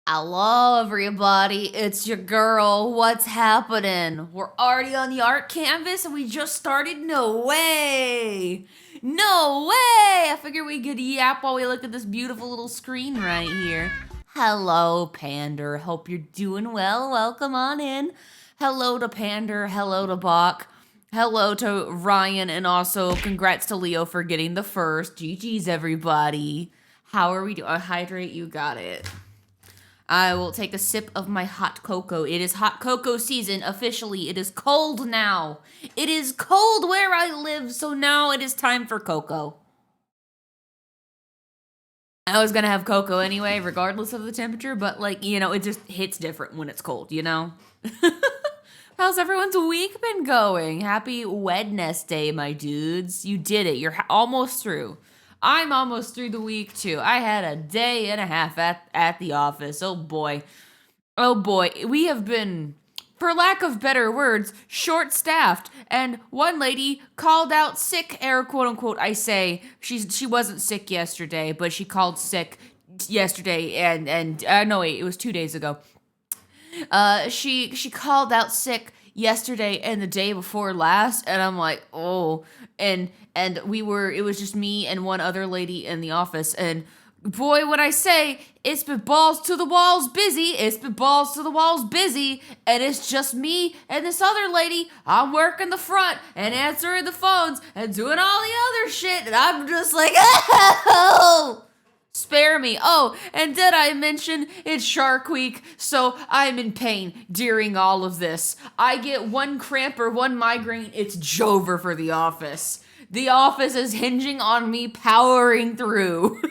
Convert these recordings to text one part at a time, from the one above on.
Hello, everybody. It's your girl. What's happening? We're already on the art canvas and we just started? No way! No way! I figured we could yap while we look at this beautiful little screen right here. Hello, Pander. Hope you're doing well. Welcome on in. Hello to Pander. Hello to Bach. Hello to Ryan. And also, congrats to Leo for getting the first. GG's, everybody. How are we doing? Hydrate, you got it. I will take a sip of my hot cocoa. It is hot cocoa season officially. It is cold now. It is cold where I live, so now it is time for cocoa. I was gonna have cocoa anyway, regardless of the temperature, but it just hits different when it's cold, you know? How's everyone's week been going? Happy Wednesday, my dudes. You did it. You're almost through. I'm almost through the week, too. I had a day and a half at the office. Oh, boy. Oh, boy. We have been, for lack of better words, short-staffed. And one lady called out sick, air quote-unquote, I say. She wasn't sick yesterday, but she called sick yesterday. No, wait, it was 2 days ago. She called out sick yesterday and the day before last, and I'm like, oh, and it was just me and one other lady in the office, and boy, when I say it's been balls to the walls busy, and it's just me and this other lady. I'm working the front and answering the phones and doing all the other shit, and I'm just like, oh. Spare me. Oh, and did I mention it's Shark Week, so I'm in pain during all of this. I get one cramp or one migraine, it's Jover for the office. The office is hinging on me powering through.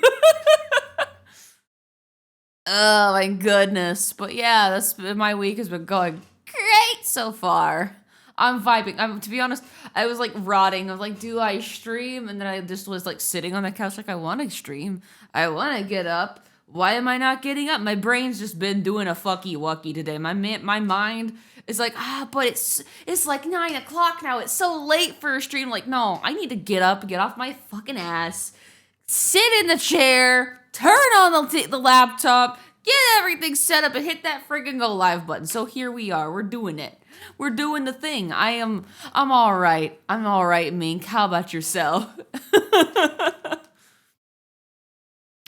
Oh my goodness. But yeah, my week has been going great so far. I'm vibing. To be honest, I was like rotting. I was like, do I stream? And then I just was like sitting on the couch like, I want to stream. I want to get up. Why am I not getting up? My brain's just been doing a fucky wucky today. My mind is like, but it's like 9 o'clock now. It's so late for a stream. Like, no, I need to get up, get off my fucking ass, sit in the chair, turn on the laptop, get everything set up, and hit that friggin' go live button. So here we are. We're doing it. We're doing the thing. I'm all right. I'm all right, Mink. How about yourself?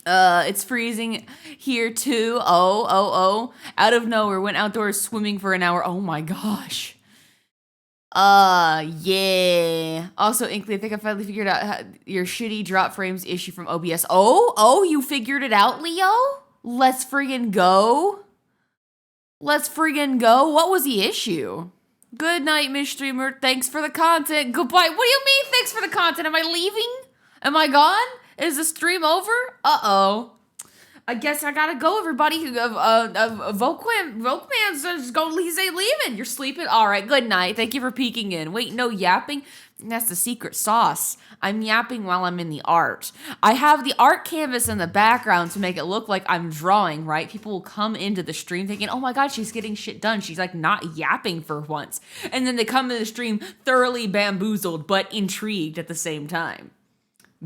It's freezing here too. Oh. Out of nowhere, went outdoors swimming for an hour. Oh my gosh. Yeah. Also, Inkly, I think I finally figured out your shitty drop frames issue from OBS. Oh, you figured it out, Leo? Let's friggin' go. What was the issue? Good night, Miss Streamer. Thanks for the content. Goodbye. What do you mean, thanks for the content? Am I leaving? Am I gone? Is the stream over? Uh-oh. I guess I gotta go, everybody. Volkman says he's leaving. You're sleeping? All right, good night. Thank you for peeking in. Wait, no yapping? That's the secret sauce. I'm yapping while I'm in the art. I have the art canvas in the background to make it look like I'm drawing, right? People will come into the stream thinking, oh my God, she's getting shit done. She's like not yapping for once. And then they come to the stream thoroughly bamboozled, but intrigued at the same time.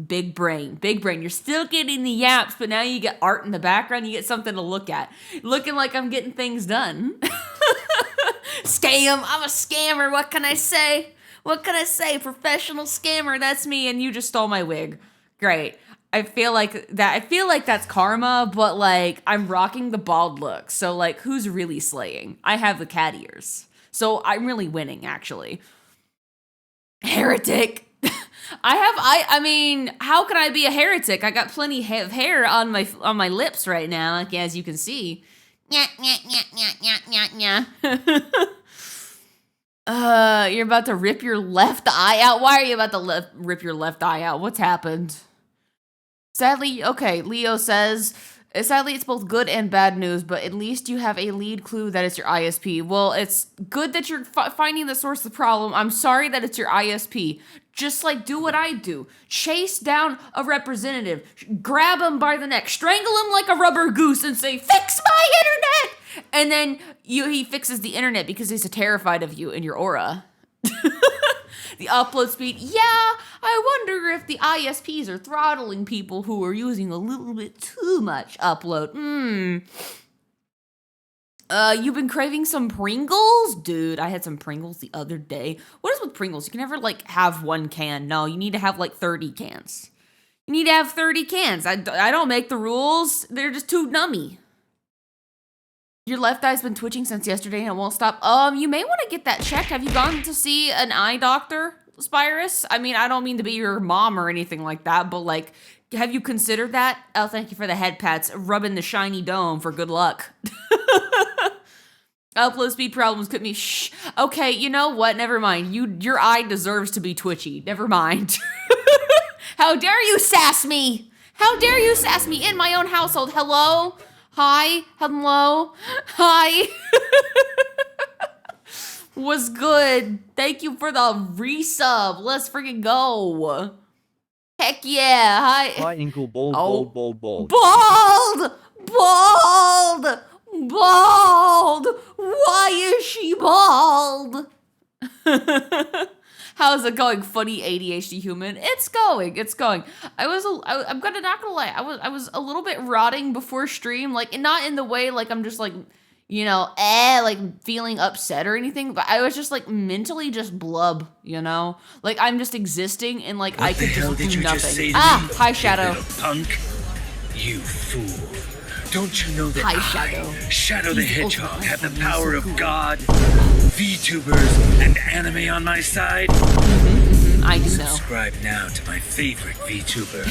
Big brain. You're still getting the yaps, but now you get art in the background. You get something to look at. Looking like I'm getting things done. Scam. I'm a scammer. What can I say? Professional scammer. That's me. And you just stole my wig. Great. I feel like that's karma, but like I'm rocking the bald look. So like who's really slaying? I have the cat ears. So I'm really winning actually. Heretic. I mean, how can I be a heretic? I got plenty of hair on my lips right now, like, as you can see. You're about to rip your left eye out? Why are you about to rip your left eye out? What's happened? Sadly, okay, Leo says, sadly, it's both good and bad news, but at least you have a lead clue that it's your ISP. Well, it's good that you're finding the source of the problem. I'm sorry that it's your ISP. Just like do what I do. Chase down a representative. Grab him by the neck. Strangle him like a rubber goose and say, fix my internet! And then he fixes the internet because he's terrified of you and your aura. The upload speed. Yeah, I wonder if the ISPs are throttling people who are using a little bit too much upload. You've been craving some Pringles? Dude, I had some Pringles the other day. What is with Pringles? You can never, like, have one can. No, you need to have, like, 30 cans. You need to have 30 cans. I don't make the rules. They're just too nummy. Your left eye's been twitching since yesterday and it won't stop. You may want to get that checked. Have you gone to see an eye doctor, Spyrus? I mean, I don't mean to be your mom or anything like that, but, like, have you considered that? Oh, thank you for the head pats. Rubbing the shiny dome for good luck. Upload speed problems could be shh. Okay, you know what? Never mind. Your eye deserves to be twitchy. Never mind. How dare you sass me? How dare you sass me in my own household? Hello? Hi? Hello? Hi? Was good. Thank you for the resub. Let's freaking go. Heck yeah. Hi, Inkle, bald. Bald! Why is she bald? How's it going, funny ADHD human? It's going. I'm not gonna lie. I was a little bit rotting before stream, like, and not in the way like I'm just like, you know, like feeling upset or anything, but I was just like mentally just blub, you know? Like I'm just existing and like I could just do nothing. Hi Shadow. Punk, you fool. Don't you know that Shadow the Hedgehog, have the power of God, VTubers, and anime on my side? I do know. Subscribe now to my favorite VTuber,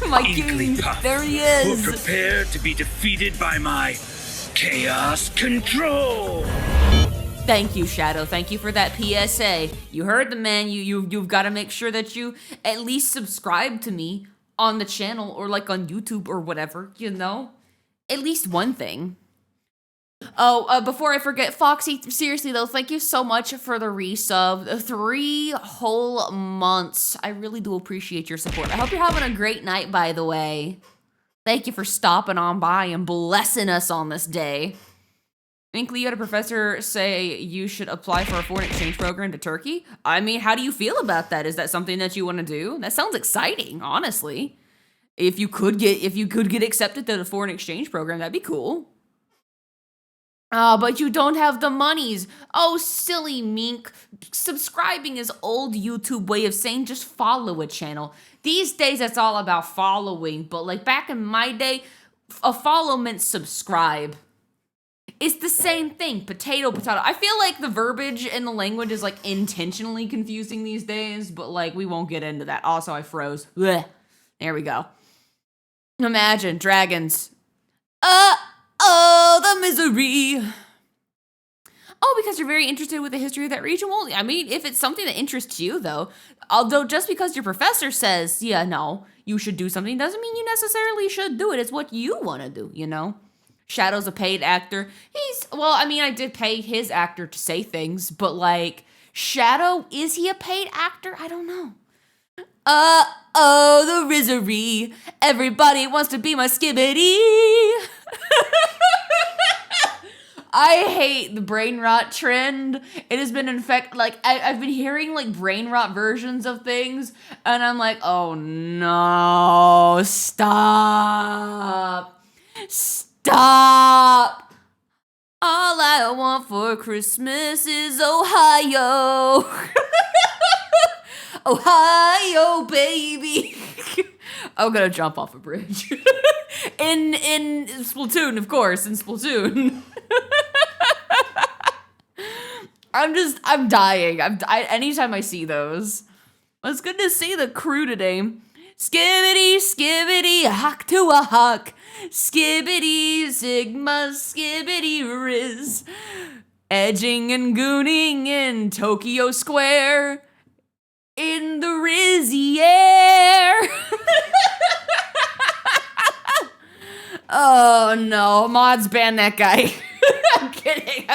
my Inklypuff. There he is. Who prepare to be defeated by my chaos control. Thank you, Shadow. Thank you for that PSA. You heard the man. You've got to make sure that you at least subscribe to me on the channel or like on YouTube or whatever, you know? At least one thing. Oh, before I forget, Foxy, seriously though, thank you so much for the resub. 3 whole months. I really do appreciate your support. I hope you're having a great night, by the way. Thank you for stopping on by and blessing us on this day. Inkly, you had a professor say you should apply for a foreign exchange program to Turkey. I mean, how do you feel about that? Is that something that you want to do? That sounds exciting, honestly. If you could get accepted to the foreign exchange program, that'd be cool. But you don't have the monies. Oh, silly mink. Subscribing is old YouTube way of saying just follow a channel. These days, it's all about following. But like back in my day, a follow meant subscribe. It's the same thing. Potato. I feel like the verbiage in the language is like intentionally confusing these days. But like we won't get into that. Also, I froze. Blech. There we go. Imagine dragons. Oh, the misery. Oh, because you're very interested with the history of that region? Well, I mean, if it's something that interests you, though, although just because your professor says, yeah, no, you should do something, doesn't mean you necessarily should do it. It's what you want to do, you know? Shadow's a paid actor. Well, I mean, I did pay his actor to say things, but, like, Shadow, is he a paid actor? I don't know. Oh, the misery. Everybody wants to be my skibbity. I hate the brain rot trend. It has been I've been hearing like brain rot versions of things, and I'm like, oh no, stop. All I want for Christmas is Ohio. Ohio, baby. I'm gonna jump off a bridge. in Splatoon, of course, in Splatoon. I'm dying. Anytime I see those. It's good to see the crew today. Skibbity, skibbity, hawk to a hawk. Skibbity, sigma, skibbity, riz. Edging and gooning in Tokyo Square. In the Rizzy air. Oh no, mods ban that guy. I'm kidding.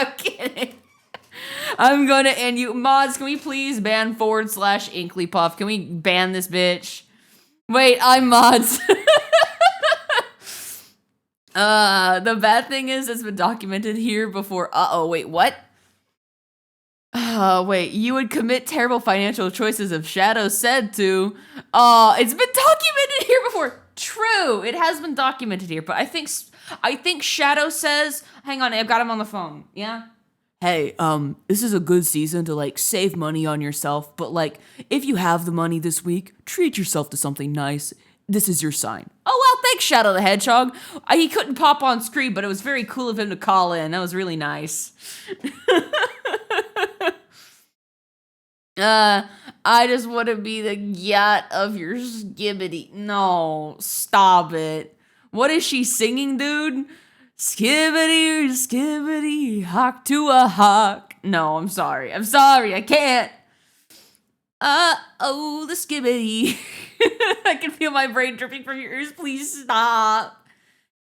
I'm gonna end you. Mods, can we please ban /Inklypuff? Can we ban this bitch? Wait, I'm mods. The bad thing is it's been documented here before. Wait, what? Wait, you would commit terrible financial choices if Shadow said to. It's been documented here before. True, it has been documented here, but I think I think Shadow says, hang on, I've got him on the phone. Yeah? Hey, this is a good season to, like, save money on yourself, but, like, if you have the money this week, treat yourself to something nice. This is your sign. Oh, well, thanks, Shadow the Hedgehog. He couldn't pop on screen, but it was very cool of him to call in. That was really nice. I just want to be the yacht of your skibbity. No, stop it. What is she singing, dude? Skibbity, skibbity, hawk to a hawk. No, I'm sorry. I can't. Oh, the skibbity. I can feel my brain dripping from your ears. Please stop.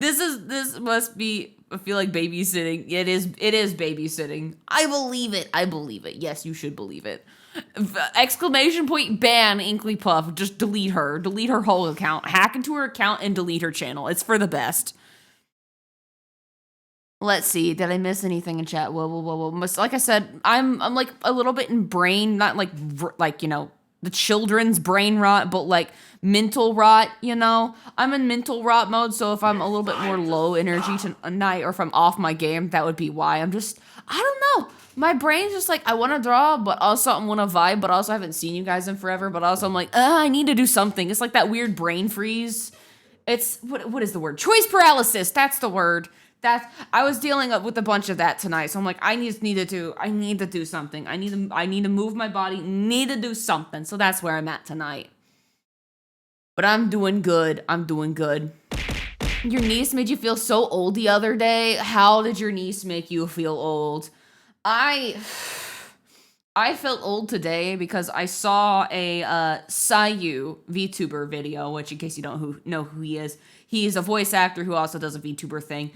This must be, I feel like babysitting. It is babysitting. I believe it. Yes, you should believe it. Exclamation point ban Inklypuff. Just delete her. Delete her whole account. Hack into her account and delete her channel. It's for the best. Let's see. Did I miss anything in chat? Whoa. Like I said, I'm like a little bit in brain, not like you know, the children's brain rot, but like mental rot, you know? I'm in mental rot mode, so if I'm a little bit more low energy tonight, or if I'm off my game, that would be why. I don't know. My brain's just like, I want to draw, but also I want to vibe, but also I haven't seen you guys in forever, but also I'm like, I need to do something. It's like that weird brain freeze. It's, what is the word? Choice paralysis. That's the word. I was dealing with a bunch of that tonight, so I'm like, I need to do something. I need to move my body, need to do something. So that's where I'm at tonight. But I'm doing good. Your niece made you feel so old the other day. How did your niece make you feel old? I felt old today because I saw a Sayu VTuber video, which in case you don't know who he is, he's a voice actor who also does a VTuber thing.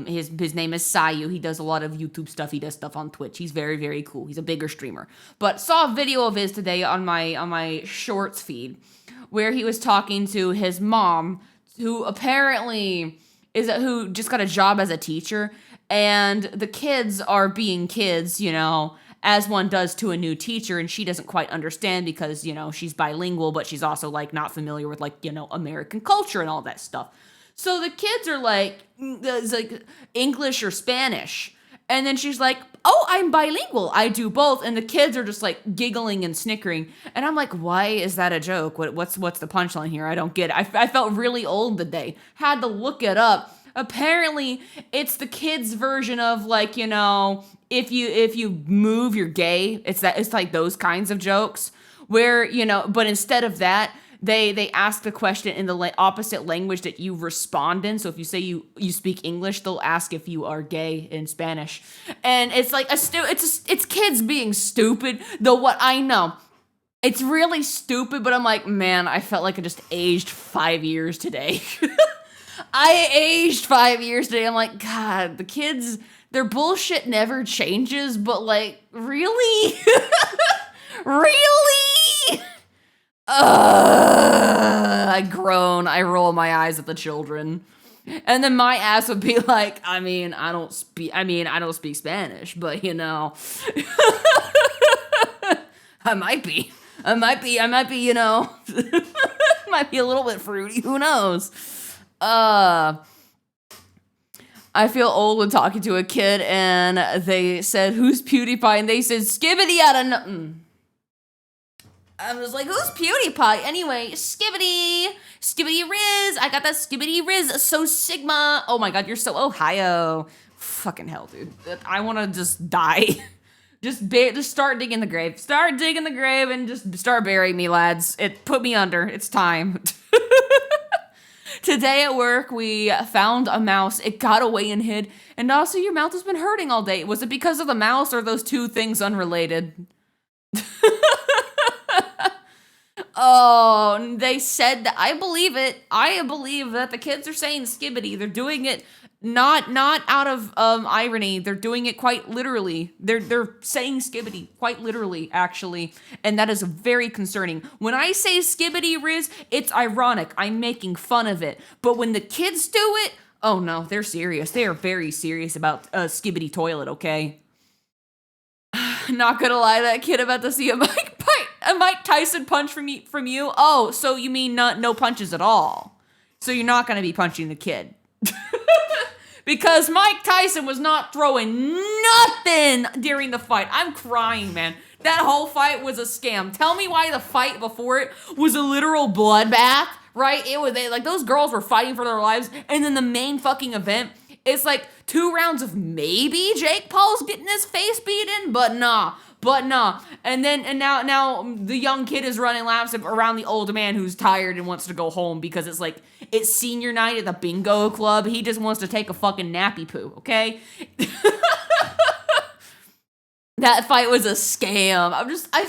His name is Sayu. He does a lot of YouTube stuff. He does stuff on Twitch. He's very, very cool. He's a bigger streamer. But saw a video of his today on my shorts feed where he was talking to his mom, who apparently who just got a job as a teacher, and the kids are being kids, you know, as one does to a new teacher, and she doesn't quite understand because, you know, she's bilingual, but she's also like not familiar with, like, you know, American culture and all that stuff. So the kids are like English or Spanish. And then she's like, oh, I'm bilingual. I do both. And the kids are just like giggling and snickering. And I'm like, why is that a joke? What's the punchline here? I don't get it. I felt really old today. Had to look it up. Apparently, it's the kids' version of, like, you know, if you move, you're gay. It's like those kinds of jokes where, you know, but instead of that, they ask the question in the opposite language that you respond in. So if you say you speak English, they'll ask if you are gay in Spanish. And it's like it's kids being stupid. Though what I know, it's really stupid, but I'm like, man, I felt like I just aged 5 years today. I aged 5 years today. I'm like, God, the kids, their bullshit never changes, but like, really? Really? I groan. I roll my eyes at the children. And then my ass would be like, I don't speak Spanish, but you know, I might be, you know, might be a little bit fruity. Who knows? I feel old when talking to a kid and they said, who's PewDiePie? And they said, skibbity out of nothing. I was like, who's PewDiePie? Anyway, skibbity Riz. I got that skibbity Riz. So Sigma. Oh my God, you're so Ohio. Fucking hell, dude. I want to just die. Just start digging the grave. Start digging the grave and just start burying me, lads. Put me under. It's time. Today at work, we found a mouse. It got away and hid. And also, your mouth has been hurting all day. Was it because of the mouse or those two things unrelated? Oh, they said that. I believe it. I believe that the kids are saying skibbity. They're doing it not out of irony. They're doing it quite literally. They're saying skibbity quite literally, actually, and that is very concerning. When I say skibbity Riz, it's ironic. I'm making fun of it. But when the kids do it, oh no, they're serious. They are very serious about skibbity toilet. Okay. Not gonna lie, that kid about to see a Mike Tyson punch from you. Oh, so you mean no punches at all? So you're not gonna be punching the kid? Because Mike Tyson was not throwing nothing during the fight. I'm crying, man. That whole fight was a scam. Tell me why the fight before it was a literal bloodbath, right? It was like those girls were fighting for their lives, and then the main fucking event, it's like 2 rounds of maybe Jake Paul's getting his face beaten, but nah. And now the young kid is running laps around the old man who's tired and wants to go home because it's senior night at the bingo club. He just wants to take a fucking nappy poo, okay? That fight was a scam. I'm just like,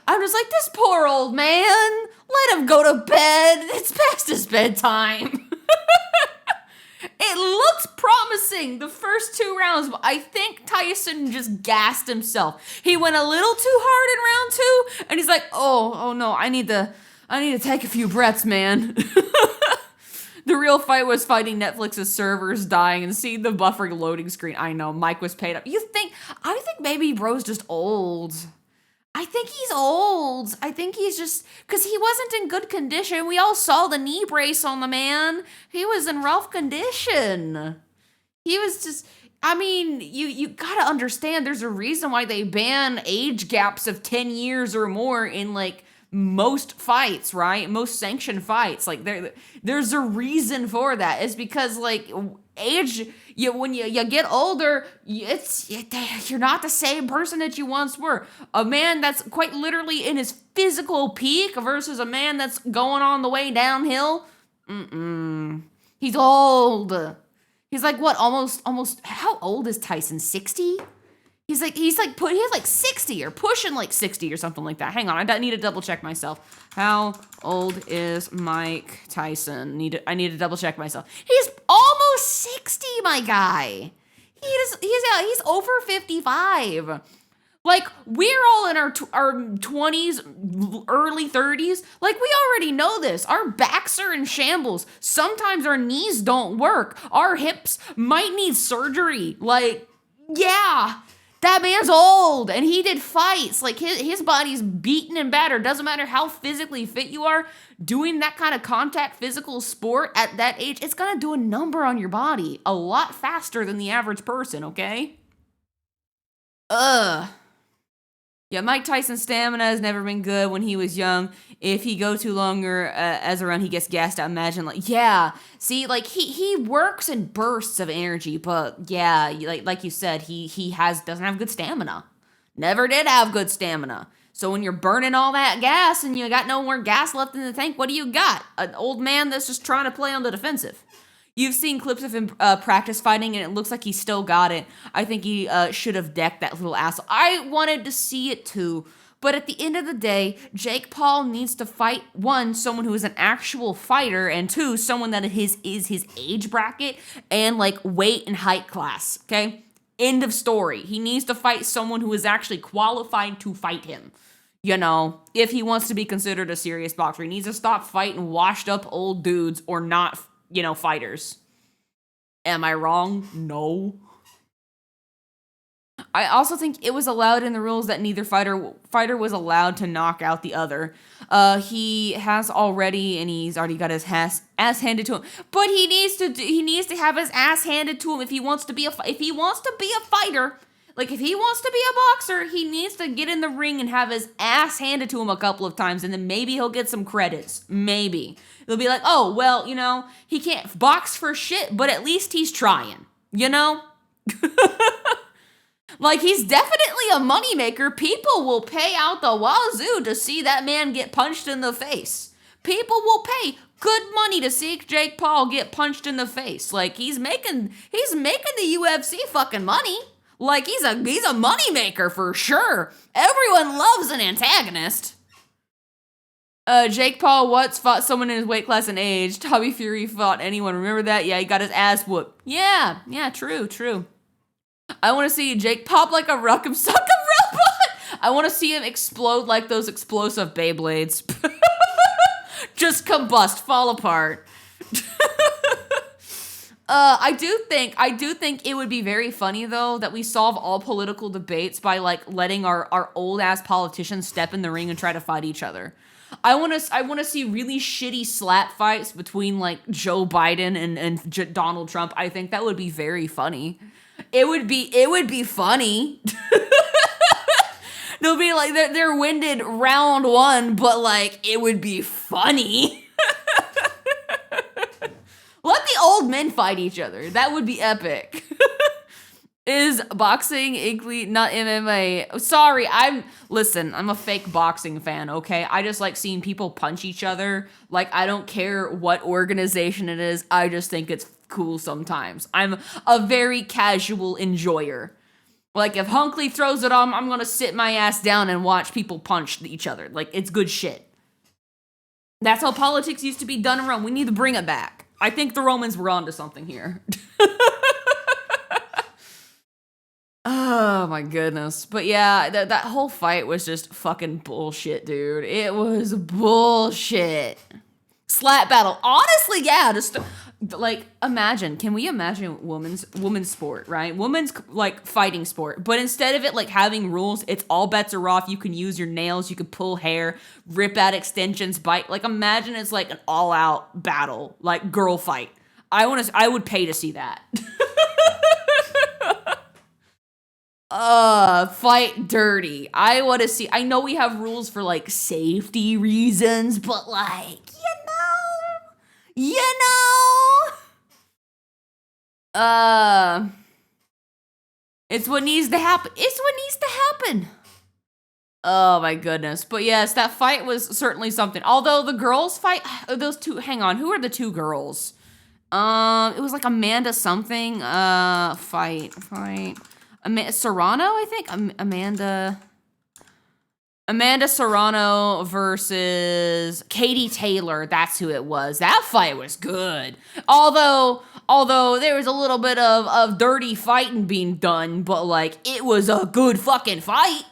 this poor old man. Let him go to bed. It's past his bedtime. It looked promising the first 2 rounds, but I think Tyson just gassed himself. He went a little too hard in round 2, and he's like, oh no, I need to take a few breaths, man. The real fight was fighting Netflix's servers dying and seeing the buffering loading screen. I know, Mike was paid up. I think maybe bro's just old. I think he's old. I think he's just, because he wasn't in good condition. We all saw the knee brace on the man. He was in rough condition. He was just, I mean, you gotta understand there's a reason why they ban age gaps of 10 years or more in like most fights, right? Most sanctioned fights. Like there's a reason for that. It's because like age, when you get older, you're not the same person that you once were. A man that's quite literally in his physical peak versus a man that's going on the way downhill. He's old. He's like what? Almost. How old is Tyson? 60? He's like 60 or pushing like 60 or something like that. Hang on, I need to double check myself. How old is Mike Tyson? I need to double check myself. He's almost 60, my guy. He's over 55. Like, we're all in our 20s, early 30s. Like, we already know this. Our backs are in shambles. Sometimes our knees don't work. Our hips might need surgery. Like, yeah. That man's old, and he did fights. Like, his body's beaten and battered. Doesn't matter how physically fit you are, doing that kind of contact physical sport at that age, it's gonna do a number on your body a lot faster than the average person, okay? Yeah, Mike Tyson's stamina has never been good when he was young. If he go too longer as a run, he gets gassed out. Imagine, like, yeah. See, like, he works in bursts of energy, but yeah, like you said, he doesn't have good stamina. Never did have good stamina. So when you're burning all that gas and you got no more gas left in the tank, what do you got? An old man that's just trying to play on the defensive. You've seen clips of him practice fighting, and it looks like he still got it. I think he should have decked that little asshole. I wanted to see it too. But at the end of the day, Jake Paul needs to fight, 1, someone who is an actual fighter, and 2, someone that is his age bracket and like weight and height class, okay? End of story. He needs to fight someone who is actually qualified to fight him. You know, if he wants to be considered a serious boxer, he needs to stop fighting washed up old dudes or not fighters. Am I wrong? No. I also think it was allowed in the rules that neither fighter was allowed to knock out the other. He has already, and he's already got his ass handed to him. But he needs to have his ass handed to him if he wants to be a fighter. Like, if he wants to be a boxer, he needs to get in the ring and have his ass handed to him a couple of times, and then maybe he'll get some credits. Maybe. They'll be like, oh, well, he can't box for shit, but at least he's trying, Like, he's definitely a moneymaker. People will pay out the wazoo to see that man get punched in the face. People will pay good money to see Jake Paul get punched in the face. Like, he's making the UFC fucking money. Like, he's a moneymaker for sure. Everyone loves an antagonist. Jake Paul once fought someone in his weight class and age. Tommy Fury fought anyone. Remember that? Yeah, he got his ass whooped. Yeah, true. I want to see Jake pop like a Rock'em Sock'em robot. I want to see him explode like those explosive Beyblades. Just combust, fall apart. I do think it would be very funny, though, that we solve all political debates by, like, letting our old-ass politicians step in the ring and try to fight each other. I want to see really shitty slap fights between like Joe Biden and Donald Trump. I think that would be very funny. It would be funny. They'll be like they're winded round one, but like it would be funny. Let the old men fight each other. That would be epic. Is boxing not MMA? Sorry, I'm a fake boxing fan, okay? I just like seeing people punch each other. Like, I don't care what organization it is. I just think it's cool sometimes. I'm a very casual enjoyer. Like, if Hunkley throws it on, I'm gonna sit my ass down and watch people punch each other. Like, it's good shit. That's how politics used to be done in Rome. We need to bring it back. I think the Romans were onto something here. Oh my goodness. But yeah, that whole fight was just fucking bullshit, dude. It was bullshit. Slap battle. Honestly, yeah, just like can we imagine women's sport, right? Women's like fighting sport. But instead of it like having rules, it's all bets are off. You can use your nails, you can pull hair, rip out extensions, bite. Like imagine it's like an all-out battle, like girl fight. I would pay to see that. Fight dirty. I want to see. I know we have rules for like safety reasons, but like, it's what needs to happen. It's what needs to happen. Oh my goodness. But yes, that fight was certainly something. Although the girls fight, those two, hang on, who are the two girls? It was like Amanda something, fight. Serrano, I think. Amanda Serrano versus Katie Taylor. That's who it was. That fight was good. Although there was a little bit of dirty fighting being done, but like it was a good fucking fight.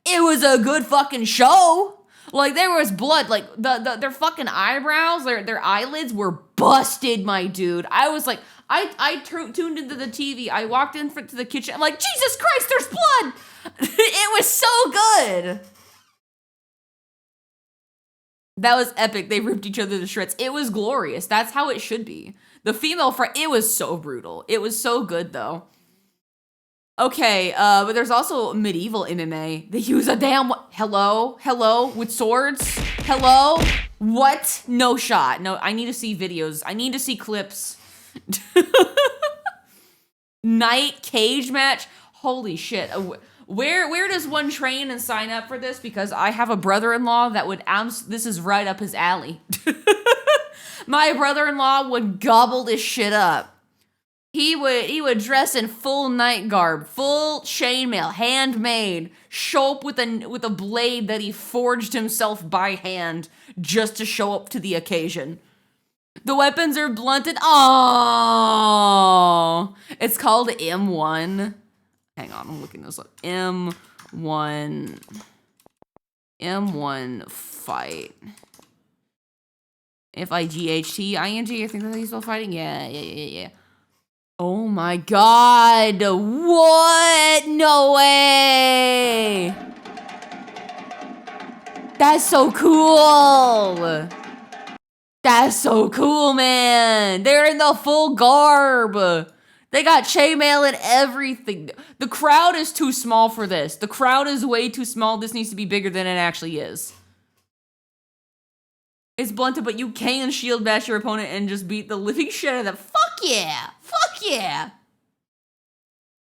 It was a good fucking show. Like there was blood. Like their fucking eyebrows, their eyelids were busted, my dude. I was like, I tuned into the TV. I walked in to the kitchen. I'm like, Jesus Christ, there's blood. It was so good. That was epic. They ripped each other to shreds. It was glorious. That's how it should be. The female fight, it was so brutal. It was so good though. Okay, but there's also medieval MMA. They use a damn hello with swords. Hello, what? No shot. No, I need to see videos. I need to see clips. Night cage match. Holy shit. Where does one train and sign up for this? Because I have a brother-in-law that would this is right up his alley. My brother-in-law would gobble this shit up. He would dress in full night garb, full chainmail, handmade, show up with a blade that he forged himself by hand just to show up to the occasion. The weapons are blunted. Oh, it's called M1. Hang on, I'm looking this up. M1 fight. Fightting. I think that's how you spell fighting. Yeah. Oh my god. What? No way. That's so cool. That's so cool, man. They're in the full garb. They got chainmail and everything. The crowd is too small for this. The crowd is way too small. This needs to be bigger than it actually is. It's blunted, but you can shield bash your opponent and just beat the living shit out of them. Fuck yeah! Fuck yeah!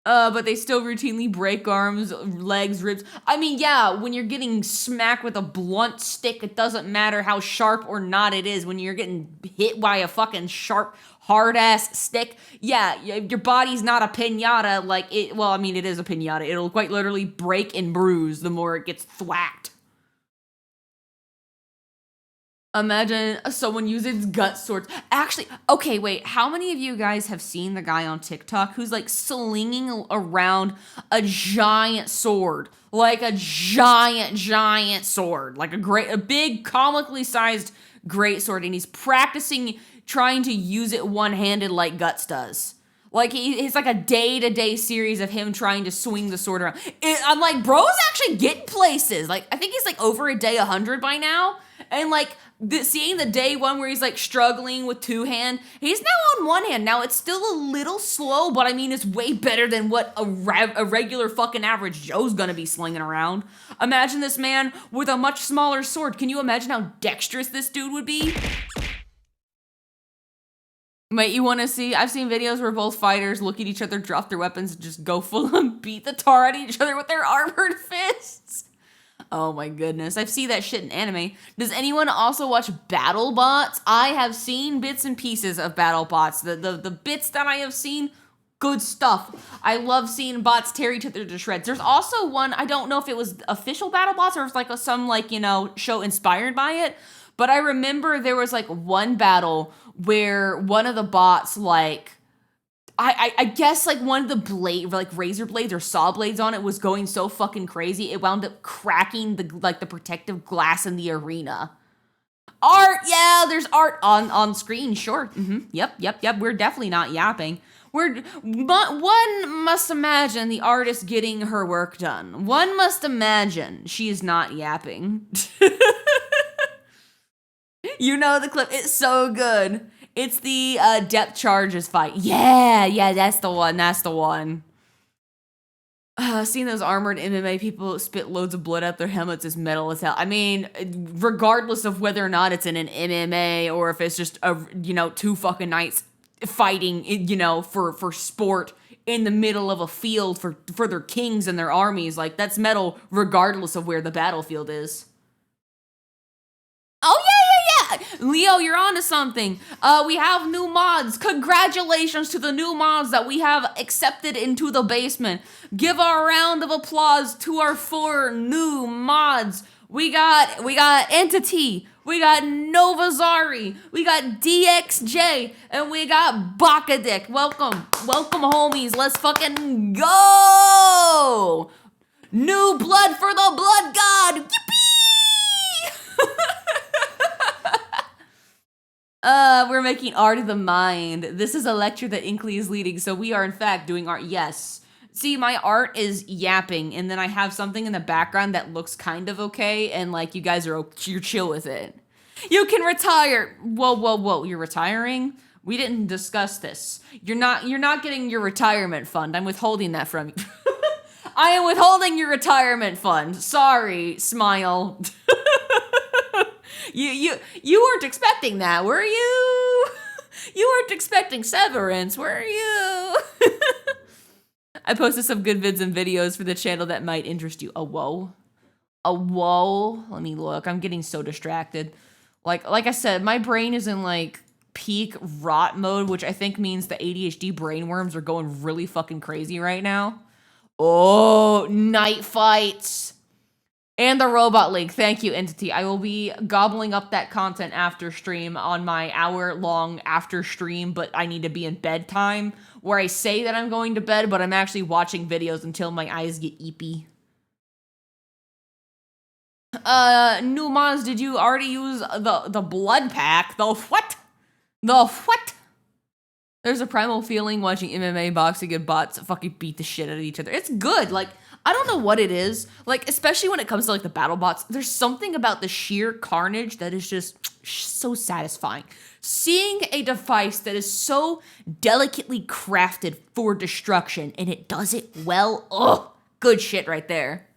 But they still routinely break arms, legs, ribs. I mean, yeah, when you're getting smacked with a blunt stick, it doesn't matter how sharp or not it is. When you're getting hit by a fucking sharp, hard-ass stick, yeah, your body's not a pinata like it. Well, I mean, it is a pinata. It'll quite literally break and bruise the more it gets thwacked. Imagine someone using gut swords. Actually, okay, wait. How many of you guys have seen the guy on TikTok who's like slinging around a giant sword? Like a giant sword. Like a big, comically sized great sword. And he's practicing trying to use it one-handed like Guts does. Like, it's like a day-to-day series of him trying to swing the sword around. I'm like, bro's actually getting places. Like, I think he's like over a day 100 by now. And like seeing the day one where he's like struggling with two hand, he's now on one hand. Now it's still a little slow, but I mean it's way better than what a regular fucking average Joe's gonna be slinging around. Imagine this man with a much smaller sword. Can you imagine how dexterous this dude would be? Mate, you want to see? I've seen videos where both fighters look at each other, drop their weapons, and just go full on beat the tar out of each other with their armored fists. Oh my goodness. I've seen that shit in anime. Does anyone also watch battle bots? I have seen bits and pieces of battle bots. The bits that I have seen, good stuff. I love seeing bots tear each other to shreds. There's also one, I don't know if it was official battle bots or if it's like some like, you know, show inspired by it. But I remember there was like one battle where one of the bots like, I guess like one of the like razor blades or saw blades on it was going so fucking crazy it wound up cracking the protective glass in the arena. Art, yeah, there's art on screen, sure. Yep. We're definitely not yapping. One must imagine the artist getting her work done. One must imagine she is not yapping. You know the clip. It's so good. It's the depth charges fight. Yeah, that's the one. Seeing those armored MMA people spit loads of blood out their helmets is metal as hell. I mean, regardless of whether or not it's in an MMA or if it's just two fucking knights fighting, for sport in the middle of a field for their kings and their armies, like that's metal regardless of where the battlefield is. Oh yeah. Leo, you're onto something. We have new mods. Congratulations to the new mods that we have accepted into the basement. Give a round of applause to our 4 new mods. We got Entity, we got Novazari, we got DXJ, and we got Bakadic. Welcome homies. Let's fucking go. New blood for the blood god. Yippee! We're making art of the mind. This is a lecture that Inkly is leading, so we are in fact doing art. Yes. See, my art is yapping, and then I have something in the background that looks kind of okay, and like you guys you're chill with it. You can retire. Whoa! You're retiring? We didn't discuss this. You're not getting your retirement fund. I'm withholding that from you. I am withholding your retirement fund. Sorry, smile. You weren't expecting that, were you? You weren't expecting severance, were you? I posted some good vids and videos for the channel that might interest you. A whoa. Let me look. I'm getting so distracted. Like I said, my brain is in like peak rot mode, which I think means the ADHD brainworms are going really fucking crazy right now. Oh, night fights. And the Robot League. Thank you, Entity. I will be gobbling up that content after stream on my hour-long after stream, but I need to be in bedtime, where I say that I'm going to bed, but I'm actually watching videos until my eyes get eepy. New mods, did you already use the blood pack? The what? There's a primal feeling watching MMA boxing and bots fucking beat the shit out of each other. It's good, like, I don't know what it is, like, especially when it comes to, like, the battle bots, there's something about the sheer carnage that is just so satisfying. Seeing a device that is so delicately crafted for destruction, and it does it well, good shit right there.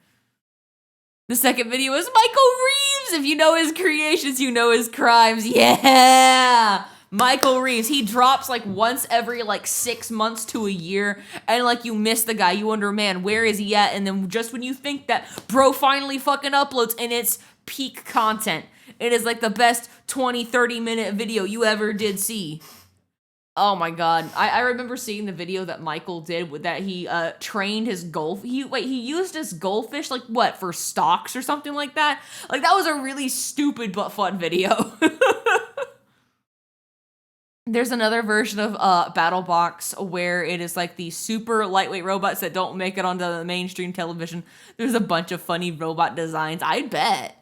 The second video is Michael Reeves! If you know his creations, you know his crimes. Yeah! Michael Reeves, he drops like once every like 6 months to a year, and like you miss the guy, you wonder, man, where is he at? And then just when you think that bro finally fucking uploads, and it's peak content. It is like the best 20-30 minute video you ever did see. Oh my god, I remember seeing the video that Michael did with that he trained his he used his goldfish like what, for stocks or something like that? Like that was a really stupid but fun video. There's another version of BattleBox where it is like these super lightweight robots that don't make it onto the mainstream television. There's a bunch of funny robot designs. I bet.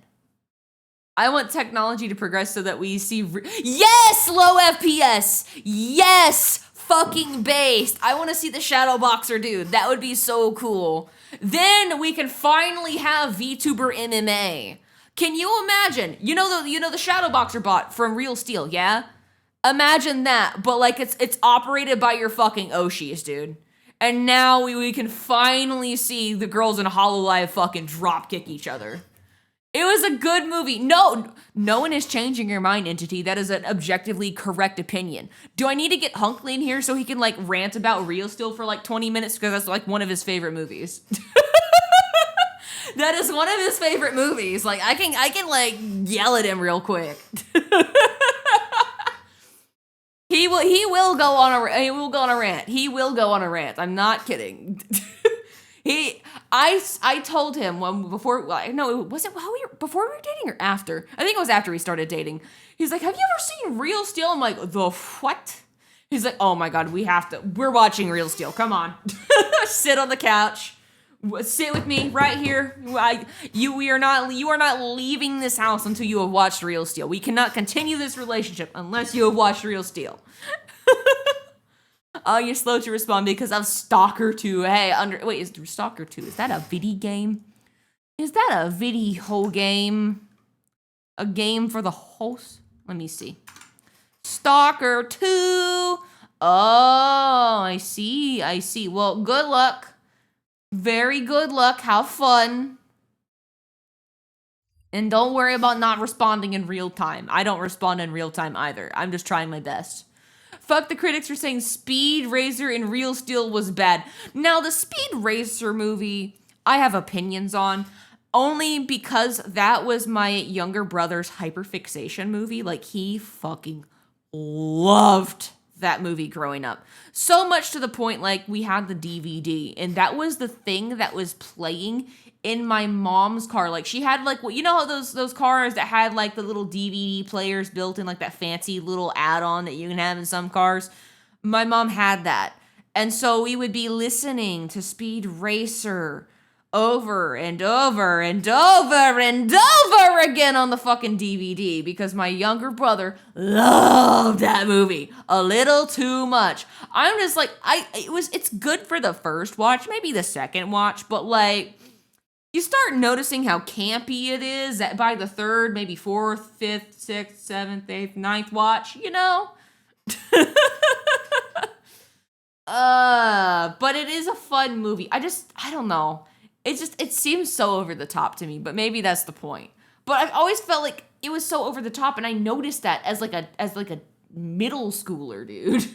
I want technology to progress so that we see yes, low FPS. Yes, fucking based. I want to see the Shadow Boxer dude. That would be so cool. Then we can finally have VTuber MMA. Can you imagine? You know the Shadow Boxer bot from Real Steel, yeah? Imagine that, but like it's operated by your fucking Oshis, dude. And now we can finally see the girls in Hololive fucking dropkick each other. It was a good movie. No one is changing your mind, Entity. That is an objectively correct opinion. Do I need to get Hunkley in here so he can like rant about Real Steel for like 20 minutes? Because that's like one of his favorite movies. That is one of his favorite movies. Like I can like yell at him real quick. He will go on a rant. He will go on a rant. I'm not kidding. I told him before we were dating or after? I think it was after we started dating. He's like, "Have you ever seen Real Steel?" I'm like, "The what?" He's like, "Oh my god, we're watching Real Steel. Come on." Sit on the couch. Sit with me right here. You are not leaving this house until you have watched Real Steel. We cannot continue this relationship unless you have watched Real Steel. Oh, you're slow to respond because of Stalker 2. Hey, is Stalker 2? Is that a video game? Is that a video game? A game for the host? Let me see. Stalker 2. Oh, I see. Well, good luck. Very good luck. Have fun. And don't worry about not responding in real time. I don't respond in real time either. I'm just trying my best. Fuck the critics for saying Speed Racer in Real Steel was bad. Now, the Speed Racer movie, I have opinions on. Only because that was my younger brother's hyperfixation movie. Like, he fucking loved that movie growing up. So much to the point, like, we had the DVD, and that was the thing that was playing in my mom's car. Like, she had, like, you know how those cars that had, like, the little DVD players built in, like, that fancy little add-on that you can have in some cars? My mom had that. And so we would be listening to Speed Racer over and over and over and over again on the fucking DVD because my younger brother loved that movie a little too much. I'm just like, it's good for the first watch, maybe the second watch, but like, you start noticing how campy it is by the third, maybe fourth, fifth, sixth, seventh, eighth, ninth watch, you know? But it is a fun movie. I don't know. It seems so over the top to me, but maybe that's the point. But I've always felt like it was so over the top, and I noticed that as like a middle schooler, dude.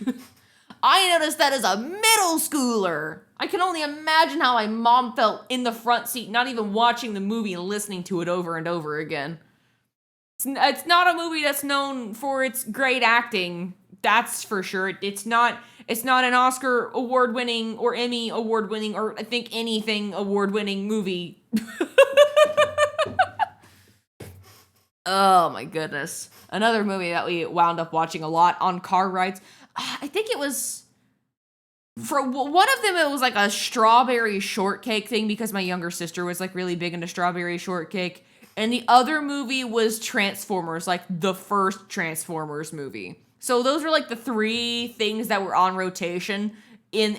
I noticed that as a middle schooler. I can only imagine how my mom felt in the front seat, not even watching the movie and listening to it over and over again. It's not a movie that's known for its great acting. That's for sure. It's not an Oscar award-winning or Emmy award-winning or I think anything award-winning movie. Oh my goodness. Another movie that we wound up watching a lot on car rides. I think it was, for one of them, it was like a strawberry shortcake thing because my younger sister was like really big into strawberry shortcake. And the other movie was Transformers, like the first Transformers movie. So those were like the three things that were on rotation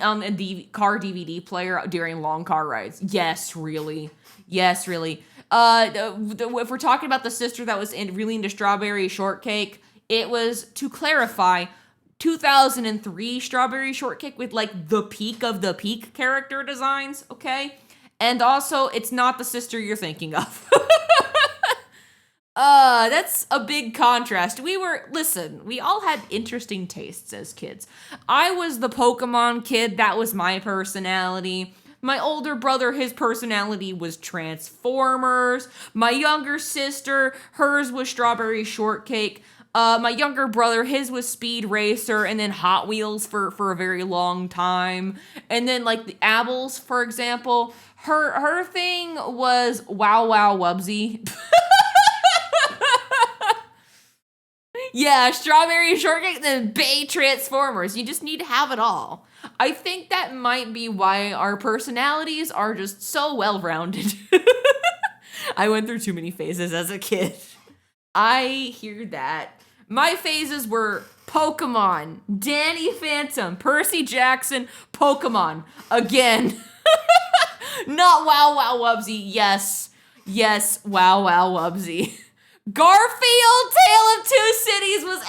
on the car DVD player during long car rides. Yes, really. If we're talking about the sister that was really into strawberry shortcake, it was, to clarify, 2003 strawberry shortcake with like the peak of the peak character designs, okay? And also, it's not the sister you're thinking of. That's a big contrast. We all had interesting tastes as kids. I was the Pokemon kid. That was my personality. My older brother, his personality was Transformers. My younger sister, hers was Strawberry Shortcake. My younger brother, his was Speed Racer and then Hot Wheels for a very long time. And then like the Abels, for example, her thing was Wow Wow Wubsy. Yeah, Strawberry Shortcake and then Bay Transformers. You just need to have it all. I think that might be why our personalities are just so well-rounded. I went through too many phases as a kid. I hear that. My phases were Pokemon, Danny Phantom, Percy Jackson, Pokemon. Again. Not Wow Wow Wubsy. Yes. Yes, wow, wow, wubsy. Garfield Tale of Two Cities was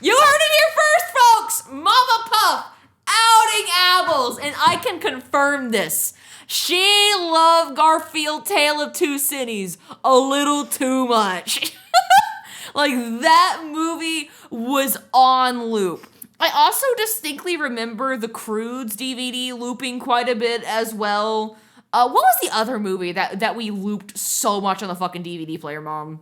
you heard it here first, folks! Mama Puff outing Apples, and I can confirm this. She loved Garfield Tale of Two Cities a little too much. Like, that movie was on loop. I also distinctly remember the Croods DVD looping quite a bit as well. What was the other movie that we looped so much on the fucking DVD player, Mom?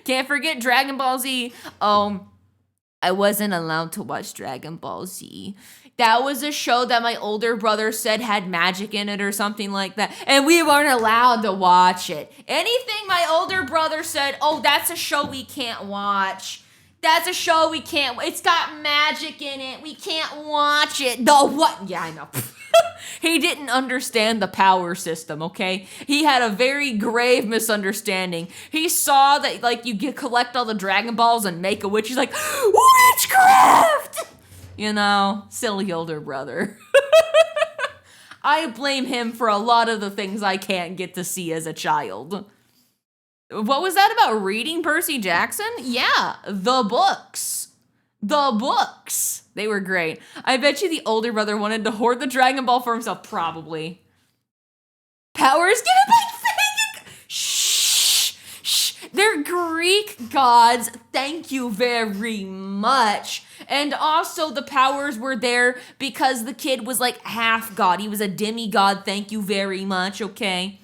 Can't forget Dragon Ball Z. I wasn't allowed to watch Dragon Ball Z. That was a show that my older brother said had magic in it or something like that, and we weren't allowed to watch it. Anything my older brother said, oh, that's a show we can't watch. That's a show we can't, it's got magic in it, we can't watch it. The what? Yeah, I know. He didn't understand the power system, okay? He had a very grave misunderstanding. He saw that, like, you collect all the Dragon Balls and make a witch. He's like, witchcraft! You know, silly older brother. I blame him for a lot of the things I can't get to see as a child. What was that about reading Percy Jackson? Yeah, the books. The books. They were great. I bet you the older brother wanted to hoard the Dragon Ball for himself. Probably. Powers given by fate. Shh. Shh. They're Greek gods. Thank you very much. And also the powers were there because the kid was like half god. He was a demigod. Thank you very much. Okay.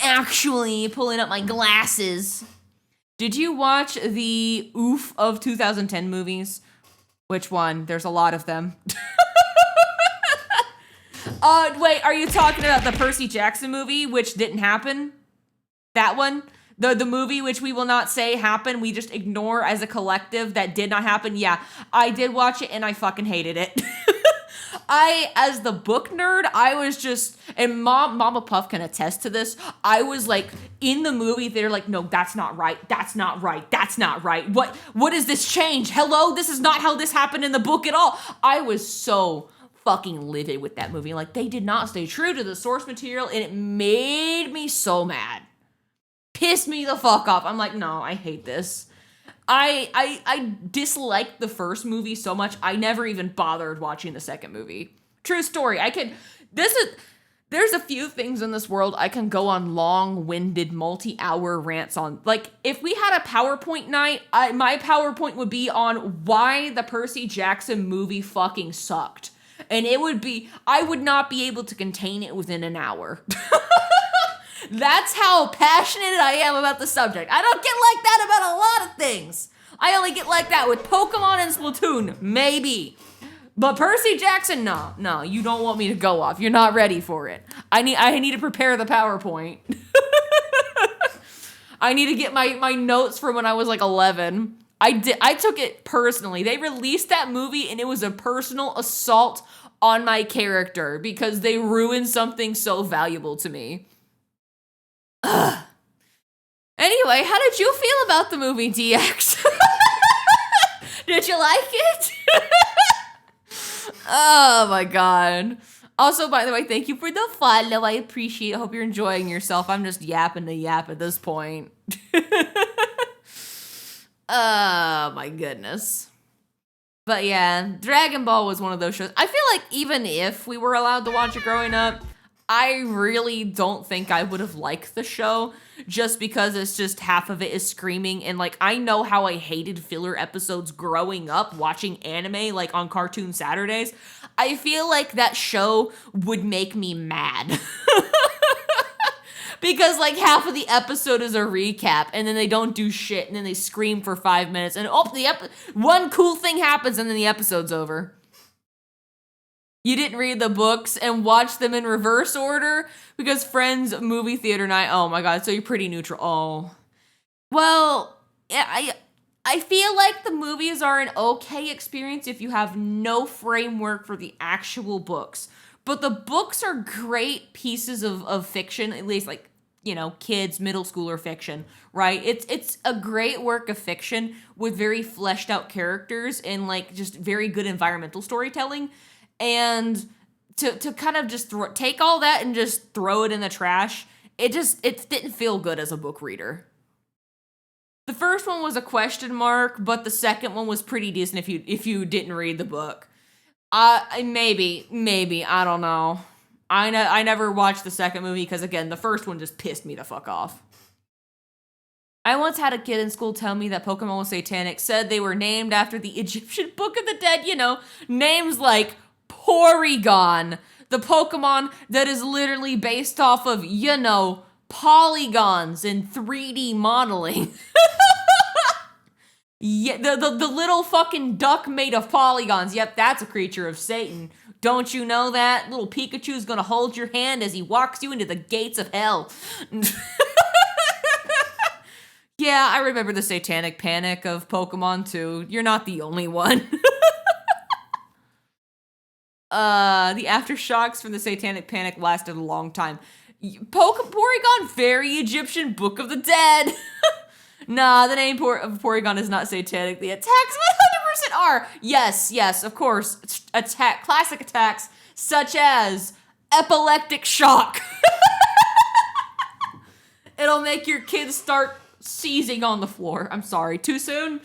Actually, pulling up my glasses. Did you watch the Oof of 2010 movies? Which one? There's a lot of them. Wait, are you talking about the Percy Jackson movie, which didn't happen? That one? The movie which we will not say happened, we just ignore as a collective that did not happen? Yeah, I did watch it and I fucking hated it. As the book nerd, I was just, and Mama Puff can attest to this, I was like, in the movie, they're like, no, that's not right, that's not right, that's not right. What is this change? Hello, this is not how this happened in the book at all. I was so fucking livid with that movie. Like, they did not stay true to the source material, and it made me so mad. Pissed me the fuck off. I'm like, no, I hate this. I disliked the first movie so much, I never even bothered watching the second movie. True story. There's a few things in this world I can go on long-winded, multi-hour rants on. Like, if we had a PowerPoint night, my PowerPoint would be on why the Percy Jackson movie fucking sucked. And I would not be able to contain it within an hour. That's how passionate I am about the subject. I don't get like that about a lot of things. I only get like that with Pokemon and Splatoon, maybe. But Percy Jackson, no, you don't want me to go off. You're not ready for it. I need to prepare the PowerPoint. I need to get my notes from when I was like 11. I took it personally. They released that movie and it was a personal assault on my character because they ruined something so valuable to me. Ugh. Anyway, how did you feel about the movie DX? Did you like it? Oh my god. Also, by the way, thank you for the follow. I appreciate it. I hope you're enjoying yourself. I'm just yapping to yap at this point. Oh my goodness. But yeah, Dragon Ball was one of those shows. I feel like even if we were allowed to watch it growing up, I really don't think I would have liked the show just because it's just half of it is screaming. And like, I know how I hated filler episodes growing up watching anime like on Cartoon Saturdays. I feel like that show would make me mad. Because like half of the episode is a recap and then they don't do shit and then they scream for 5 minutes and one cool thing happens and then the episode's over. You didn't read the books and watch them in reverse order because Friends movie theater night. Oh my god, so you're pretty neutral. Oh. Well, I feel like the movies are an okay experience if you have no framework for the actual books. But the books are great pieces of fiction, at least like, you know, kids, middle schooler fiction, right? It's a great work of fiction with very fleshed out characters and like just very good environmental storytelling. And to kind of just take all that and just throw it in the trash it didn't feel good as a book reader. The first one was a question mark, but the second one was pretty decent if you didn't read the book. Maybe, I don't know. I never watched the second movie because, again, the first one just pissed me the fuck off. I once had a kid in school tell me that Pokemon was satanic, said they were named after the Egyptian Book of the Dead, names like Porygon, the Pokemon that is literally based off of, polygons in 3D modeling. Yeah, the little fucking duck made of polygons. Yep, that's a creature of Satan. Don't you know that? Little Pikachu's gonna hold your hand as he walks you into the gates of hell. Yeah, I remember the satanic panic of Pokemon too. You're not the only one. The aftershocks from the satanic panic lasted a long time. Porygon, very Egyptian Book of the Dead. Nah, the name of Porygon is not satanic. The attacks 100% are. Yes, of course. Classic attacks such as epileptic shock. It'll make your kids start seizing on the floor. I'm sorry, too soon?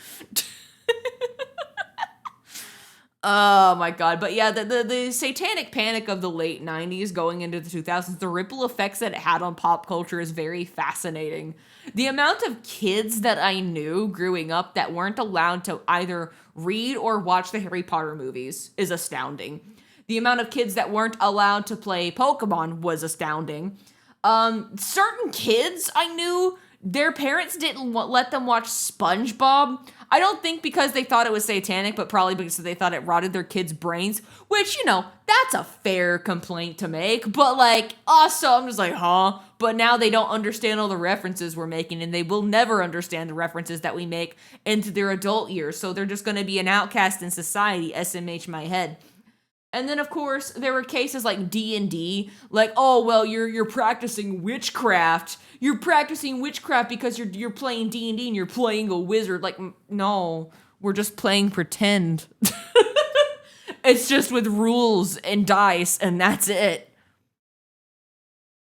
Oh my god. But yeah, the satanic panic of the late 90s going into the 2000s, the ripple effects that it had on pop culture is very fascinating. The amount of kids that I knew growing up that weren't allowed to either read or watch the Harry Potter movies is astounding. The amount of kids that weren't allowed to play Pokemon was astounding. Certain kids I knew, their parents didn't let them watch SpongeBob. I don't think because they thought it was satanic, but probably because they thought it rotted their kids' brains, which, that's a fair complaint to make, but also I'm just like, huh? But now they don't understand all the references we're making, and they will never understand the references that we make into their adult years, so they're just gonna be an outcast in society, SMH my head. And then, of course, there were cases like D&D, you're practicing witchcraft. You're practicing witchcraft because you're playing D&D and you're playing a wizard. No, we're just playing pretend. It's just with rules and dice, and that's it.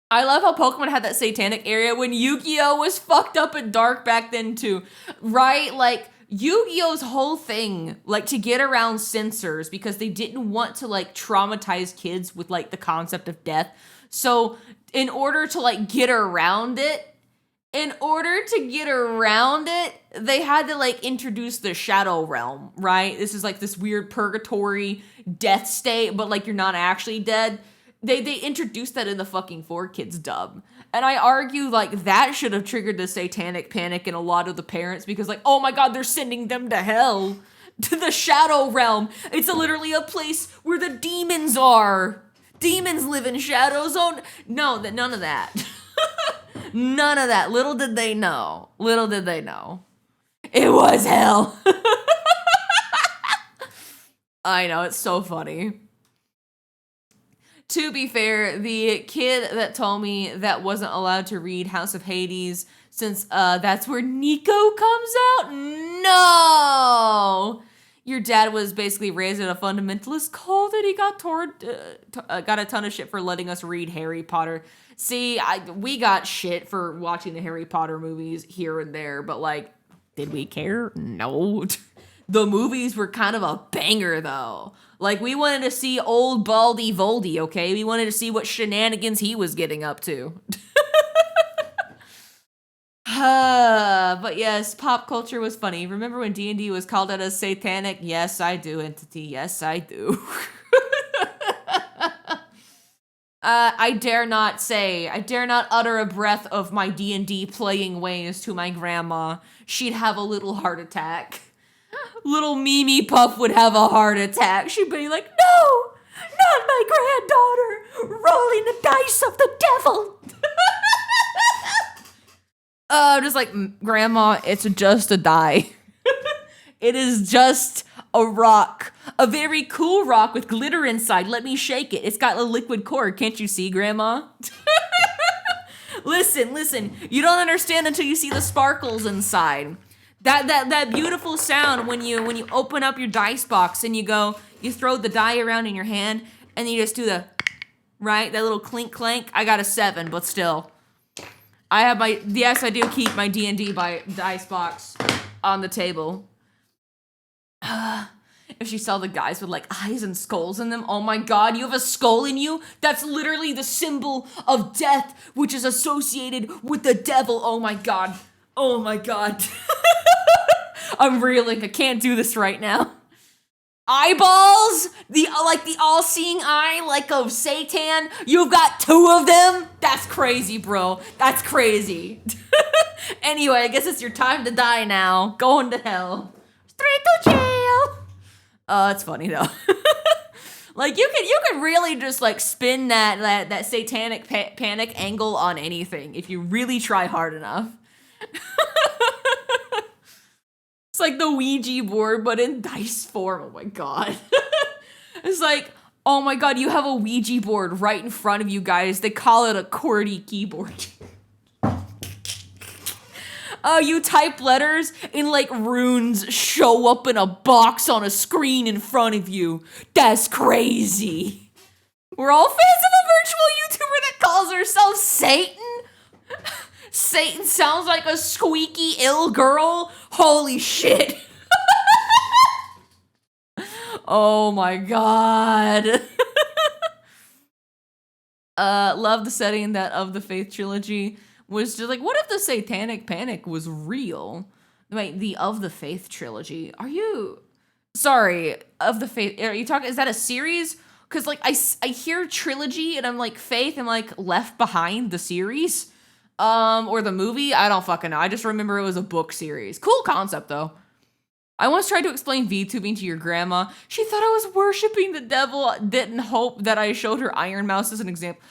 I love how Pokemon had that satanic area when Yu-Gi-Oh! Was fucked up and dark back then, too. Right? Yu-Gi-Oh's whole thing, to get around censors because they didn't want to, traumatize kids with, the concept of death. So, in order to, get around it, they had to, introduce the Shadow Realm, right? This is, this weird purgatory death state, but, you're not actually dead. They introduced that in the fucking 4Kids dub. And I argue, that should have triggered the satanic panic in a lot of the parents because, oh my god, they're sending them to hell. To the Shadow Realm. It's literally a place where the demons are. Demons live in shadows. Oh, no, none of that. None of that. Little did they know. It was hell. I know, it's so funny. To be fair, the kid that told me that wasn't allowed to read House of Hades since that's where Nico comes out? No! Your dad was basically raised in a fundamentalist cult and he got got a ton of shit for letting us read Harry Potter. See, we got shit for watching the Harry Potter movies here and there, but did we care? No. The movies were kind of a banger, though. We wanted to see old Baldy Voldy, okay? We wanted to see what shenanigans he was getting up to. But yes, pop culture was funny. Remember when D&D was called out as satanic? Yes, I do, Entity. Yes, I do. I dare not utter a breath of my D&D playing ways to my grandma. She'd have a little heart attack. Little Mimi Puff would have a heart attack. She'd be like, no, not my granddaughter, rolling the dice of the devil. Just Grandma, it's just a die. It is just a rock. A very cool rock with glitter inside. Let me shake it. It's got a liquid core. Can't you see, Grandma? Listen. You don't understand until you see the sparkles inside. That beautiful sound when you open up your dice box and you throw the die around in your hand and you just do right? That little clink clank. I got a 7, but still. I have my, yes, I do keep my D&D by dice box on the table. If she saw the guys with like eyes and skulls in them, oh my god, you have a skull in you? That's literally the symbol of death, which is associated with the devil. Oh my god. Oh my god. I'm reeling, I can't do this right now. Eyeballs, the all-seeing eye, like of Satan. You've got 2 of them. That's crazy, bro. That's crazy. Anyway, I guess it's your time to die now. Going to hell. Straight to jail. It's funny though. Like you could really just like spin that satanic panic angle on anything if you really try hard enough. It's like the Ouija board, but in dice form. Oh my god. It's like, oh my god, you have a Ouija board right in front of you guys. They call it a QWERTY keyboard. You type letters and like runes show up in a box on a screen in front of you. That's crazy. We're all fans of a virtual YouTuber that calls herself Satan. Satan sounds like a squeaky ill girl. Holy shit. Oh my god. Love the setting that of the Faith trilogy was just like, what if the satanic panic was real? Wait, the Of the Faith trilogy. Are you sorry, Of the Faith, are you talking, is that a series? Because like I hear trilogy and I'm like Faith and like Left Behind the series. Or the movie, I don't fucking know. I just remember it was a book series. Cool concept though. I once tried to explain VTubing to your grandma. She thought I was worshiping the devil. Didn't hope that I showed her Iron Mouse as an example.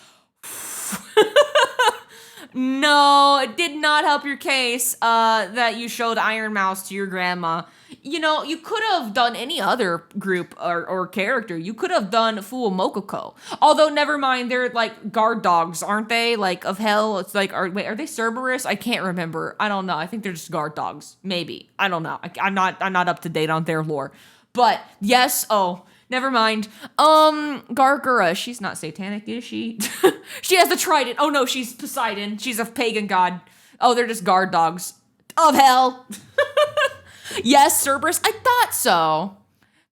No, it did not help your case that you showed Iron Mouse to your grandma. You know, you could have done any other group or character. You could have done Full Mokoko. Although, never mind, they're like guard dogs, aren't they? Like, of hell, it's like, are they Cerberus? I can't remember. I don't know. I think they're just guard dogs. Maybe. I don't know. I'm not up to date on their lore. But, yes, never mind. Gargura, she's not satanic, is she? She has the trident. Oh no, she's Poseidon. She's a pagan god. Oh, they're just guard dogs. Of hell. Yes, Cerberus, I thought so.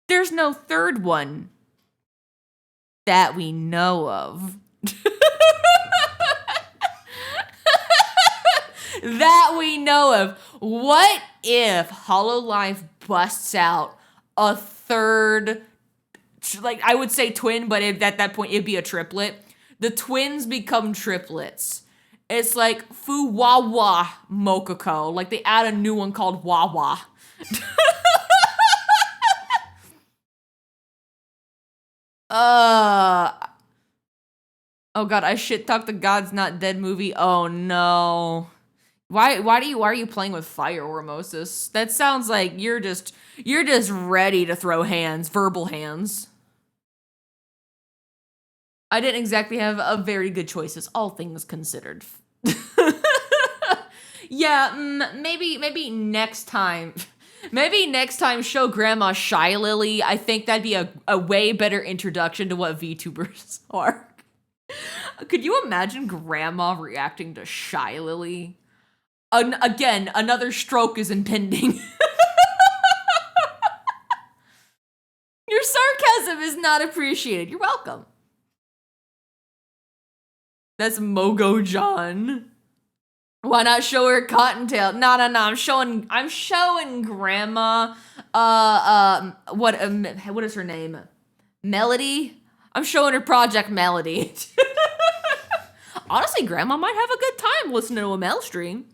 There's no third one that we know of. That we know of. What if Hololive busts out a third, like I would say twin, but at that point it'd be a triplet. The twins become triplets. It's like Fuwawa Mokoko. Like they add a new one called Wawa. Oh god, I shit talked the God's Not Dead movie. Oh no. Why are you playing with fire, Ormosis? That sounds like you're just ready to throw hands, verbal hands. I didn't exactly have a very good choices, all things considered. Yeah, maybe next time. Maybe next time show Grandma Shy Lily. I think that'd be a way better introduction to what VTubers are. Could you imagine Grandma reacting to Shy Lily? Again, another stroke is impending. Your sarcasm is not appreciated. You're welcome. That's Mogo John. Why not show her Cottontail? No. I'm showing Grandma. What is her name? Melody. I'm showing her Project Melody. Honestly, Grandma might have a good time listening to a Mel stream.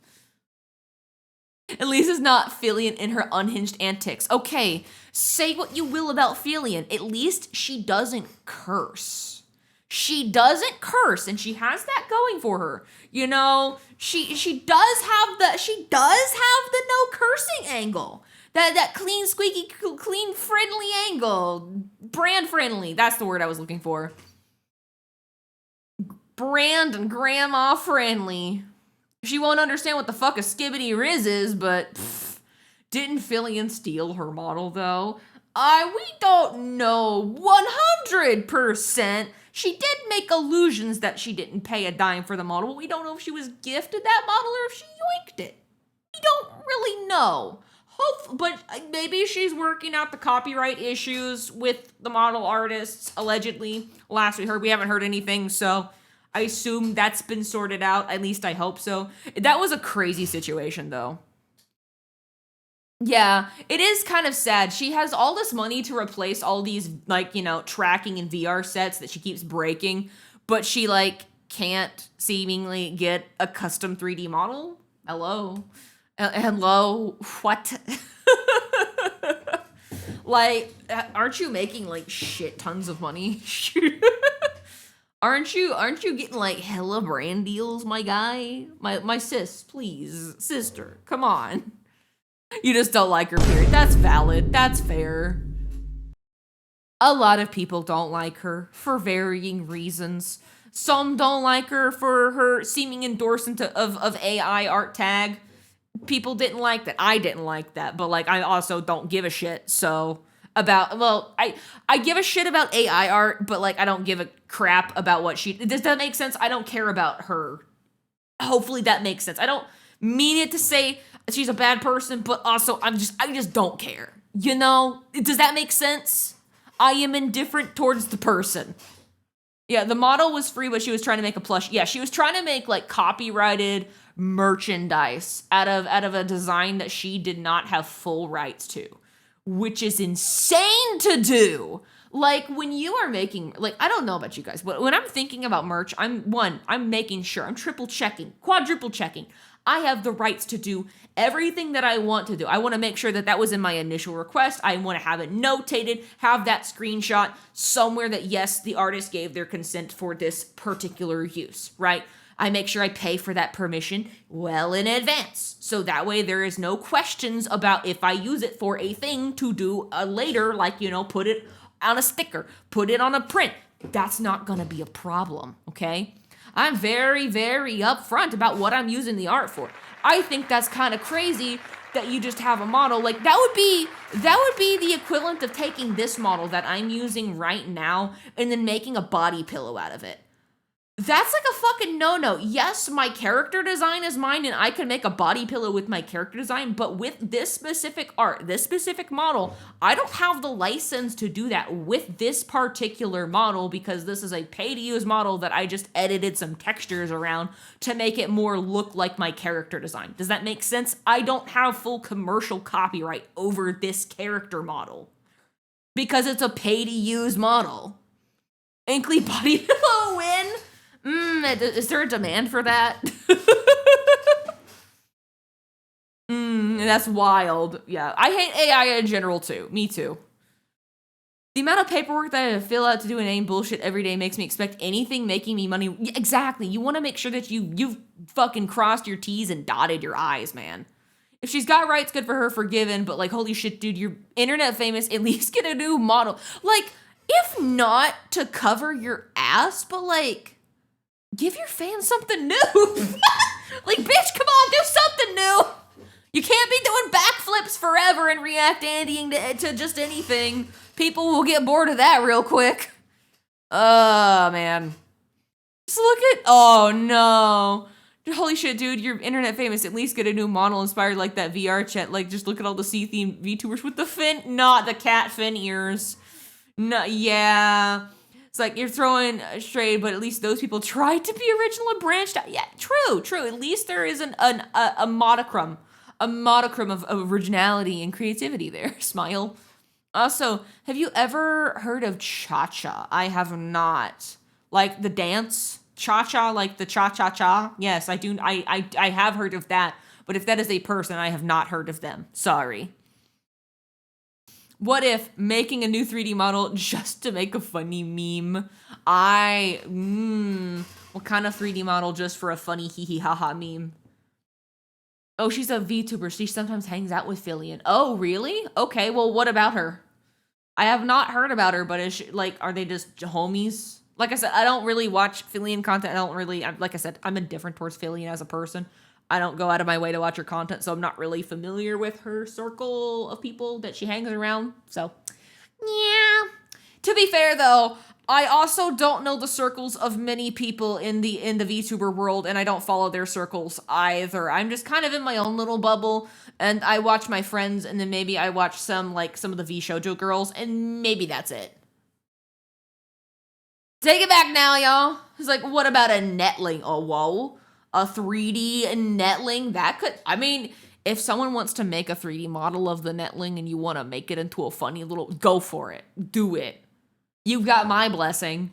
At least it's not Filian in her unhinged antics. Okay, say what you will about Filian. At least she doesn't curse. She doesn't curse, and she has that going for her. You know, she does have the no cursing angle. That clean, squeaky, clean, friendly angle. Brand friendly. That's the word I was looking for. Brand and grandma friendly. She won't understand what the fuck a skibbity riz is, but didn't Filian steal her model though? We don't know 100%. She did make allusions that she didn't pay a dime for the model. We don't know if she was gifted that model or if she yoinked it. We don't really know. But maybe she's working out the copyright issues with the model artists, allegedly. Last we heard, we haven't heard anything, so I assume that's been sorted out. At least I hope so. That was a crazy situation, though. Yeah, it is kind of sad. She has all this money to replace all these, like, you know, tracking and VR sets that she keeps breaking, but she, like, can't seemingly get a custom 3D model. Hello? Hello? What? Like, aren't you making, like, shit tons of money? Aren't you getting, like, hella brand deals, my guy? My sis, please. Sister, come on. You just don't like her, period. That's valid. That's fair. A lot of people don't like her for varying reasons. Some don't like her for her seeming endorsement of AI art tag. People didn't like that. I didn't like that. But, like, I also don't give a shit, so... I give a shit about AI art, but, like, I don't give a crap about what she... Does that make sense? I don't care about her. Hopefully that makes sense. I don't mean it to say... she's a bad person, but also I just don't care. You know? Does that make sense? I am indifferent towards the person. Yeah, the model was free, but she was trying to make a plush. Yeah, she was trying to make, like, copyrighted merchandise out of a design that she did not have full rights to, which is insane to do. Like, when you are making, like, I don't know about you guys, but when I'm thinking about merch, I'm making sure, I'm triple checking, quadruple checking. I have the rights to do everything that I want to do. I want to make sure that that was in my initial request. I want to have it notated, have that screenshot somewhere that, yes, the artist gave their consent for this particular use, right? I make sure I pay for that permission well in advance. So that way there is no questions about if I use it for a thing to do later, like, you know, put it on a sticker, put it on a print. That's not going to be a problem, okay? I'm very, very upfront about what I'm using the art for. I think that's kind of crazy that you just have a model. Like, that would be the equivalent of taking this model that I'm using right now and then making a body pillow out of it. That's like a fucking no-no. Yes, my character design is mine and I can make a body pillow with my character design, but with this specific art, this specific model, I don't have the license to do that with this particular model because this is a pay-to-use model that I just edited some textures around to make it more look like my character design. Does that make sense? I don't have full commercial copyright over this character model because it's a pay-to-use model. Inkly body pillow win? Is there a demand for that? That's wild. Yeah, I hate AI in general too. Me too. The amount of paperwork that I have to fill out to do inane bullshit every day makes me expect anything making me money. Yeah, exactly. You want to make sure that you've fucking crossed your T's and dotted your I's, man. If she's got rights, good for her, forgiven. But, like, holy shit, dude, you're internet famous. At least get a new model. Like, if not to cover your ass, but, like, give your fans something new. Like, bitch, come on, do something new. You can't be doing backflips forever and reacting to just anything. People will get bored of that real quick. Oh, man. Just look at... oh, no. Holy shit, dude, you're internet famous. At least get a new model inspired like that VR chat. Like, just look at all the C-themed VTubers with the fin... not the cat fin ears. No, yeah... It's like you're throwing shade, but at least those people tried to be original and branched out. Yeah, true. At least there is a modicum of originality and creativity there. Smile. Also, have you ever heard of cha-cha? I have not. Like the dance cha-cha, like the cha-cha-cha. Yes, I do. I have heard of that. But if that is a person, I have not heard of them. Sorry. What if making a new 3D model just to make a funny meme? What kind of 3D model just for a funny hee haha meme? Oh, she's a VTuber. She sometimes hangs out with Fillion. Oh, really? Okay, well, what about her? I have not heard about her, but is she, like, are they just homies? Like I said, I don't really watch Fillion content. Like I said, I'm indifferent towards Fillion as a person. I don't go out of my way to watch her content, so I'm not really familiar with her circle of people that she hangs around. So, yeah. To be fair, though, I also don't know the circles of many people in the VTuber world, and I don't follow their circles either. I'm just kind of in my own little bubble, and I watch my friends, and then maybe I watch some of the VShojo girls, and maybe that's it. Take it back now, y'all. It's like, what about a netling? Oh, whoa. A 3D netling? That could, I mean, if someone wants to make a 3D model of the netling and you want to make it into a funny little, go for it. Do it. You've got my blessing.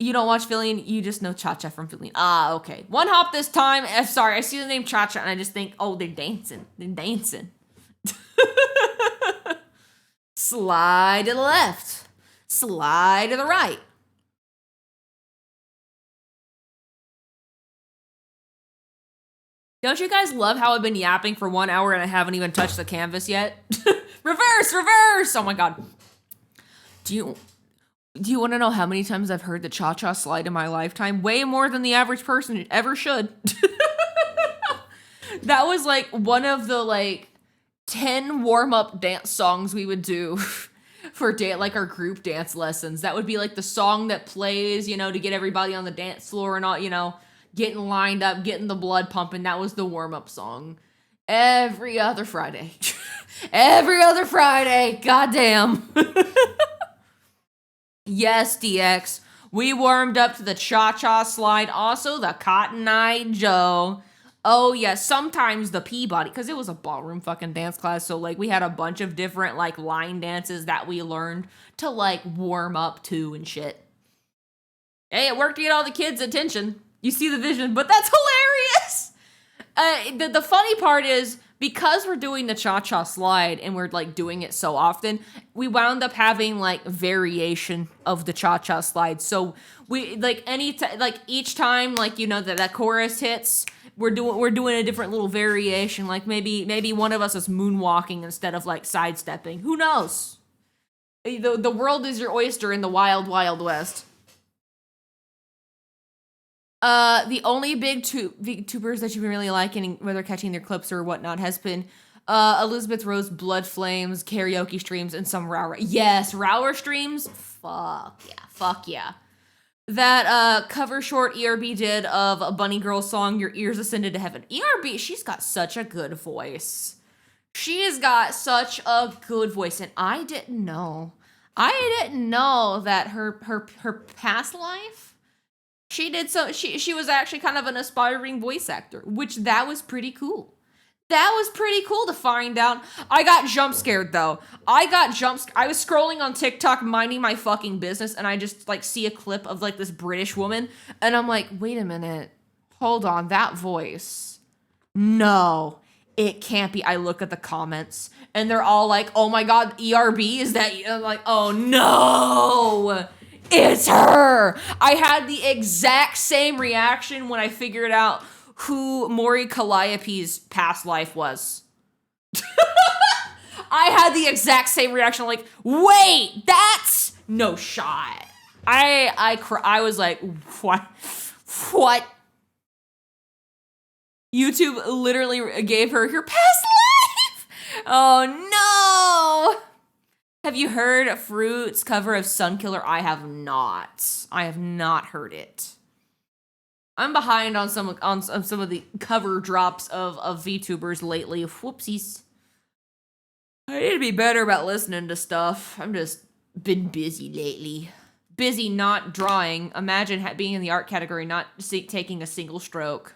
You don't watch Fillion, you just know Cha-Cha from Fillion. Ah, okay. One hop this time. Sorry, I see the name Cha-Cha and I just think, oh, they're dancing. They're dancing. Slide to the left. Slide to the right. Don't you guys love how I've been yapping for 1 hour and I haven't even touched the canvas yet? Reverse, reverse! Oh my god. Do you want to know how many times I've heard the cha-cha slide in my lifetime? Way more than the average person ever should. That was like one of the 10 warm-up dance songs we would do for our group dance lessons. That would be like the song that plays, to get everybody on the dance floor and all, getting lined up, getting the blood pumping. That was the warm-up song. Every other Friday. Every other Friday. Goddamn. Yes, DX. We warmed up to the cha-cha slide. Also, the Cotton Eye Joe. Oh, yeah, sometimes the Peabody, because it was a ballroom fucking dance class, so, we had a bunch of different, line dances that we learned to, warm up to and shit. Hey, it worked to get all the kids' attention. You see the vision, but that's hilarious! The funny part is, because we're doing the cha-cha slide and we're, doing it so often, we wound up having, variation of the cha-cha slide. So, we, each time, that chorus hits, we're doing a different little variation. Maybe one of us is moonwalking instead of sidestepping. Who knows? The world is your oyster in the wild, wild west. The only big VTubers that you've been really liking, whether catching their clips or whatnot, has been Elizabeth Rose Blood Flames, karaoke streams, and some Rower. Yes, Rower streams. Fuck yeah. That cover short ERB did of a Bunny Girl song, Your Ears Ascended to Heaven. ERB, she's got such a good voice. She's got such a good voice, and I didn't know that her past life, she was actually kind of an aspiring voice actor, which that was pretty cool. That was pretty cool to find out. I got jump scared though. I was scrolling on TikTok minding my fucking business and I just see a clip of this British woman and I'm like, wait a minute. Hold on, that voice. No, it can't be. I look at the comments and they're all like, oh my god, ERB, is that? I'm like, oh no, it's her. I had the exact same reaction when I figured out who Maury Calliope's past life was. I had the exact same reaction, wait, that's no shot. I was like, what? YouTube literally gave her past life. Oh no. Have you heard Fruit's cover of Sunkiller? I have not heard it. I'm behind on some of the cover drops of VTubers lately. Whoopsies. I need to be better about listening to stuff. I'm just been busy lately. Busy not drawing. Imagine being in the art category, not taking a single stroke.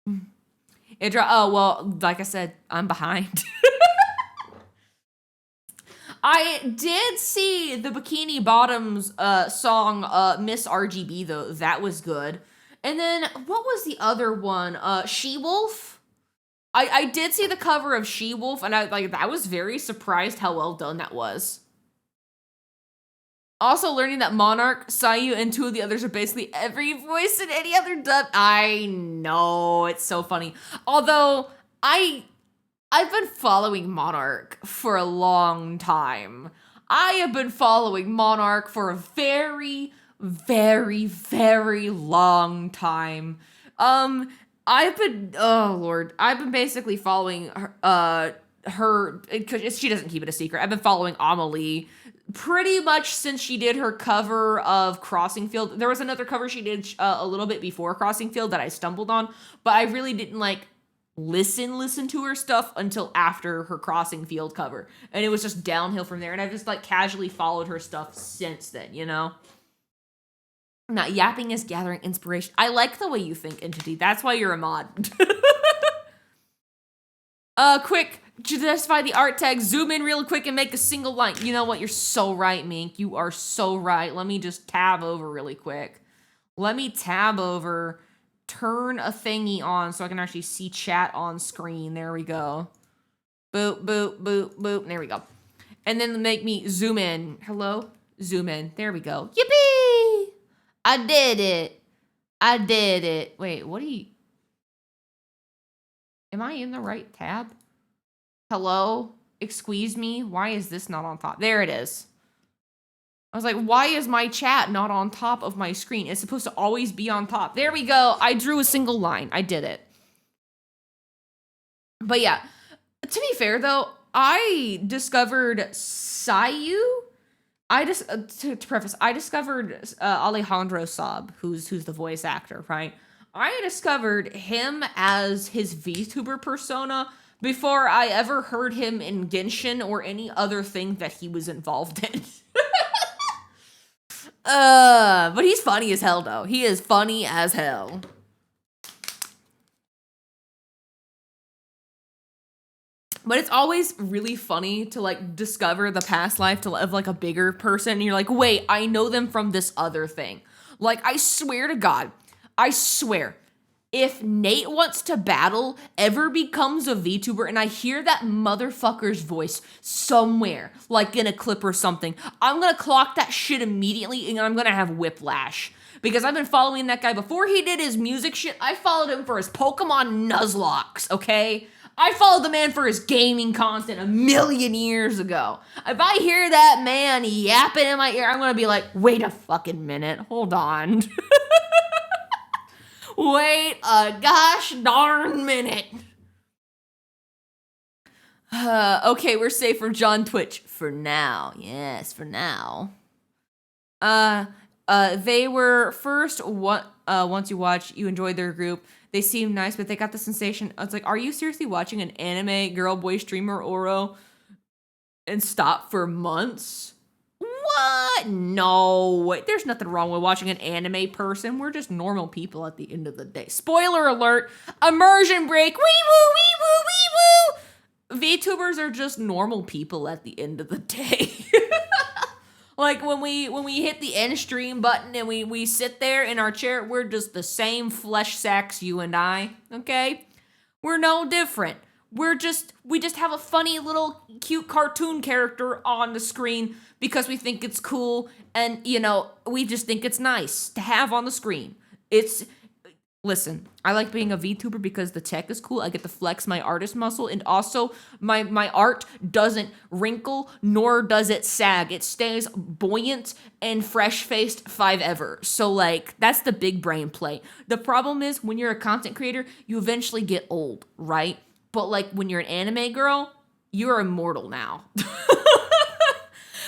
Oh, well, like I said, I'm behind. I did see the Bikini Bottoms song, Miss RGB, though. That was good. And then, what was the other one? She-Wolf? I did see the cover of She-Wolf, and I was very surprised how well done that was. Also learning that Monarch, Sayu, and two of the others are basically every voice in any other dub. I know, it's so funny. Although, I've been following Monarch for a long time. I have been following Monarch for a very, very, very long time. I've been basically following because she doesn't keep it a secret. I've been following Amelie pretty much since she did her cover of Crossing Field. There was another cover she did a little bit before Crossing Field that I stumbled on, but I really didn't like listen to her stuff until after her Crossing Field cover. And it was just downhill from there. And I've just like casually followed her stuff since then, you know? Not yapping is gathering inspiration. I like the way you think, Entity. That's why you're a mod. Quick, to justify the art tag, zoom in real quick and make a single line. You know what? You're so right, Mink. You are so right. Let me just tab over really quick. Let me tab over, turn a thingy on so I can actually see chat on screen. There we go. Boop, boop, boop, boop. There we go. And then make me zoom in. Hello? Zoom in. There we go. Yippee! I did it. I did it. Wait, what do you... Am I in the right tab? Hello? Excuse me? Why is this not on top? There it is. I was like, why is my chat not on top of my screen? It's supposed to always be on top. There we go. I drew a single line. I did it. But yeah, to be fair though, I discovered Sayu. To preface, I discovered Alejandro Saab, who's the voice actor, right? I discovered him as his VTuber persona before I ever heard him in Genshin or any other thing that he was involved in. But he's funny as hell, though. He is funny as hell. But it's always really funny to, like, discover the past life of, like, a bigger person. And you're like, wait, I know them from this other thing. Like, I swear to God, I swear, if Nate Wants to Battle ever becomes a VTuber and I hear that motherfucker's voice somewhere, like in a clip or something, I'm gonna clock that shit immediately and I'm gonna have whiplash. Because I've been following that guy before he did his music shit. I followed him for his Pokemon Nuzlocke, okay? I followed the man for his gaming content a million years ago. If I hear that man yapping in my ear, I'm gonna be like, wait a fucking minute, hold on. Wait a gosh darn minute. Okay, we're safe for John Twitch. For now. Yes, for now. They were first, once you watch, you enjoyed their group. They seem nice, but they got the sensation. It's like, are you seriously watching an anime girl-boy streamer, Oro, and stop for months? What? No. There's nothing wrong with watching an anime person. We're just normal people at the end of the day. Spoiler alert. Immersion break. Wee woo, wee woo, wee woo. VTubers are just normal people at the end of the day. Like when we hit the end stream button and we sit there in our chair, we're just the same flesh sacks, you and I, okay? We're no different. We just have a funny little cute cartoon character on the screen because we think it's cool and, you know, we just think it's nice to have on the screen. Listen, I like being a VTuber because the tech is cool. I get to flex my artist muscle, and also my art doesn't wrinkle, nor does it sag. It stays buoyant and fresh-faced forever. So, like, that's the big brain play. The problem is, when you're a content creator, you eventually get old, right? But, like, when you're an anime girl, you're immortal now.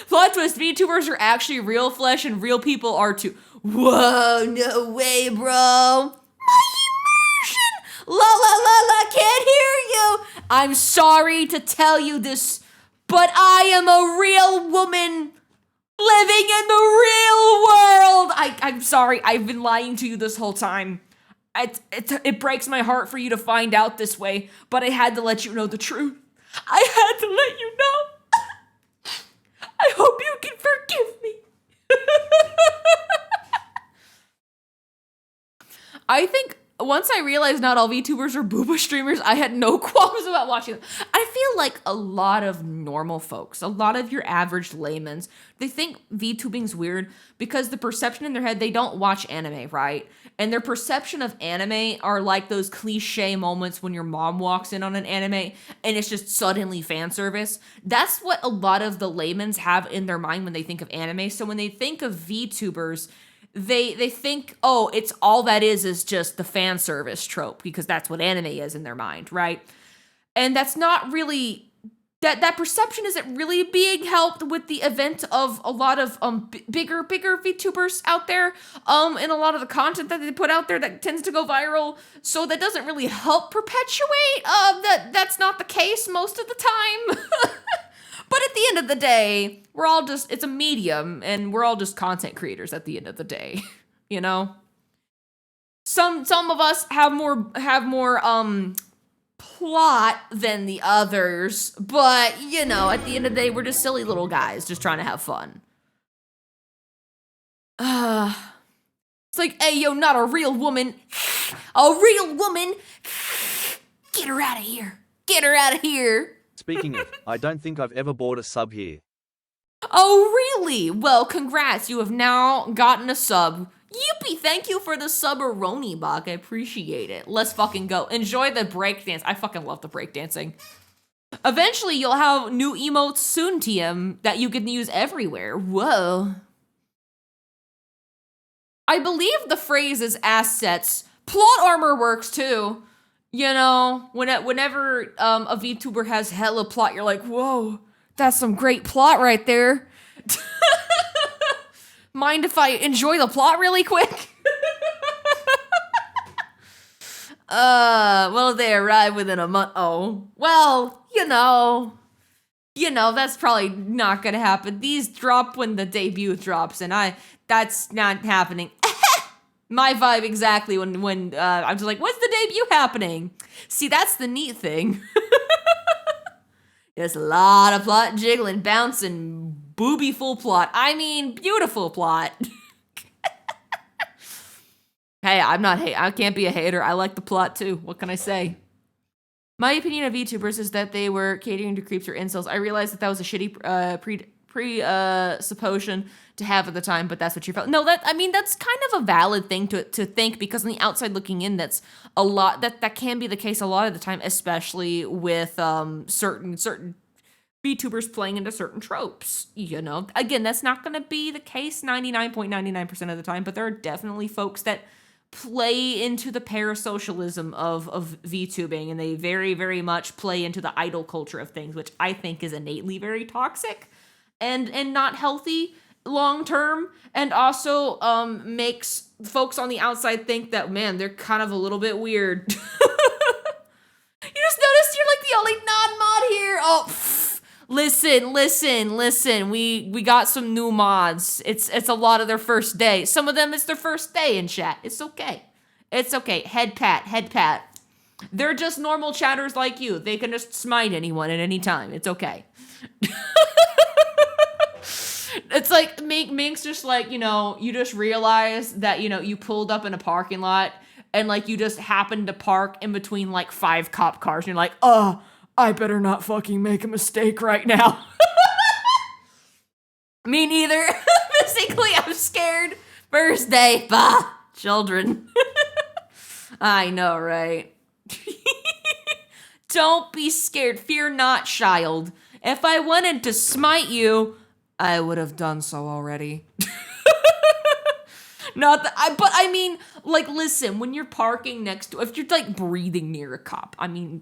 Plot twist, VTubers are actually real flesh, and real people are too. Whoa, no way, bro. La la la la, can't hear you. I'm sorry to tell you this, but I am a real woman living in the real world. I'm sorry, I've been lying to you this whole time. It breaks my heart for you to find out this way, but I had to let you know the truth. I had to let you know. I hope you can forgive me. I think once I realized not all VTubers are booba streamers, I had no qualms about watching them. I feel like a lot of normal folks, a lot of your average laymen's, they think VTubing's weird because the perception in their head, they don't watch anime, right? And their perception of anime are like those cliche moments when your mom walks in on an anime and it's just suddenly fan service. That's what a lot of the laymen's have in their mind when they think of anime. So when they think of VTubers, they think, oh, it's all that is just the fan service trope because that's what anime is in their mind, right? And that's not really that perception isn't really being helped with the event of a lot of bigger VTubers out there, and a lot of the content that they put out there that tends to go viral. So that doesn't really help perpetuate that's not the case most of the time. But at the end of the day, it's a medium, and we're all just content creators at the end of the day, you know? Some of us have more plot than the others, but, you know, at the end of the day, we're just silly little guys just trying to have fun. It's like, hey, yo, not a real woman. A real woman. Get her out of here. Get her out of here. Speaking of, I don't think I've ever bought a sub here. Oh, really? Well, congrats. You have now gotten a sub. Yippee, thank you for the sub-a-roni, Bach. I appreciate it. Let's fucking go. Enjoy the breakdance. I fucking love the breakdancing. Eventually, you'll have new emotes soon, TM, that you can use everywhere. Whoa. I believe the phrase is assets. Plot armor works, too. You know, whenever a VTuber has hella plot, you're like, whoa, that's some great plot right there. Mind if I enjoy the plot really quick? Well, they arrive within a month. Oh, well, you know, that's probably not gonna happen. These drop when the debut drops, and that's not happening. My vibe exactly when I'm just like, when's the debut happening? See, that's the neat thing. There's a lot of plot jiggling, bouncing, booby full plot. I mean, beautiful plot. Hey, I can't be a hater. I like the plot too. What can I say? My opinion of VTubers is that they were catering to creeps or incels. I realized that was a shitty presupposition to have at the time, but that's what you felt. No, that's kind of a valid thing to think, because on the outside looking in, that's a lot that can be the case a lot of the time, especially with certain VTubers playing into certain tropes. You know, again, that's not going to be the case 99.99% of the time, but there are definitely folks that play into the parasocialism of VTubing, and they very, very much play into the idol culture of things, which I think is innately very toxic and not healthy long term, and also makes folks on the outside think that, man, they're kind of a little bit weird. You just noticed you're like the only non-mod here. Oh, listen. We got some new mods. It's a lot of their first day. Some of them it's their first day in chat. It's okay. Head pat. They're just normal chatters like you. They can just smite anyone at any time. It's okay. It's like Mink's just like, you know, you just realize that, you know, you pulled up in a parking lot and like you just happened to park in between like 5 cop cars and you're like, oh, I better not fucking make a mistake right now. Me neither. Basically, I'm scared. First day. Bah, children. I know, right? Don't be scared. Fear not, child. If I wanted to smite you, I would have done so already. But I mean, like, listen, when you're parking next to, if you're like breathing near a cop, I mean,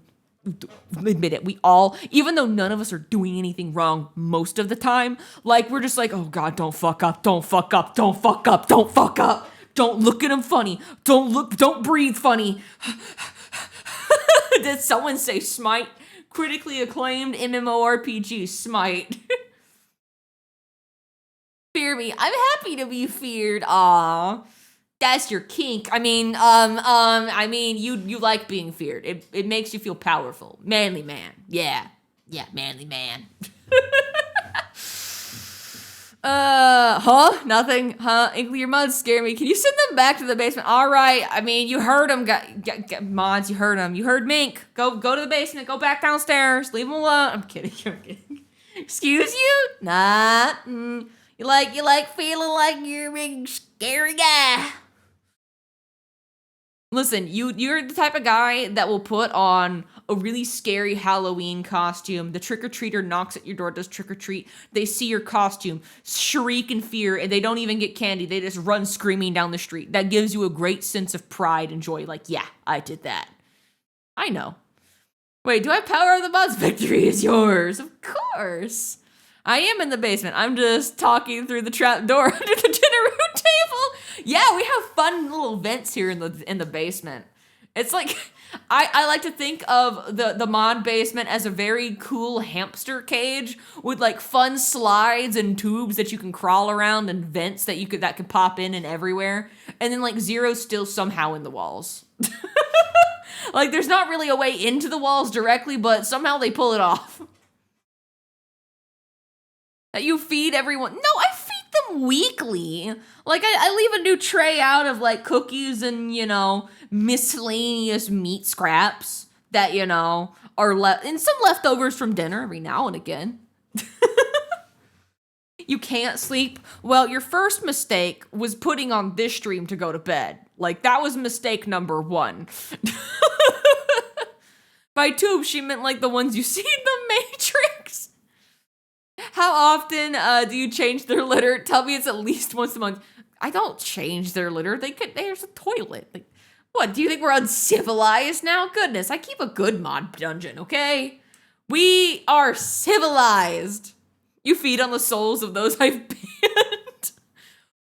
admit it, we all, even though none of us are doing anything wrong most of the time, like, we're just like, oh God, don't fuck up. Don't look at him funny. Don't breathe funny. Did someone say Smite? Critically acclaimed MMORPG, Smite. Fear me. I'm happy to be feared. Aw. That's your kink. I mean, you like being feared. It makes you feel powerful. Manly man. Yeah, manly man. Nothing. Inkly, your mods scare me. Can you send them back to the basement? All right. I mean, you heard them, mods. You heard them. You heard Mink. Go to the basement. Go back downstairs. Leave them alone. I'm kidding. Excuse you? Nah. You like feeling like you're a big scary guy. Listen, you're the type of guy that will put on a really scary Halloween costume. The trick-or-treater knocks at your door, does trick-or-treat. They see your costume, shriek in fear, and they don't even get candy. They just run screaming down the street. That gives you a great sense of pride and joy. Like, yeah, I did that. I know. Wait, do I power of the mods? Victory is yours. Of course. I am in the basement. I'm just talking through the trap door under the dinner room table. Yeah, we have fun little vents here in the basement. It's like I like to think of the mod basement as a very cool hamster cage with like fun slides and tubes that you can crawl around and vents that could pop in and everywhere. And then like Zero's still somehow in the walls. Like there's not really a way into the walls directly, but somehow they pull it off. You feed everyone. No, I feed them weekly. Like I leave a new tray out of like cookies and, you know, miscellaneous meat scraps that, you know, are left, and some leftovers from dinner every now and again. You can't sleep. Well, your first mistake was putting on this stream to go to bed. Like that was mistake number 1. By tube, she meant like the ones you see in the Matrix. How often do you change their litter? Tell me it's at least once a month. I don't change their litter. There's a toilet. Like, what, do you think we're uncivilized now? Goodness, I keep a good mod dungeon, okay? We are civilized. You feed on the souls of those I've banned.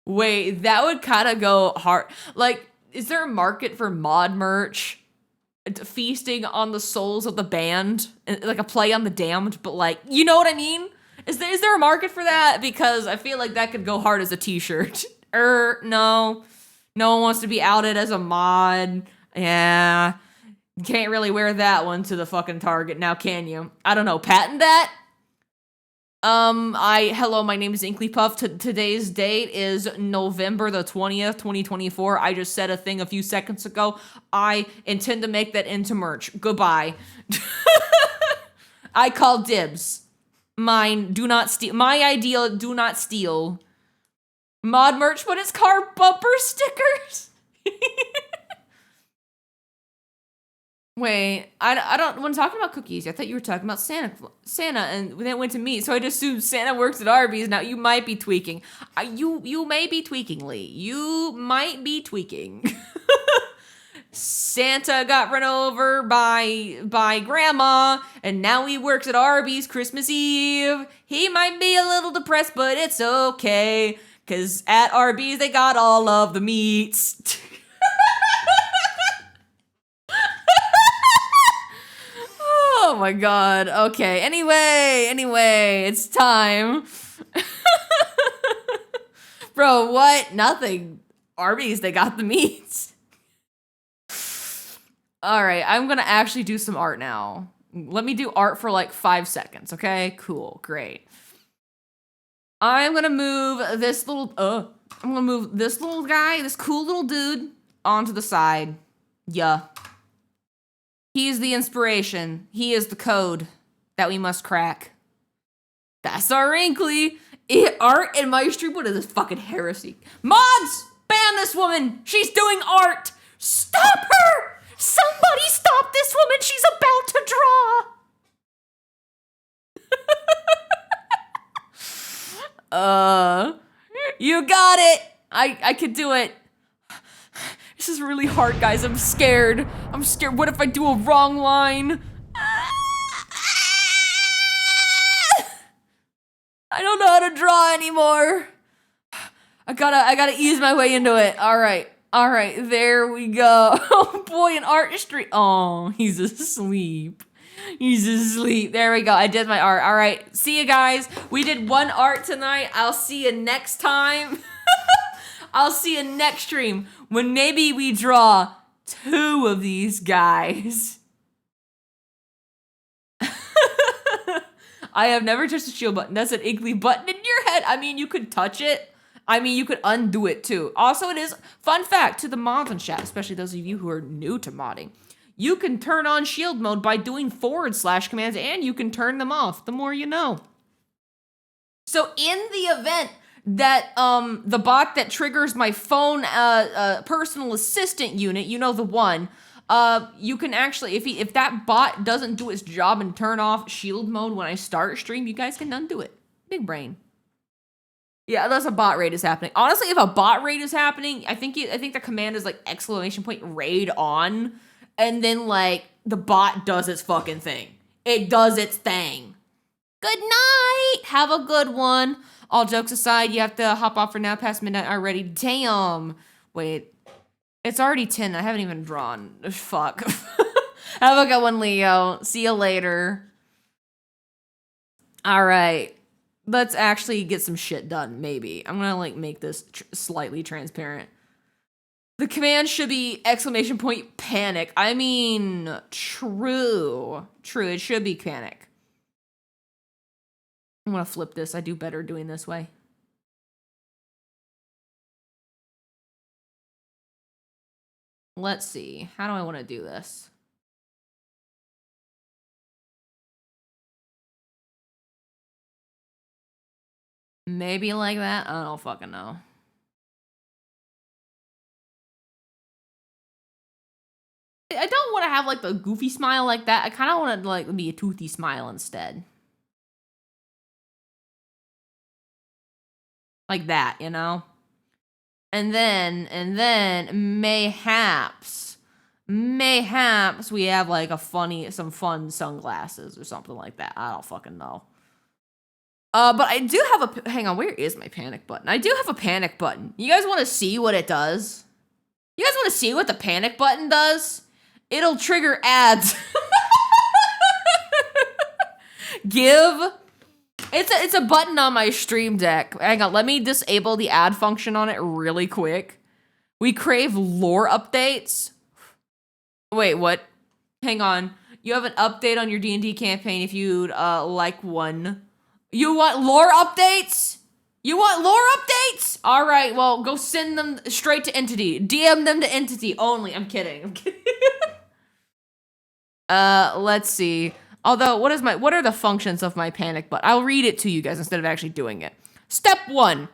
Wait, that would kind of go hard. Like, is there a market for mod merch? Feasting on the souls of the band? Like a play on the damned, but like, you know what I mean? Is there a market for that? Because I feel like that could go hard as a t-shirt. No. No one wants to be outed as a mod. Yeah. You can't really wear that one to the fucking Target now, can you? I don't know. Patent that? Hello, my name is Inklypuff. Today's date is November the 20th, 2024. I just said a thing a few seconds ago. I intend to make that into merch. Goodbye. I call dibs. Mine, do not steal. My ideal, do not steal. Mod merch, but it's car bumper stickers. Wait, I don't, when talking about cookies, I thought you were talking about Santa, and then it went to me, so I just assumed Santa works at Arby's. Now, you might be tweaking. You may be tweaking, Lee. You might be tweaking. Santa got run over by Grandma, and now he works at Arby's Christmas Eve. He might be a little depressed, but it's okay, because at Arby's, they got all of the meats. Oh my god. Okay. Anyway, it's time. Bro, what? Nothing. Arby's, they got the meats. All right, I'm gonna actually do some art now. Let me do art for like 5 seconds, okay? Cool, great. I'm gonna move this little, guy, this cool little dude onto the side. Yeah. He's the inspiration. He is the code that we must crack. That's our Inkly. Art in my stream? What is this fucking heresy? Mods! Ban this woman! She's doing art! Stop her! Somebody stop this woman! She's about to draw! You got it! I could do it. This is really hard, guys. I'm scared. What if I do a wrong line? I don't know how to draw anymore. I gotta ease my way into it. All right, there we go. Oh boy, an artistry. Oh, he's asleep. There we go. I did my art. All right, see you guys. We did one art tonight. I'll see you next time. I'll see you next stream when maybe we draw 2 of these guys. I have never touched a shield button. That's an Inkly button in your head. I mean, you could touch it. I mean, you could undo it too. Also, it is, fun fact to the mods and chat, especially those of you who are new to modding. You can turn on shield mode by doing / commands, and you can turn them off. The more you know. So in the event that the bot that triggers my phone personal assistant unit, you know, the one, you can actually, if that bot doesn't do its job and turn off shield mode when I start stream, you guys can undo it. Big brain. Yeah, unless a bot raid is happening. Honestly, if a bot raid is happening, I think the command is like ! Raid on, and then like The bot does its fucking thing. It does its thing. Good night. Have a good one. All jokes aside, you have to hop off for now past midnight already. Damn. Wait. It's already 10. I haven't even drawn. Fuck. Have a good one, Leo. See you later. All right. Let's actually get some shit done, maybe. I'm gonna, like, make this slightly transparent. The command should be exclamation point panic. I mean, true. True, it should be panic. I'm gonna flip this. I do better doing this way. Let's see. How do I want to do this? Maybe like that? I don't fucking know. I don't want to have, like, the goofy smile like that. I kind of want it to, like, be a toothy smile instead. Like that, you know? And then, mayhaps we have, like, some fun sunglasses or something like that. I don't fucking know. But I do have hang on, where is my panic button? I do have a panic button. You guys want to see what it does? You guys want to see what the panic button does? It'll trigger ads. It's a button on my Stream Deck. Hang on, let me disable the ad function on it really quick. We crave lore updates. Wait, what? Hang on. You have an update on your D&D campaign if you'd like one. You want lore updates? You want lore updates? All right, well, go send them straight to Entity. DM them to Entity only. I'm kidding. Let's see. Although, what are the functions of my panic button? I'll read it to you guys instead of actually doing it. Step 1,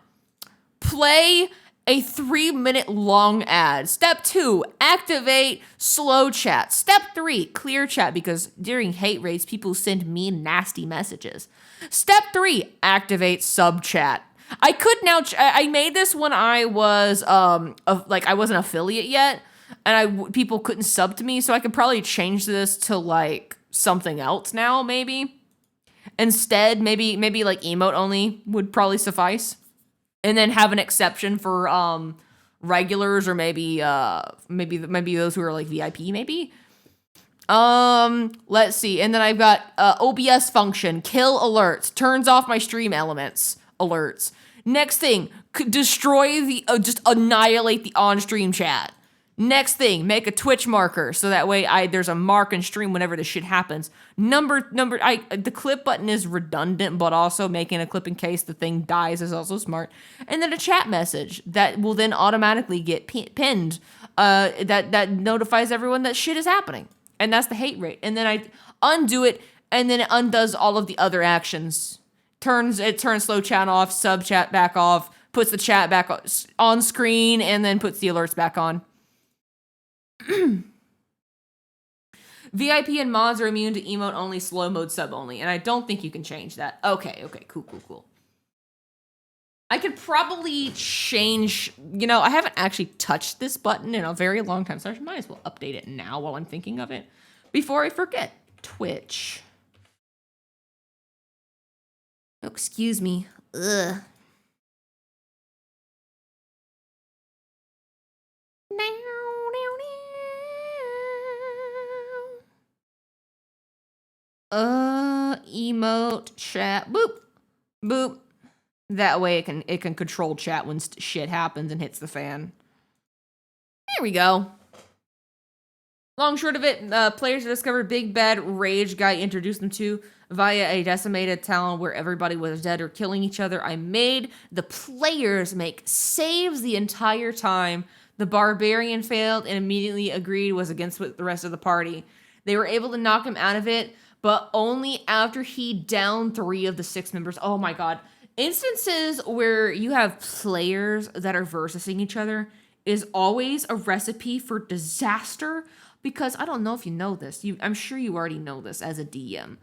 play a 3-minute long ad. Step 2, activate slow chat. Step 3, clear chat, because during hate raids, people send mean, nasty messages. Step 3, activate sub chat. I could now, I made this when I was, I wasn't affiliate yet, and people couldn't sub to me, so I could probably change this to, like, something else now, maybe. Instead, maybe like emote only would probably suffice. And then have an exception for regulars, or maybe those who are like VIP, maybe. Let's see. And then I've got OBS function, kill alerts, turns off my stream elements alerts. Next thing, destroy just annihilate the on-stream chat. Next thing, make a Twitch marker so that way there's a mark in stream whenever this shit happens. The clip button is redundant, but also making a clip in case the thing dies is also smart. And then a chat message that will then automatically get pinned. That notifies everyone that shit is happening, and that's the hate rate. And then I undo it, and then it undoes all of the other actions. It turns slow chat off, sub chat back off, puts the chat back on screen, and then puts the alerts back on. VIP and mods are immune to emote only, slow mode, sub only, and I don't think you can change that. Okay, cool. I could probably change, I haven't actually touched this button in a very long time, so I might as well update it now while I'm thinking of it before I forget. Twitch. Oh, excuse me. Ugh. Emote chat, boop, boop. That way it can control chat when shit happens and hits the fan. There we go. Long short of it, players discovered Big Bad Rage Guy introduced them to via a decimated town where everybody was dead or killing each other. I made the players make saves the entire time. The barbarian failed and immediately agreed was against the rest of the party. They were able to knock him out of it, but only after he downed 3 of the 6 members. Oh my god. Instances where you have players that are versusing each other is always a recipe for disaster, because I don't know if you know this. I'm sure you already know this as a DM.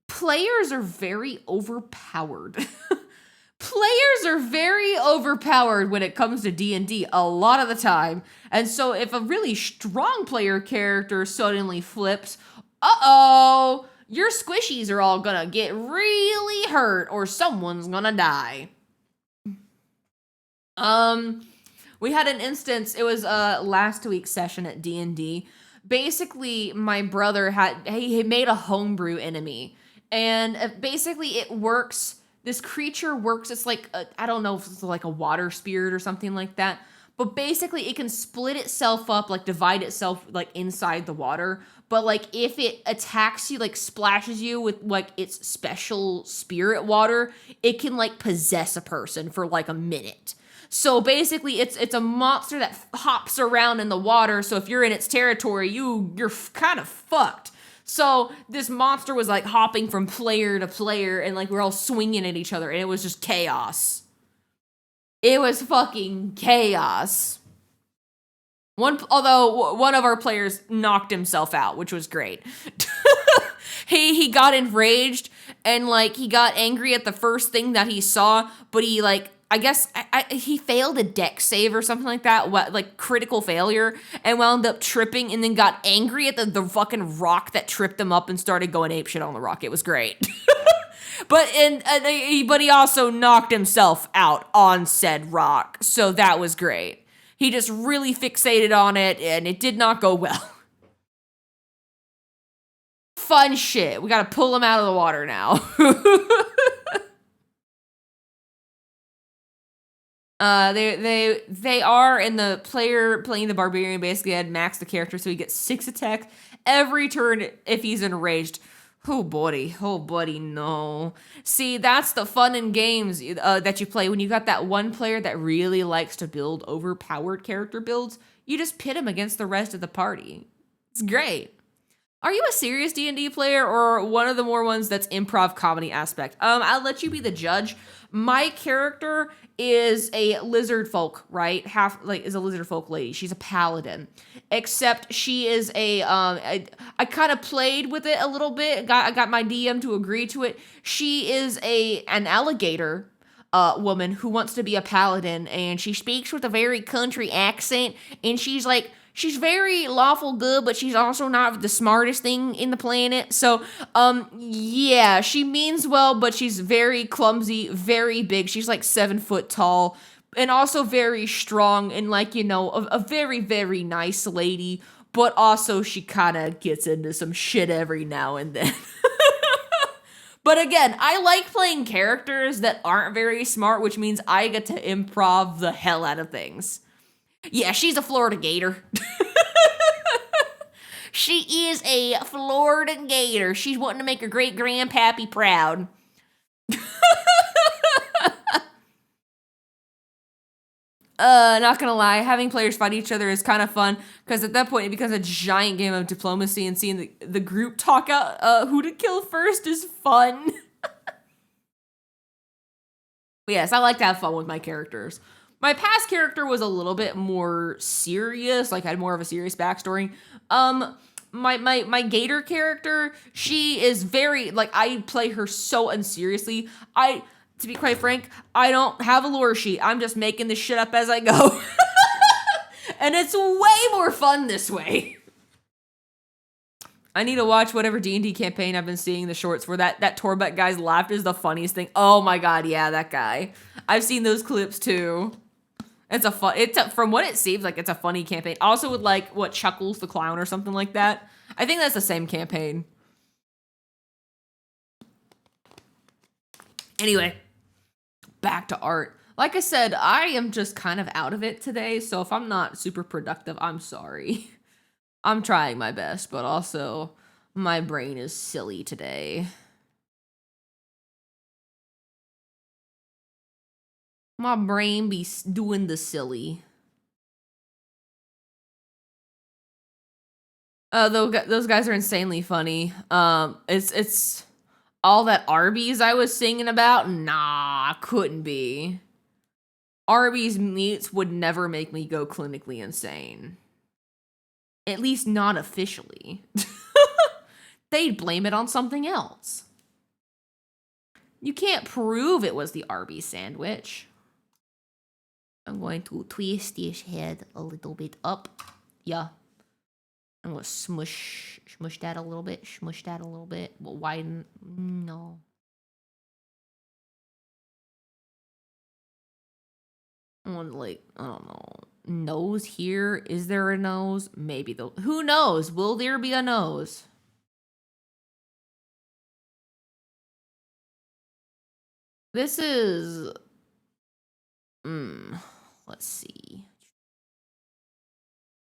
Players are very overpowered. Players are very overpowered when it comes to D&D a lot of the time. And so if a really strong player character suddenly flips, Uh-oh, your squishies are all gonna get really hurt or someone's gonna die. We had an instance, it was last week's session at D&D. Basically, my brother he made a homebrew enemy. And basically it works, this creature works, it's like, I don't know if it's like a water spirit or something like that. But basically it can split itself up, like divide itself like inside the water. But like if it attacks you, like splashes you with like its special spirit water, it can like possess a person for like a minute. So basically, it's a monster that hops around in the water. So if you're in its territory, you're kind of fucked. So this monster was like hopping from player to player, and like we're all swinging at each other, and it was just chaos. It was fucking chaos. Although one of our players knocked himself out, which was great. He got enraged and like he got angry at the first thing that he saw, but he like, I guess he failed a deck save or something like that, like critical failure, and wound up tripping and then got angry at the fucking rock that tripped him up and started going apeshit on the rock. It was great. But he also knocked himself out on said rock, so that was great. He just really fixated on it, and it did not go well. Fun shit. We gotta pull him out of the water now. They are, and the player playing the barbarian basically had maxed the character, so he gets 6 attack every turn if he's enraged. Oh buddy, no. See, that's the fun in games that you play when you got that one player that really likes to build overpowered character builds. You just pit him against the rest of the party. It's great. Are you a serious D&D player or one of the more ones that's improv comedy aspect? I'll let you be the judge. My character is a lizard folk, right? Is a lizard folk lady. She's a paladin. Except she is I kind of played with it a little bit. I got my DM to agree to it. She is an alligator woman who wants to be a paladin, and she speaks with a very country accent, and she's very lawful good, but she's also not the smartest thing in the planet. So, yeah, she means well, but she's very clumsy, very big. She's like 7 foot tall, and also very strong, and like, you know, a very, very nice lady, but also she kind of gets into some shit every now and then. But again, I like playing characters that aren't very smart, which means I get to improv the hell out of things. Yeah, she's a Florida Gator. She is a Florida Gator. She's wanting to make her great grandpappy proud. Not gonna lie, having players fight each other is kind of fun, because at that point it becomes a giant game of diplomacy, and seeing the group talk out who to kill first is fun. But yes, I like to have fun with my characters. My past character was a little bit more serious, like had more of a serious backstory. My gator character, she is very, like, I play her so unseriously. To be quite frank, I don't have a lore sheet. I'm just making this shit up as I go. And it's way more fun this way. I need to watch whatever D&D campaign I've been seeing the shorts for. That Torbeck guy's laugh is the funniest thing. Oh my god, yeah, that guy. I've seen those clips too. From what it seems like, it's a funny campaign. Also with like, Chuckles the Clown or something like that. I think that's the same campaign. Anyway, back to art. Like I said, I am just kind of out of it today, so if I'm not super productive, I'm sorry. I'm trying my best, but also my brain is silly today. My brain be doing the silly. Those guys are insanely funny. It's all that Arby's I was singing about. Nah, couldn't be. Arby's meats would never make me go clinically insane. At least not officially. They'd blame it on something else. You can't prove it was the Arby's sandwich. I'm going to twist his head a little bit up. Yeah. I'm gonna smush that a little bit. Smush that a little bit. Well, widen. No. I want like, I don't know. Nose here. Is there a nose? Maybe though. Who knows? Will there be a nose? This is. Let's see.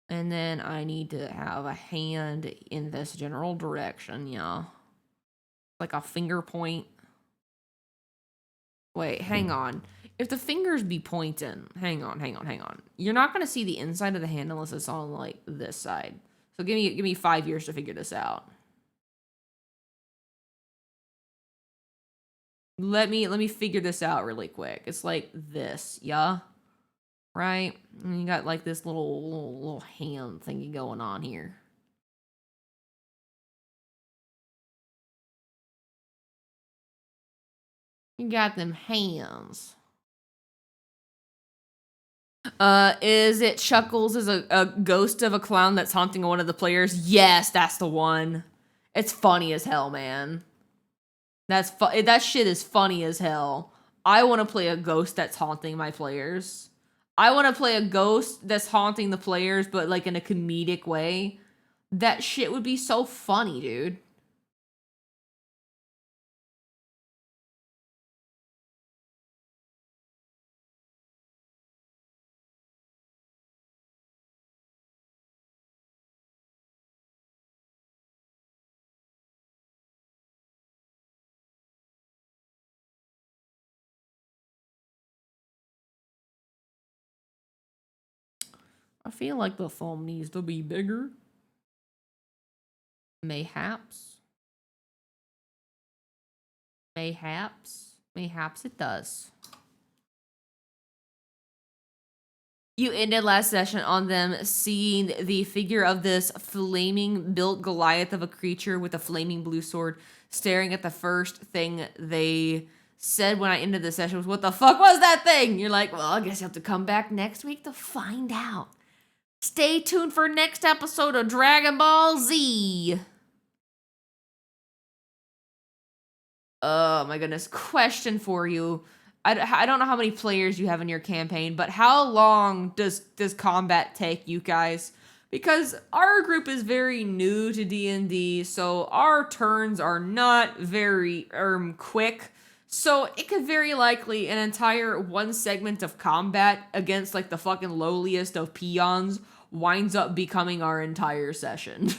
And then I need to have a hand in this general direction, yeah. Like a finger point. Wait, hang on. If the fingers be pointing, hang on. You're not gonna see the inside of the hand unless it's on like this side. So give me 5 years to figure this out. Let me figure this out really quick. It's like this, yeah? Right? And you got like this little hand thingy going on here. You got them hands. Is it Chuckles as a ghost of a clown that's haunting one of the players? Yes, that's the one. It's funny as hell, man. That shit is funny as hell. I want to play a ghost that's haunting my players. I want to play a ghost that's haunting the players, but like in a comedic way. That shit would be so funny, dude. I feel like the thumb needs to be bigger. Mayhaps. Mayhaps it does. You ended last session on them seeing the figure of this flaming built Goliath of a creature with a flaming blue sword staring at the first thing they said when I ended the session was, "What the fuck was that thing?" You're like, well, I guess you have to come back next week to find out. Stay tuned for next episode of Dragon Ball Z. Oh my goodness. Question for you. I don't know how many players you have in your campaign, but how long does combat take you guys? Because our group is very new to D&D, so our turns are not very quick. So it could very likely an entire one segment of combat against like the fucking lowliest of peons winds up becoming our entire session.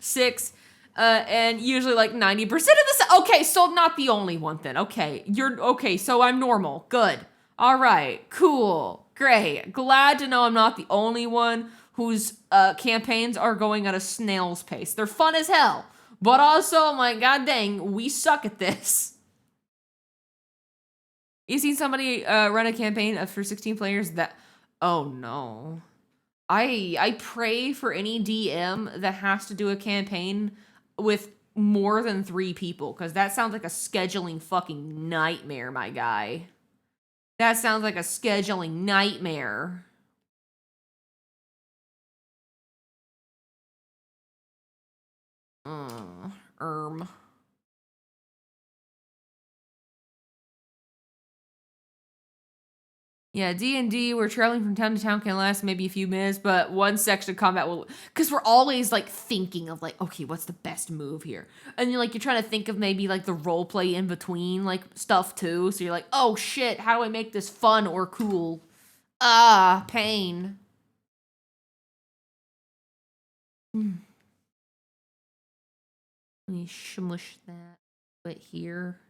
6. And usually like 90% of this. Okay, so not the only one then. Okay, you're okay. So I'm normal. Good. All right. Cool. Great. Glad to know I'm not the only one whose campaigns are going at a snail's pace. They're fun as hell, but also, I'm like, god dang, we suck at this. You seen somebody run a campaign for 16 players that? Oh no. I pray for any DM that has to do a campaign with more than 3 people, because that sounds like a scheduling fucking nightmare, my guy. That sounds like a scheduling nightmare. Erm. Yeah, D&D, we're traveling from town to town, can last maybe a few minutes, but one section of combat will, because we're always like thinking of like, okay, what's the best move here? And you're trying to think of maybe like the role play in between like stuff too. So you're like, oh shit, how do I make this fun or cool? Ah, pain. Let me smush that bit here.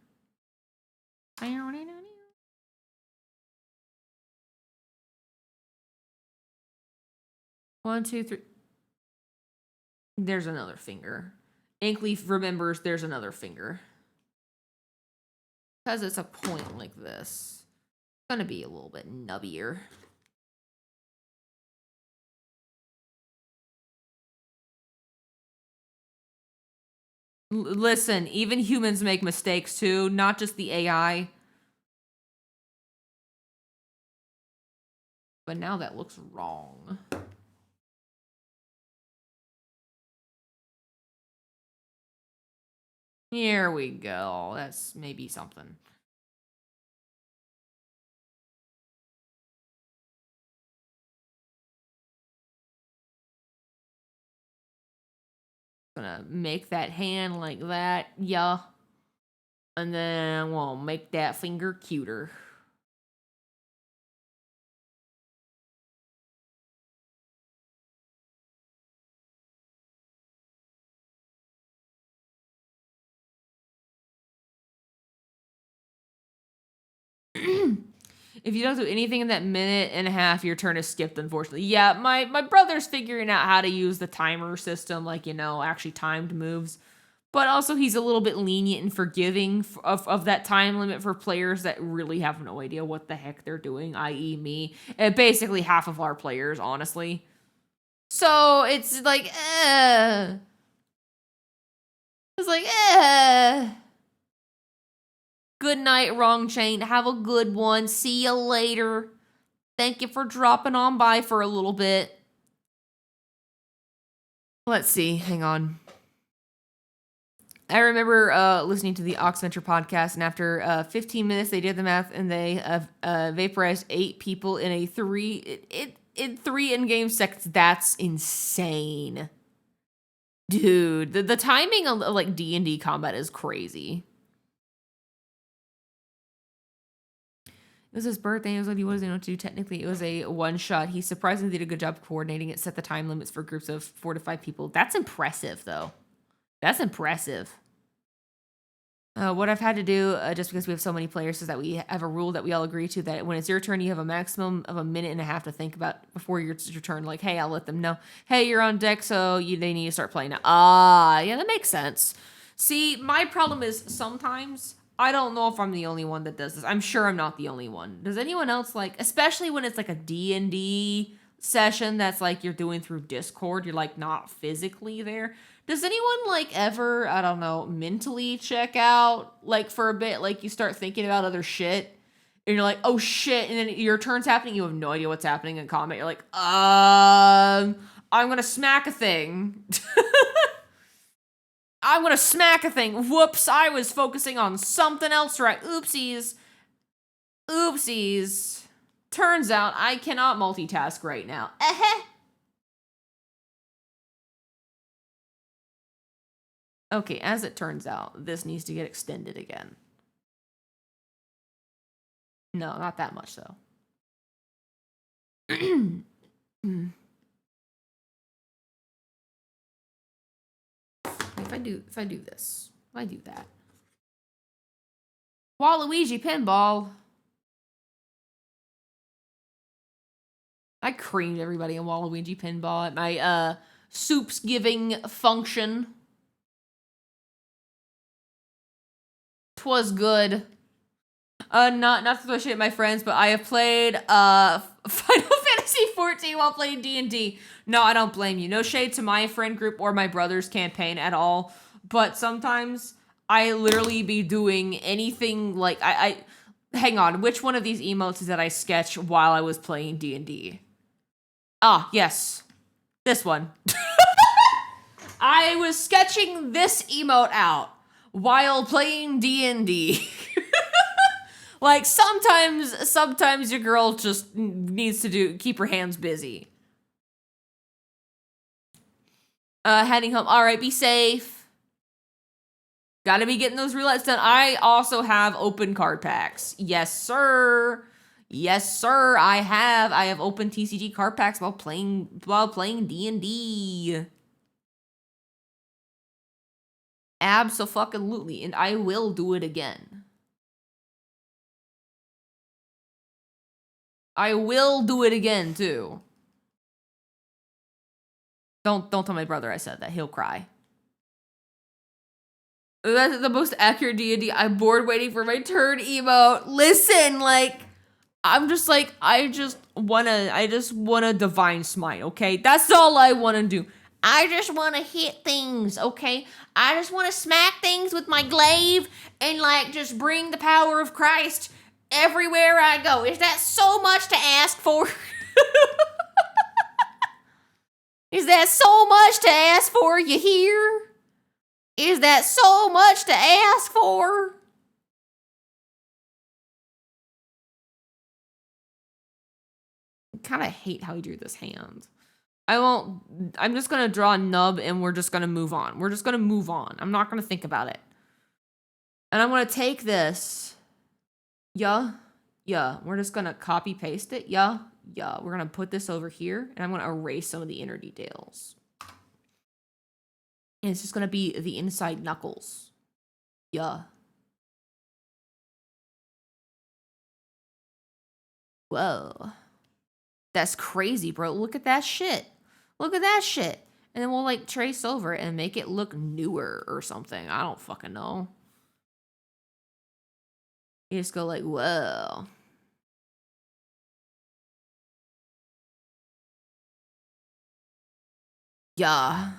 One, two, three. There's another finger. Inkleaf remembers there's another finger. Because it's a point like this. It's going to be a little bit nubbier. Listen, even humans make mistakes too, not just the AI. But now that looks wrong. Here we go. That's maybe something. Gonna make that hand like that, yeah. And then we'll make that finger cuter. If you don't do anything in that minute and a half, your turn is skipped, unfortunately. Yeah, my brother's figuring out how to use the timer system, like, actually timed moves. But also, he's a little bit lenient and forgiving of that time limit for players that really have no idea what the heck they're doing, i.e. me. And basically half of our players, honestly. So, it's like, It's like, Good night, Wrong Chain. Have a good one. See you later. Thank you for dropping on by for a little bit. Let's see. Hang on. I remember listening to the Oxventure podcast, and after 15 minutes, they did the math, and they vaporized 8 people in a 3 in-game seconds. That's insane, dude. The timing of like D&D combat is crazy. It was his birthday. It was what he wasn't able to do. Technically, it was a one-shot. He surprisingly did a good job coordinating it, set the time limits for groups of 4 to 5 people. That's impressive, though. That's impressive. What I've had to do, just because we have so many players, is that we have a rule that we all agree to, that when it's your turn, you have a maximum of a minute and a half to think about before your turn. Like, hey, I'll let them know, hey, you're on deck, so they need to start playing now. Yeah, that makes sense. See, my problem is sometimes I don't know if I'm the only one that does this. I'm sure I'm not the only one. Does anyone else, like, especially when it's like a D&D session that's like you're doing through Discord, you're like not physically there. Does anyone like ever, I don't know, mentally check out like for a bit? Like you start thinking about other shit and you're like, oh shit. And then your turn's happening. You have no idea what's happening in combat. You're like, I'm going to smack a thing. I'm going to smack a thing. Whoops. I was focusing on something else, right? Oopsies. Turns out I cannot multitask right now. Okay, as it turns out, this needs to get extended again. No, not that much, though. If I do this, if I do that. Waluigi pinball. I creamed everybody in Waluigi pinball at my soups giving function. 'Twas good. Not to throw shit at my friends, but I have played Final Fantasy 14 while playing D&D. No, I don't blame you. No shade to my friend group or my brother's campaign at all. But sometimes I literally be doing anything like I hang on, which one of these emotes is that I sketch while I was playing D&D? Ah, yes. This one. I was sketching this emote out while playing D&D. Like sometimes your girl just needs to keep her hands busy. Heading home. All right, be safe. Gotta be getting those relights done. I also have open card packs. Yes, sir. Yes, sir. I have open TCG card packs while playing D&D. Abso-fucking-lutely, and I will do it again. I will do it again, too. Don't tell my brother I said that. He'll cry. That's the most accurate D&D. I'm bored waiting for my turn emote. Listen, like, I'm just like, I just wanna divine smite, okay? That's all I wanna do. I just wanna hit things, okay? I just wanna smack things with my glaive and, like, just bring the power of Christ everywhere I go. Is that so much to ask for? Is that so much to ask for, you hear? Is that so much to ask for? I kind of hate how he drew this hand. I'm just going to draw a nub and we're just going to move on. We're just going to move on. I'm not going to think about it. And I'm going to take this. Yeah. We're just going to copy paste it. Yeah. We're going to put this over here and I'm going to erase some of the inner details. And it's just going to be the inside knuckles. Yeah. Whoa. That's crazy, bro. Look at that shit. Look at that shit. And then we'll like trace over it and make it look newer or something. I don't fucking know. You just go like, whoa. Yeah.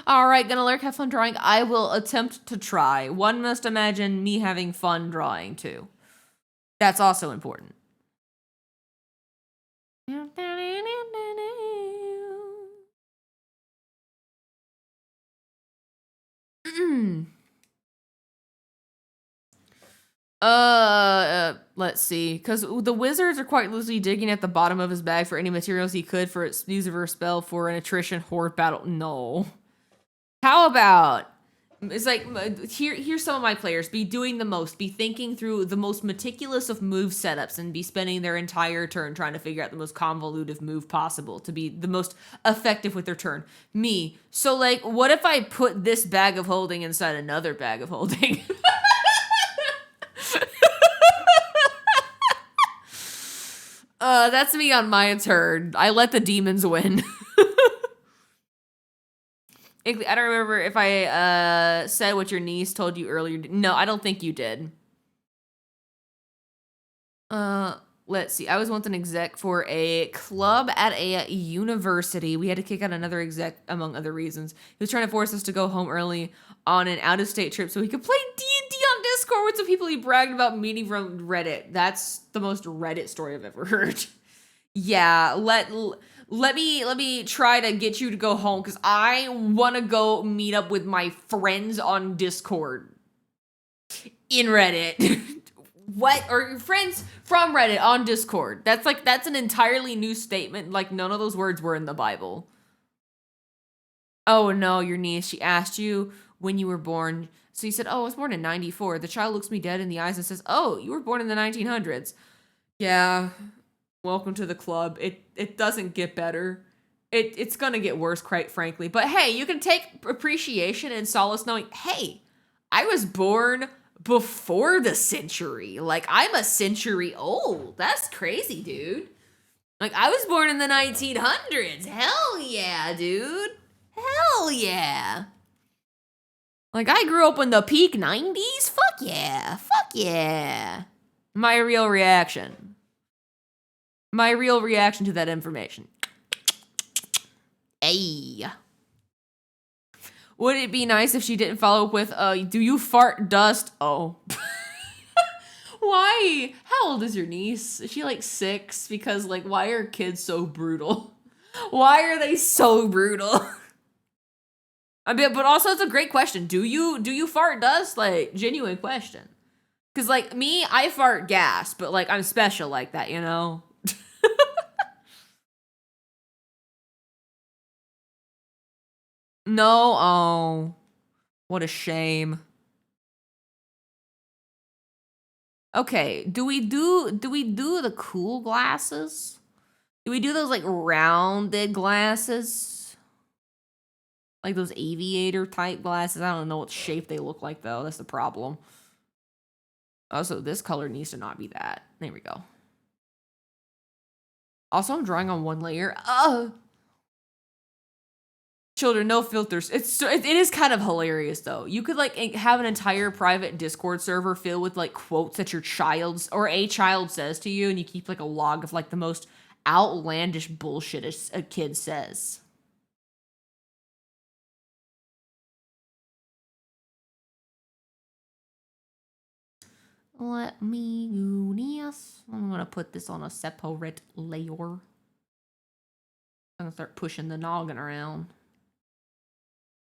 All right, gonna lurk, have fun drawing. I will attempt to try. One must imagine me having fun drawing too. That's also important. Let's see, because the wizards are quite loosely digging at the bottom of his bag for any materials he could for its use of her spell for an attrition horde battle. No. How about, it's like, here's some of my players. Be doing the most. Be thinking through the most meticulous of move setups and be spending their entire turn trying to figure out the most convoluted move possible to be the most effective with their turn. Me. So, like, what if I put this bag of holding inside another bag of holding? That's me on my turn. I let the demons win. I don't remember if I said what your niece told you earlier. No, I don't think you did. Let's see. I was once an exec for a club at a university. We had to kick out another exec, among other reasons. He was trying to force us to go home early on an out-of-state trip so he could play D&D on Discord with some people he bragged about meeting from Reddit. That's the most Reddit story I've ever heard. Yeah, let me try to get you to go home because I want to go meet up with my friends on Discord in Reddit. What? Or friends from Reddit on Discord. That's an entirely new statement. Like, none of those words were in the Bible. Oh no, your niece, she asked you when you were born. So you said, oh, I was born in 94. The child looks me dead in the eyes and says, oh, you were born in the 1900s. Yeah. Welcome to the club. It doesn't get better. It's gonna get worse, quite frankly. But hey, you can take appreciation and solace knowing, hey, I was born before the century. Like, I'm a century old. That's crazy, dude. Like, I was born in the 1900s. Hell yeah, dude. Hell yeah. Like, I grew up in the peak 90s. Fuck yeah. Fuck yeah. My real reaction. My real reaction to that information. Hey. Would it be nice if she didn't follow up with, do you fart dust? Oh. Why? How old is your niece? Is she like 6? Because, like, why are kids so brutal? Why are they so brutal? I mean, but also it's a great question. Do you fart dust? Like, genuine question. Because, like, me, I fart gas, but, like, I'm special like that, you know? No, oh, what a shame. Okay, do we do the cool glasses? Do we do those like rounded glasses? Like those aviator type glasses? I don't know what shape they look like though. That's the problem. Also, this color needs to not be that. There we go. Also, I'm drawing on one layer. Children, no filters. It is kind of hilarious though. You could like have an entire private Discord server filled with like quotes that your child's or a child says to you, and you keep like a log of like the most outlandish bullshit a kid says. Let me do this. I'm gonna put this on a separate layer. I'm gonna start pushing the noggin around.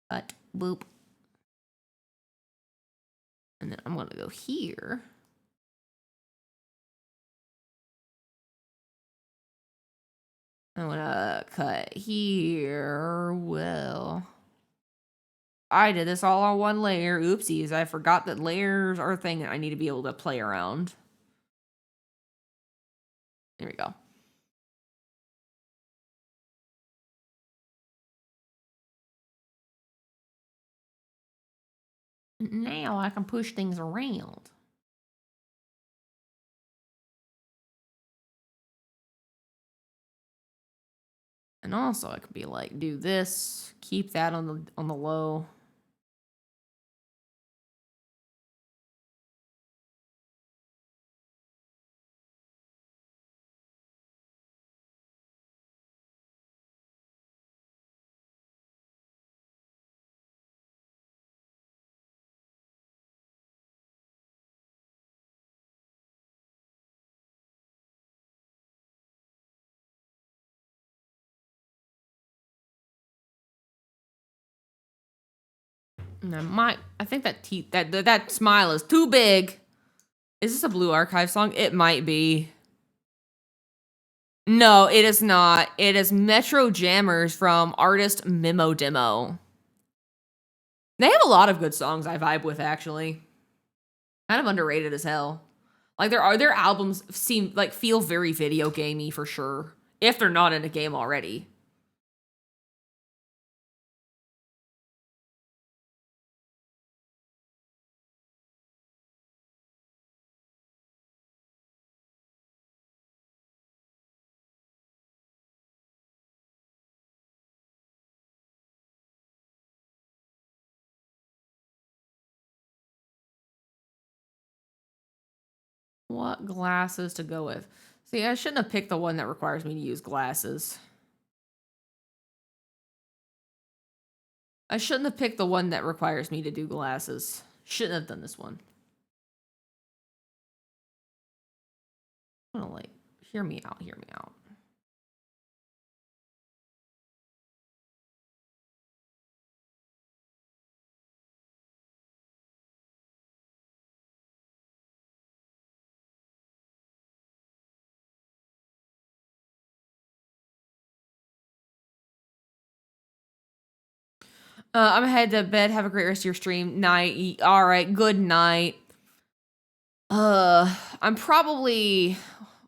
Cut, boop. And then I'm gonna go here. I'm gonna cut here. Well, I did this all on one layer. Oopsies, I forgot that layers are a thing that I need to be able to play around. There we go. Now I can push things around. And also I could be like, do this, keep that on the low. And I think that smile is too big. Is this a Blue Archive song? It might be. No, it is not. It is Metro Jammers from artist Memo Demo. They have a lot of good songs I vibe with, actually. Kind of underrated as hell. Like their albums feel very video gamey for sure. If they're not in a game already. What glasses to go with? See, I shouldn't have picked the one that requires me to use glasses. I shouldn't have picked the one that requires me to do glasses. Shouldn't have done this one. I'm gonna hear me out, hear me out. I'm head to bed. Have a great rest of your stream. Night. All right. Good night. I'm probably,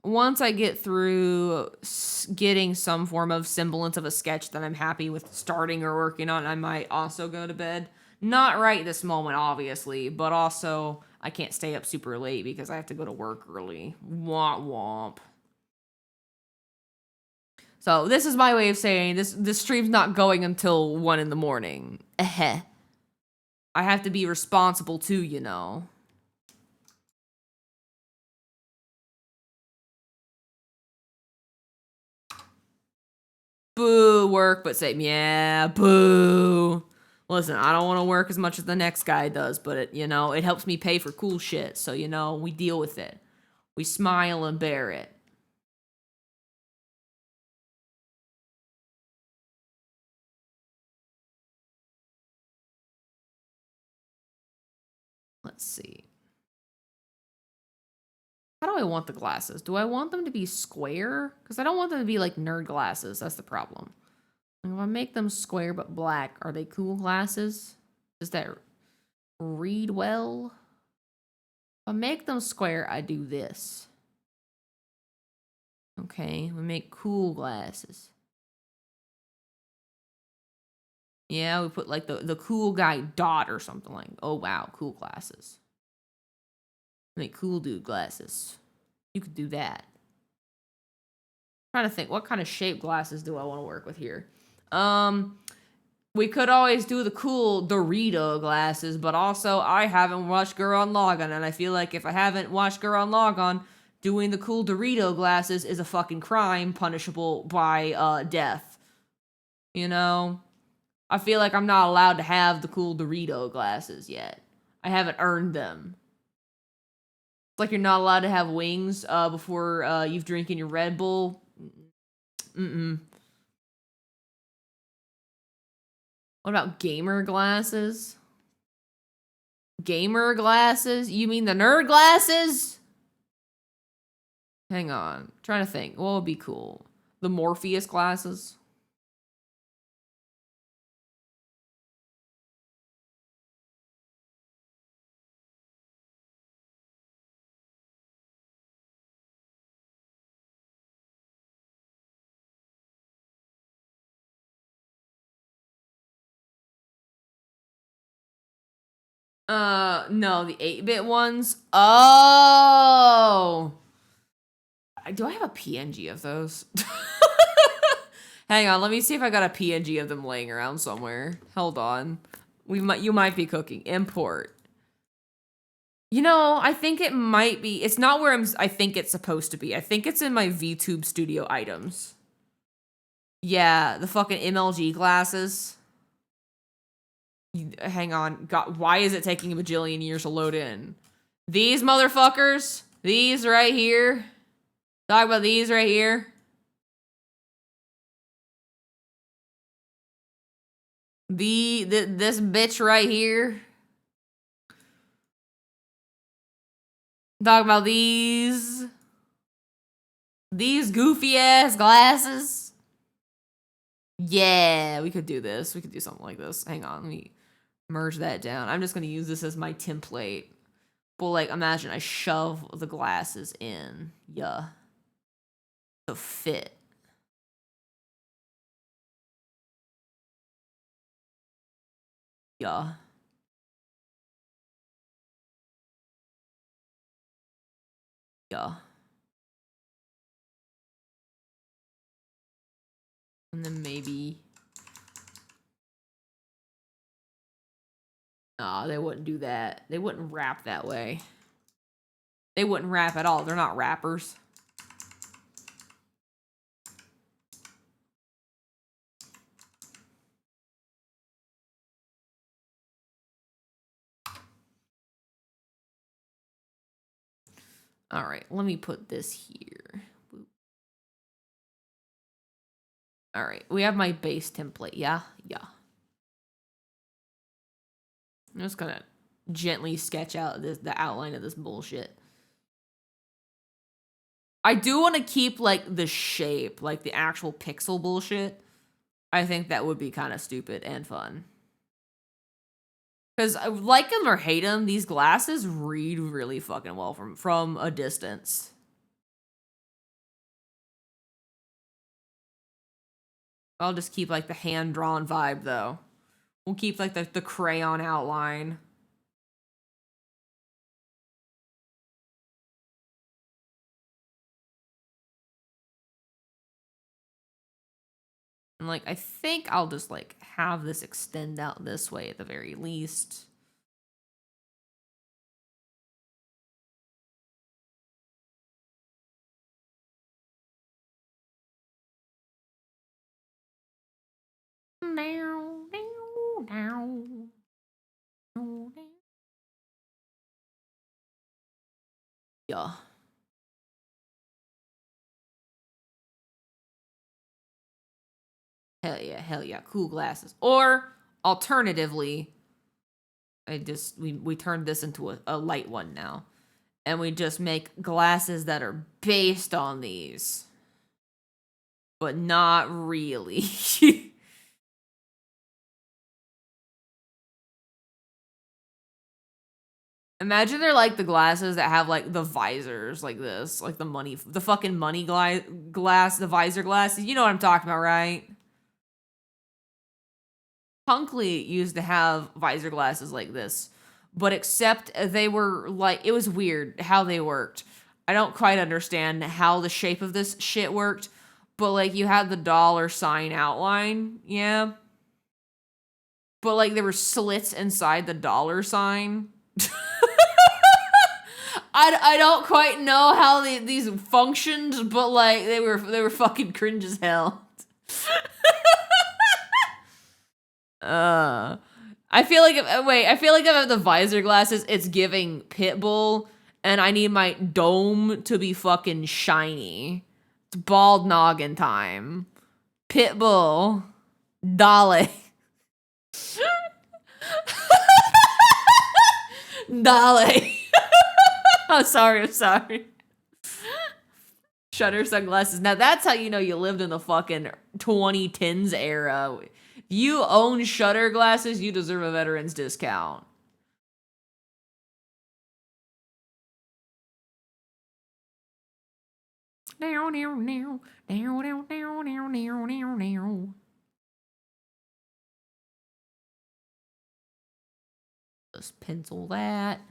once I get through getting some form of semblance of a sketch that I'm happy with starting or working on, I might also go to bed. Not right this moment, obviously, but also I can't stay up super late because I have to go to work early. Womp womp. So this is my way of saying this stream's not going until 1 in the morning. I have to be responsible too, you know. Boo, work, but say, yeah, boo. Listen, I don't want to work as much as the next guy does, but it helps me pay for cool shit. So, we deal with it. We smile and bear it. Let's see. How do I want the glasses? Do I want them to be square? Because I don't want them to be like nerd glasses. That's the problem. If I make them square but black, are they cool glasses? Does that read well? If I make them square, I do this. Okay, we make cool glasses. Yeah, we put like the cool guy dot or something like. Oh wow, cool glasses. Make cool dude glasses. You could do that. I'm trying to think, what kind of shape glasses do I want to work with here? We could always do the cool Dorito glasses, but also I haven't watched Gurren Lagann, and I feel like if I haven't watched Gurren Lagann, doing the cool Dorito glasses is a fucking crime punishable by death. I feel like I'm not allowed to have the cool Dorito glasses yet. I haven't earned them. like you're not allowed to have wings before you've drinking your Red Bull. Mm-mm. What about gamer glasses? Gamer glasses? You mean the nerd glasses? Hang on. I'm trying to think. What would be cool? The Morpheus glasses? No, the 8-bit ones. Oh! Do I have a PNG of those? Hang on, let me see if I got a PNG of them laying around somewhere. Hold on. You might be cooking. Import. You know, I think it might be. It's not where I think it's supposed to be. I think it's in my VTube Studio items. Yeah, the fucking MLG glasses. Hang on. God, why is it taking a bajillion years to load in? These motherfuckers. These right here. Talk about these right here. This bitch right here. Talk about these goofy ass glasses. Yeah, we could do this. We could do something like this. Hang on, let me merge that down. I'm just gonna use this as my template. But like, imagine I shove the glasses in. Yeah. To fit. Yeah. Yeah. And then maybe... Nah, they wouldn't do that. They wouldn't rap that way. They wouldn't rap at all. They're not rappers. All right, let me put this here. All right, we have my base template. Yeah, yeah. I'm just gonna gently sketch out the outline of this bullshit. I do want to keep like the shape, like the actual pixel bullshit. I think that would be kind of stupid and fun. Because like them or hate them, these glasses read really fucking well from a distance. I'll just keep like the hand-drawn vibe though. We'll keep like the crayon outline. And like, I think I'll just like have this extend out this way at the very least. Yeah. Hell yeah, hell yeah. Cool glasses. Or alternatively, we turned this into a light one now. And we just make glasses that are based on these. But not really. Imagine they're like the glasses that have like the visors like this, like the fucking money glass, the visor glasses. You know what I'm talking about, right? Punkley used to have visor glasses like this, but except they were like, it was weird how they worked. I don't quite understand how the shape of this shit worked, but like you had the $ outline, yeah. But like there were slits inside the $. I don't quite know how these functioned, but like they were fucking cringe as hell. I feel like if I have the visor glasses, it's giving Pitbull, And I need my dome to be fucking shiny. It's bald noggin time. Pitbull. Dolly. Dolly. I'm sorry. Shutter sunglasses. Now that's how you know you lived in the fucking 2010s era. If you own Shutter glasses, you deserve a veteran's discount. Just pencil that.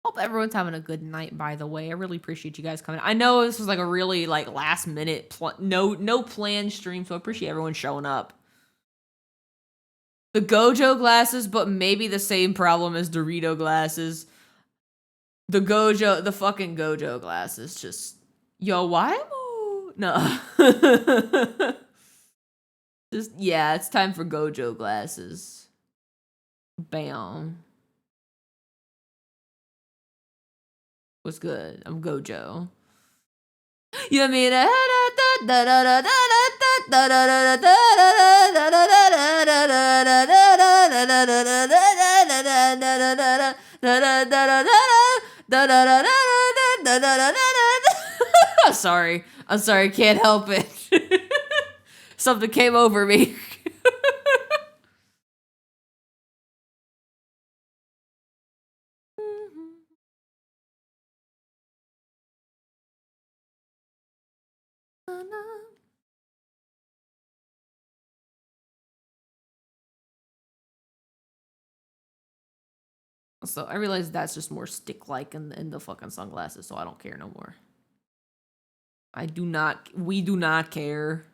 Hope everyone's having a good night, by the way. I really appreciate you guys coming. I know this was like a really like last minute no planned stream, so I appreciate everyone showing up. The Gojo glasses, but maybe the same problem as Dorito glasses. The fucking Gojo glasses just yo, why no. Just yeah, it's time for Gojo glasses. Bam. What's good? I'm Gojo. You mean I'm sorry, can't help it. Something came over me. So I realize that's just more stick-like in the fucking sunglasses, so I don't care no more. We do not care.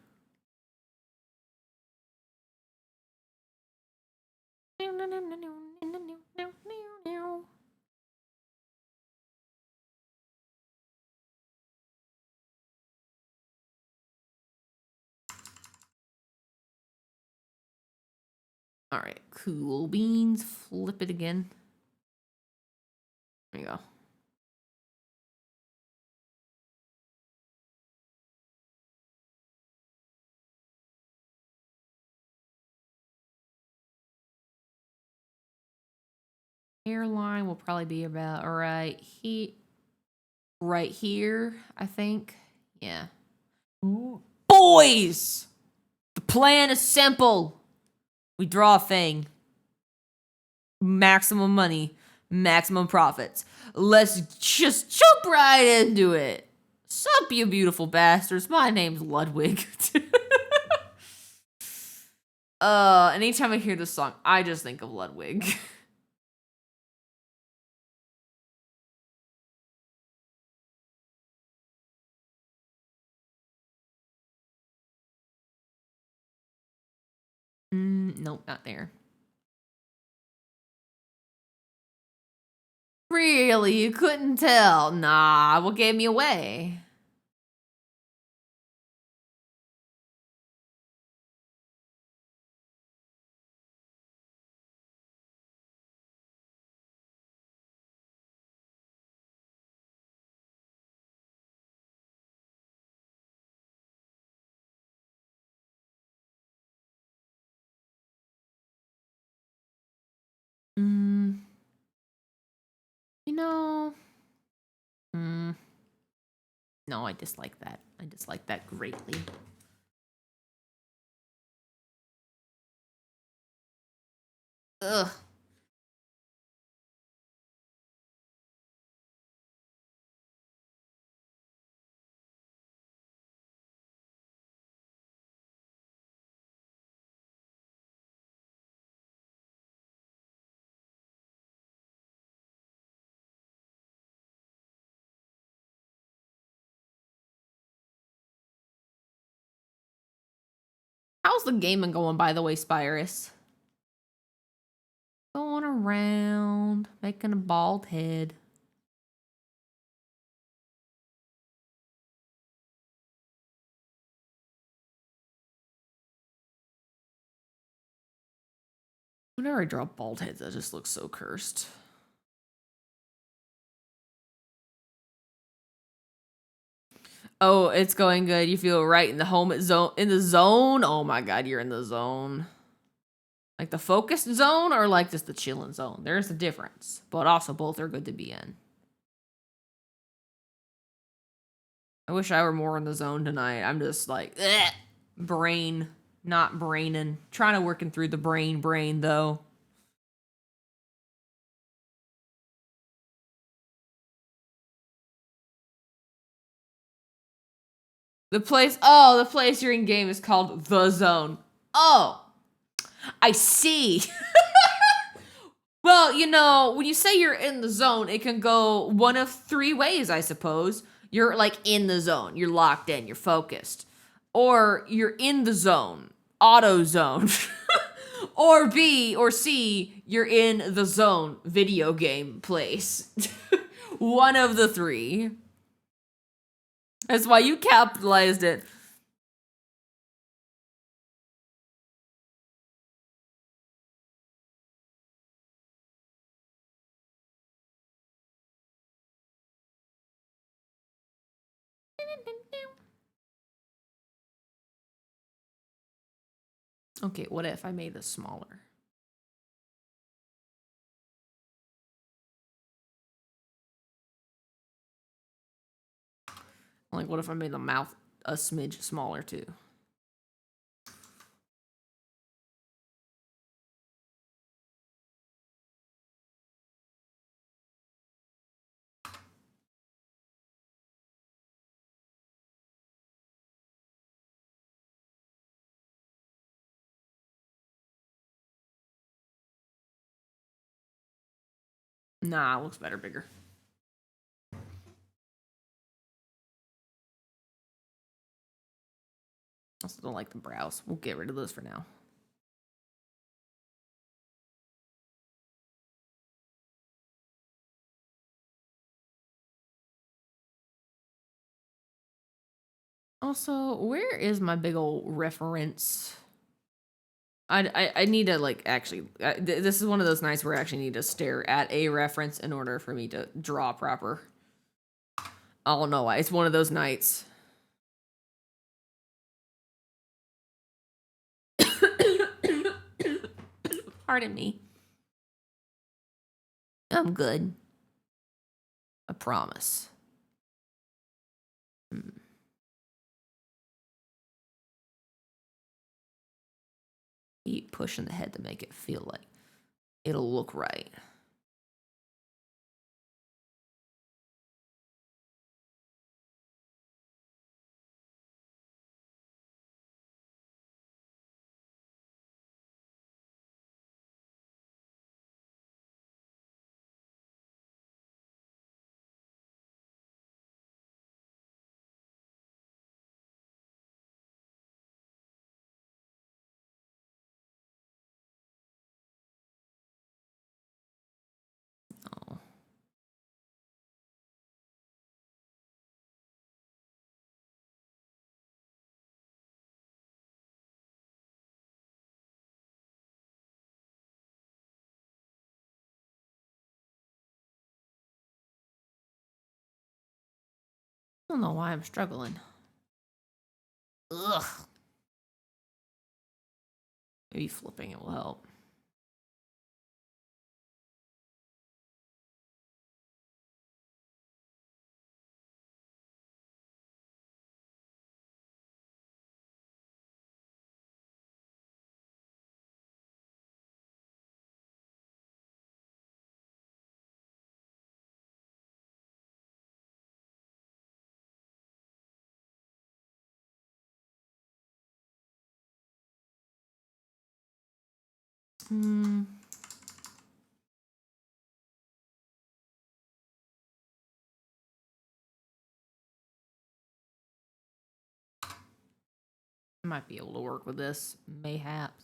All right, cool beans. Flip it again. There you go. Hairline will probably be about right here, I think. Yeah. Boys! The plan is simple. We draw a thing. Maximum money, maximum profits. Let's just jump right into it. Sup, you beautiful bastards. My name's Ludwig. Anytime I hear this song, I just think of Ludwig. Nope, not there. Really? You couldn't tell? Nah, what gave me away? You know, No, I dislike that. I dislike that greatly. Ugh. How's the gaming going, by the way, Spyrus? Going around, making a bald head. Whenever I draw bald heads, that just looks so cursed. Oh, it's going good. You feel right in the home zone. In the zone? Oh my god, you're in the zone. Like the focused zone or like just the chilling zone? There's a difference. But also both are good to be in. I wish I were more in the zone tonight. I'm just like, ugh, brain, not braining. Trying to working through the brain though. The place you're in game is called The Zone. Oh, I see. Well, you know, when you say you're in the zone, it can go one of three ways, I suppose. You're like in the zone, you're locked in, you're focused. Or you're in the zone, auto zone. Or B or C, you're in the zone, video game place. One of the three. That's why you capitalized it. Okay, what if I made this smaller? Like, what if I made the mouth a smidge smaller too? Nah, it looks better bigger. I also don't like the brows. We'll get rid of those for now. Also, where is my big old reference? I need to like actually. This is one of those nights where I actually need to stare at a reference in order for me to draw proper. I don't know why. It's one of those nights. Pardon me. I'm good. I promise. Keep pushing the head to make it feel like it'll look right. Oh. I don't know why I'm struggling. Ugh. Maybe flipping it will help. Might be able to work with this, mayhaps.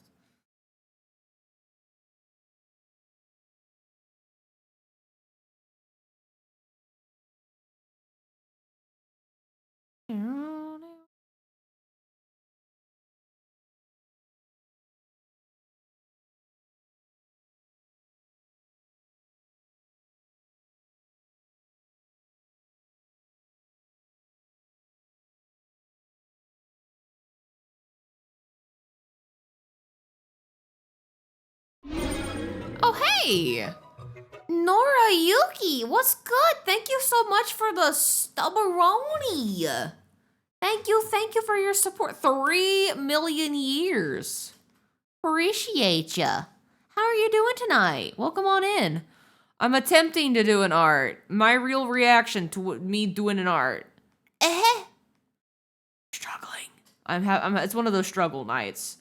Oh, hey! Nora Yuki, what's good? Thank you so much for the stubberoni. Thank you for your support. 3 million years. Appreciate ya. How are you doing tonight? Welcome on in. I'm attempting to do an art. My real reaction to me doing an art. Struggling. It's one of those struggle nights.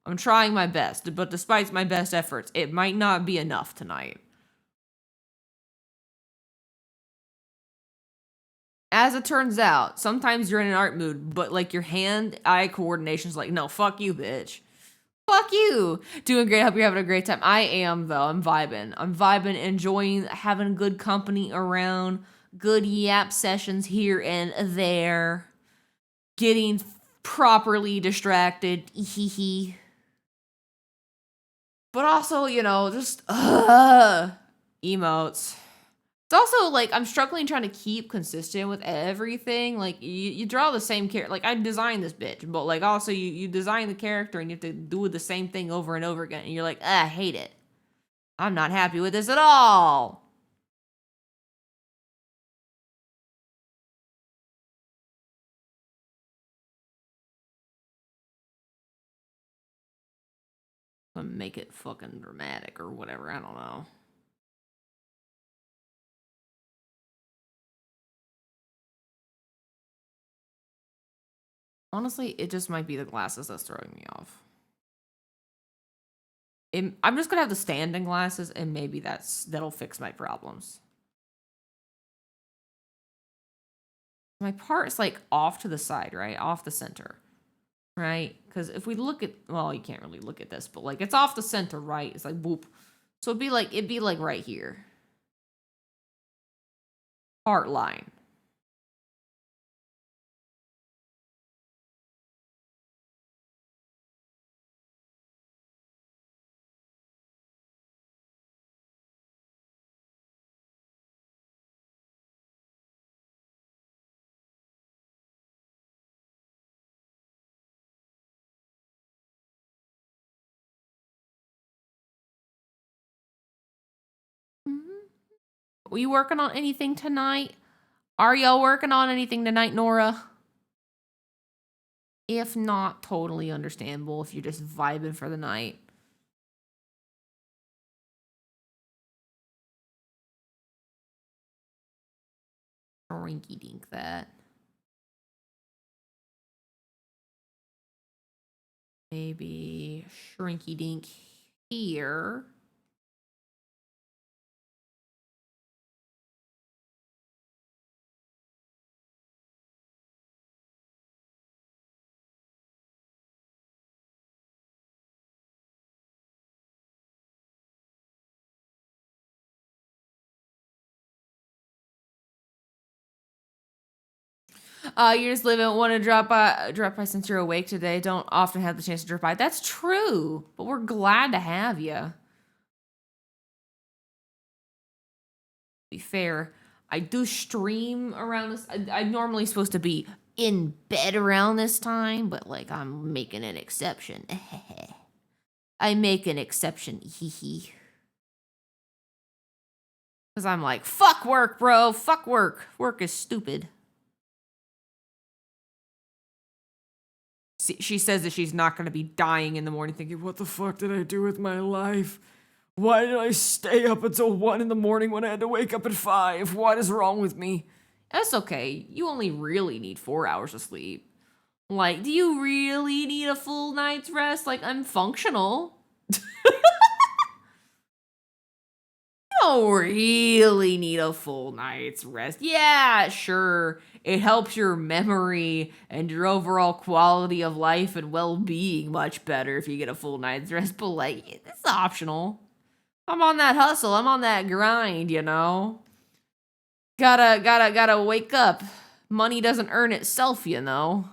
I'm trying my best, but despite my best efforts, it might not be enough tonight. As it turns out, sometimes you're in an art mood, but like your hand-eye coordination's like, no, fuck you, bitch. Fuck you. Doing great. Hope you're having a great time. I am, though. I'm vibing, enjoying having good company around, good yap sessions here and there, getting properly distracted. But also, you know, just emotes. It's also, like, I'm struggling trying to keep consistent with everything. Like, you draw the same character. Like, I designed this bitch, but, like, also, you design the character and you have to do the same thing over and over again. And you're like, I hate it. I'm not happy with this at all. Make it fucking dramatic or whatever. I don't know. Honestly, it just might be the glasses that's throwing me off. I'm just gonna have the standing glasses, and maybe that'll fix my problems. My part is like off to the side, right? Off the center, right? Because if we look at, well, you can't really look at this, but like it's off the center, right? It's like boop. So it'd be like right here. Part line. Are you working on anything tonight? Are y'all working on anything tonight, Nora? If not, totally understandable if you're just vibing for the night. Rinky dink that. Maybe shrinky dink here. You just live and want to drop by since you're awake today. Don't often have the chance to drop by. That's true, but we're glad to have you. Be fair, I do stream around this. I'm normally supposed to be in bed around this time, but like I'm making an exception. I make an exception, hee. Because I'm like, fuck work, bro. Fuck work. Work is stupid. She says that she's not going to be dying in the morning thinking, what the fuck did I do with my life? Why did I stay up until 1 in the morning when I had to wake up at 5? What is wrong with me? That's okay. You only really need 4 hours of sleep. Like, do you really need a full night's rest? Like, I'm functional. don't really need a full night's rest. Yeah, sure. It helps your memory and your overall quality of life and well-being much better if you get a full night's rest, but like, it's optional. I'm on that hustle. I'm on that grind, you know? Gotta wake up. Money doesn't earn itself, you know?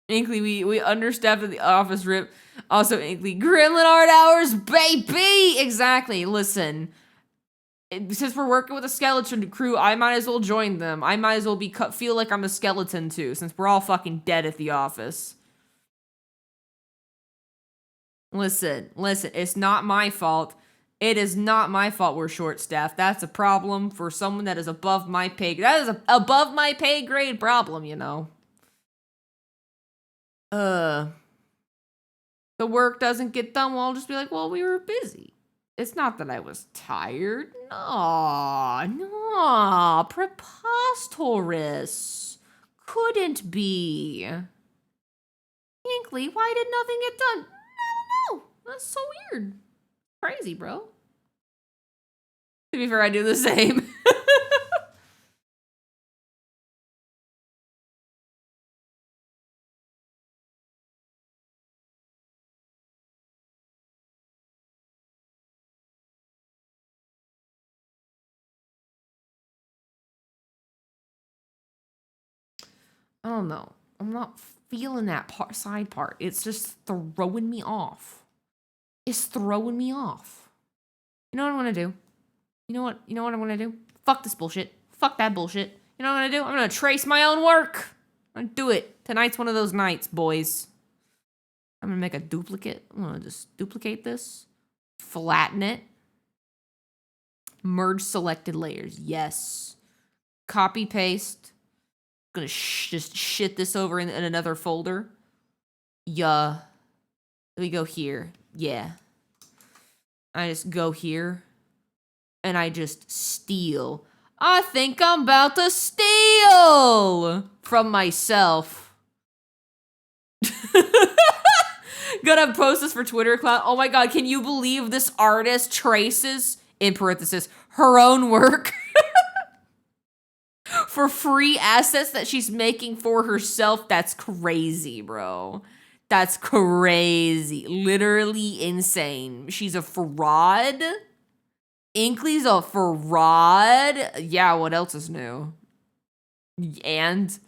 Inkly, we understaffed at the office, rip. Also, Inkly, Gremlin art hours, baby! Exactly, listen. Since we're working with a skeleton crew, I might as well join them. I might as well feel like I'm a skeleton too, since we're all fucking dead at the office. Listen, it's not my fault. It is not my fault we're short-staffed. That's a problem for someone that is above my pay grade. That is a above my pay grade problem, you know. The work doesn't get done, well, I'll just be like, well, we were busy. It's not that I was tired. No, preposterous. Couldn't be. Inkly, why did nothing get done? I don't know. That's so weird. Crazy, bro. To be fair, I do the same. I don't know. I'm not feeling that side part. It's just throwing me off. It's throwing me off. You know what I'm gonna do? You know what I'm gonna do? Fuck this bullshit. Fuck that bullshit. You know what I'm gonna do? I'm gonna trace my own work. I'm gonna do it. Tonight's one of those nights, boys. I'm gonna make a duplicate. I'm gonna just duplicate this. Flatten it. Merge selected layers. Yes. Copy paste. Gonna just shit this over in another folder. Yeah. Let me go here. Yeah. I just go here. And I just steal. I think I'm about to steal from myself. Gonna post this for Twitter account. Oh my god, can you believe this artist traces, in parenthesis, her own work for free assets that she's making for herself? That's crazy, bro. That's crazy. Literally insane. She's a fraud. Inkly's a fraud. Yeah, what else is new? And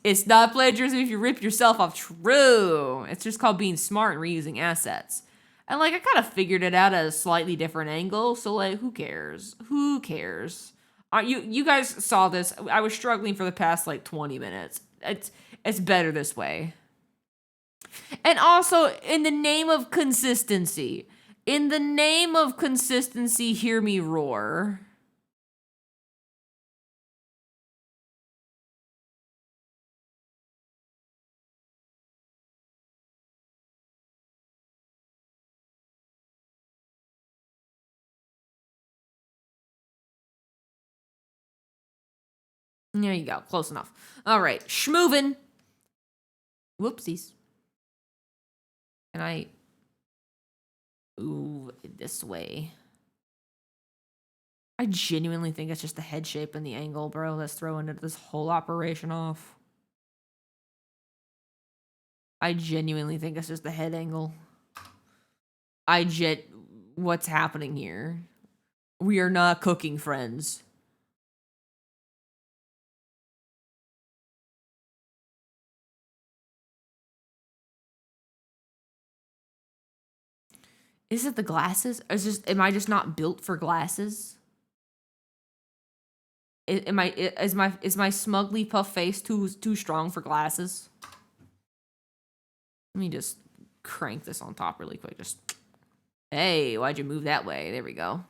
it's not plagiarism if you rip yourself off. True. It's just called being smart and reusing assets. And like, I kind of figured it out at a slightly different angle. So like, who cares? Who cares? You guys saw this. I was struggling for the past like 20 minutes. It's better this way. And also, in the name of consistency. In the name of consistency, hear me roar. There you go. Close enough. All right. Schmoovin'. Whoopsies. Can I move this way? I genuinely think it's just the head shape and the angle, bro, that's throwing this whole operation off. I genuinely think it's just the head angle. What's happening here? We are not cooking, friends. Is it the glasses? Am I just not built for glasses? Is my Inklypuff face too strong for glasses? Let me just crank this on top really quick. Just, hey, why'd you move that way? There we go.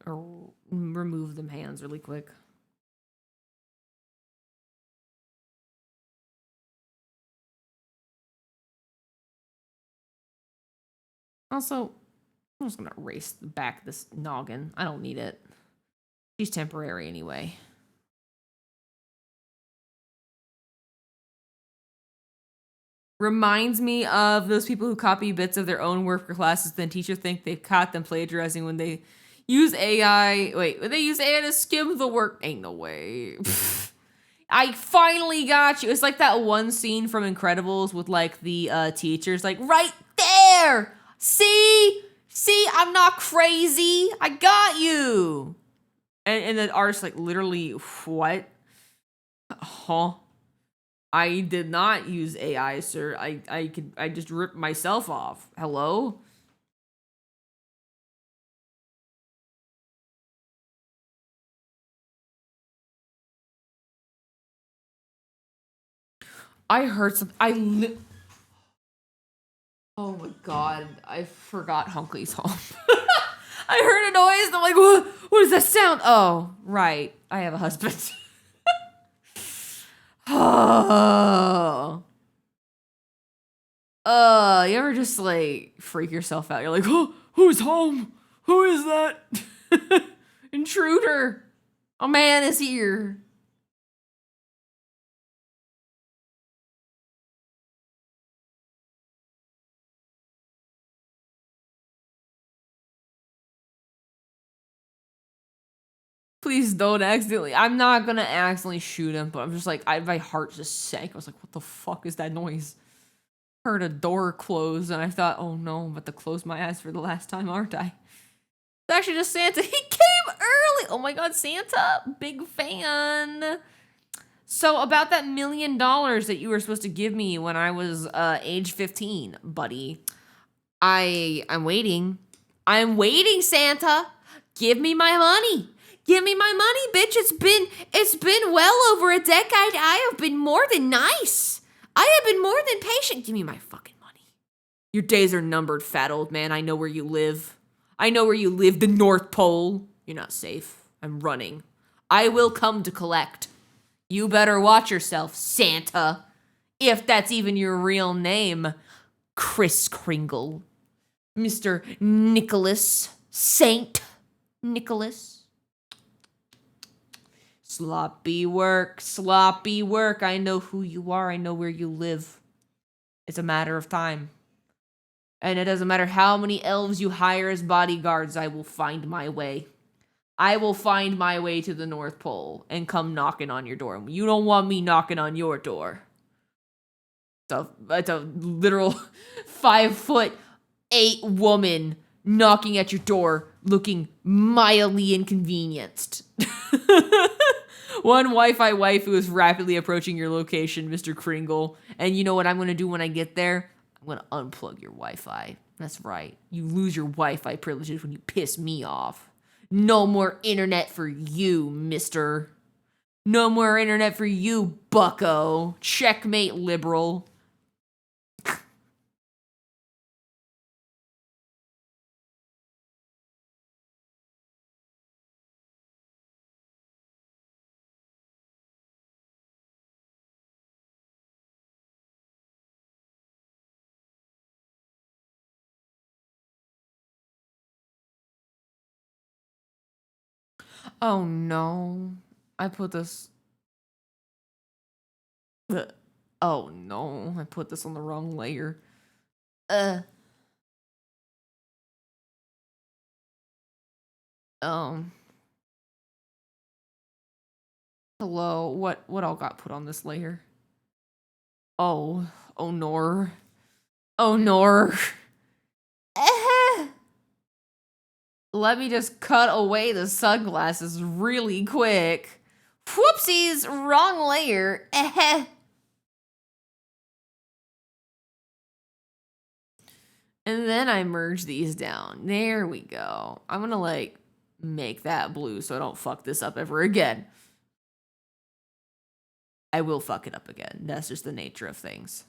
or remove them hands really quick. Also, I'm just gonna erase back this noggin. I don't need it. She's temporary anyway. Reminds me of those people who copy bits of their own work for classes, then teachers think they've caught them plagiarizing when they use AI. Wait, when they use AI to skim the work. Ain't no way. I finally got you. It's like that one scene from Incredibles with like the teachers, like right there. See, I'm not crazy. I got you. And the artist like literally, what? Huh? I did not use AI, sir. I just ripped myself off. Hello? I heard some. Oh my god! I forgot Hunkley's home. I heard a noise. And I'm like, what is that sound? Oh, right. I have a husband. Oh. You ever just like freak yourself out? You're like, oh, who's home? Who is that? Intruder. A man is here. Please don't accidentally. I'm not gonna accidentally shoot him, but I'm just like, my heart just sank. I was like, what the fuck is that noise? Heard a door close, and I thought, oh no, I'm about to close my eyes for the last time, aren't I? It's actually just Santa. He came early. Oh my god, Santa, big fan. So about that $1 million that you were supposed to give me when I was age 15, buddy. I'm waiting. I'm waiting, Santa. Give me my money. Give me my money, bitch. It's been well over a decade. I have been more than nice. I have been more than patient. Give me my fucking money. Your days are numbered, fat old man. I know where you live. I know where you live, the North Pole. You're not safe. I'm running. I will come to collect. You better watch yourself, Santa. If that's even your real name. Kris Kringle. Mr. Nicholas. Saint Nicholas. Sloppy work, sloppy work. I know who you are. I know where you live. It's a matter of time. And it doesn't matter how many elves you hire as bodyguards, I will find my way. I will find my way to the North Pole and come knocking on your door. You don't want me knocking on your door. It's a literal 5'8" woman knocking at your door looking mildly inconvenienced. One Wi-Fi waifu is rapidly approaching your location, Mr. Kringle. And you know what I'm going to do when I get there? I'm going to unplug your Wi-Fi. That's right. You lose your Wi-Fi privileges when you piss me off. No more internet for you, mister. No more internet for you, bucko. Checkmate, liberal. Oh no. I put this. Oh no. I put this on the wrong layer. Um. Hello. What all got put on this layer? Oh. Oh nor. Oh nor. Let me just cut away the sunglasses really quick. Whoopsies, wrong layer. And then I merge these down. There we go. I'm gonna like make that blue so I don't fuck this up ever again. I will fuck it up again. That's just the nature of things.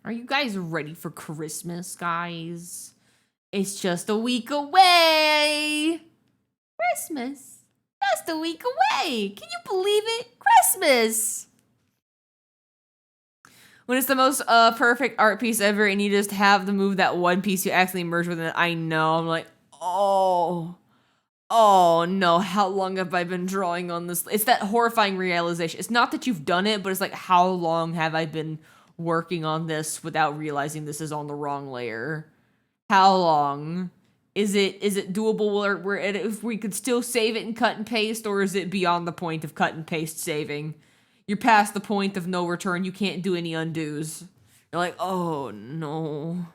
Are you guys ready for Christmas, guys? It's just a week away. Christmas. Just a week away. Can you believe it? Christmas. When it's the most perfect art piece ever and you just have to move that one piece you accidentally merge with it, I know. I'm like, oh no, how long have I been drawing on this? It's that horrifying realization. It's not that you've done it, but it's like, how long have I been working on this without realizing this is on the wrong layer? How long? Is it doable where if we could still save it and cut and paste, or is it beyond the point of cut and paste saving? You're past the point of no return. You can't do any undos. You're like, oh no.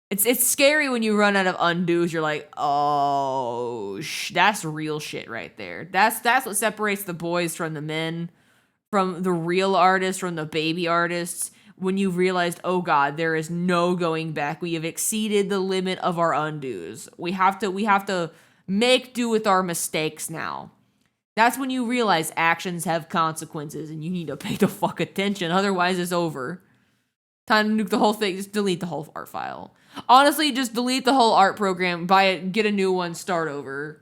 It's scary when you run out of undos. You're like, oh, that's real shit right there. That's what separates the boys from the men, from the real artists, from the baby artists. When you realized, oh god, there is no going back. We have exceeded the limit of our undos. We have to make do with our mistakes now. That's when you realize actions have consequences and you need to pay the fuck attention. Otherwise, it's over. Time to nuke the whole thing. Just delete the whole art file. Honestly, just delete the whole art program, buy it, get a new one, start over.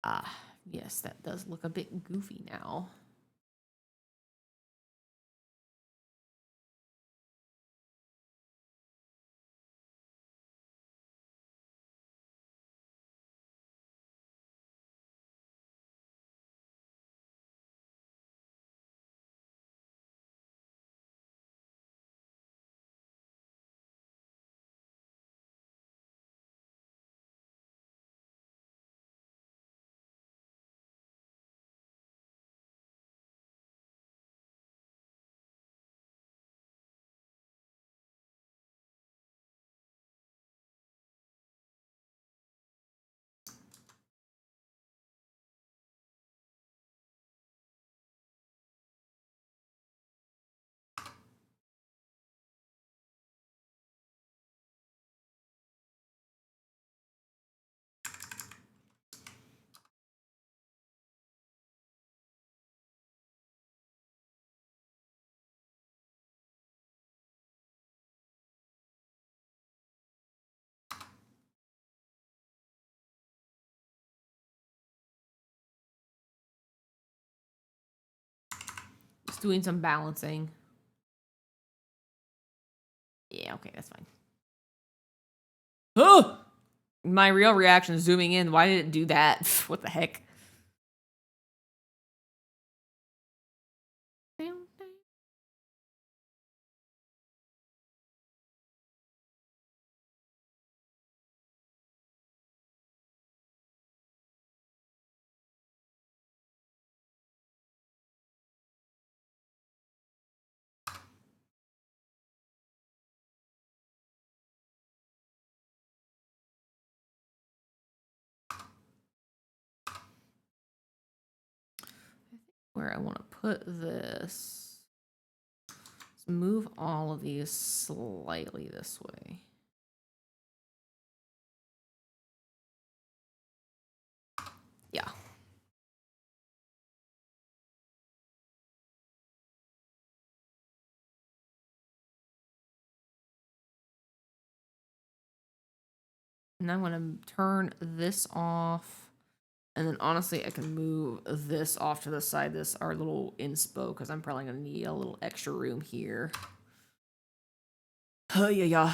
Ah, yes, that does look a bit goofy now. Just doing some balancing. Yeah, okay, that's fine. Oh! My real reaction is zooming in. Why did it do that? What the heck? Where I want to put this. Let's move all of these slightly this way. Yeah. And I'm going to turn this off. And then honestly, I can move this off to the side, this our little inspo, because I'm probably going to need a little extra room here. Oh, yeah.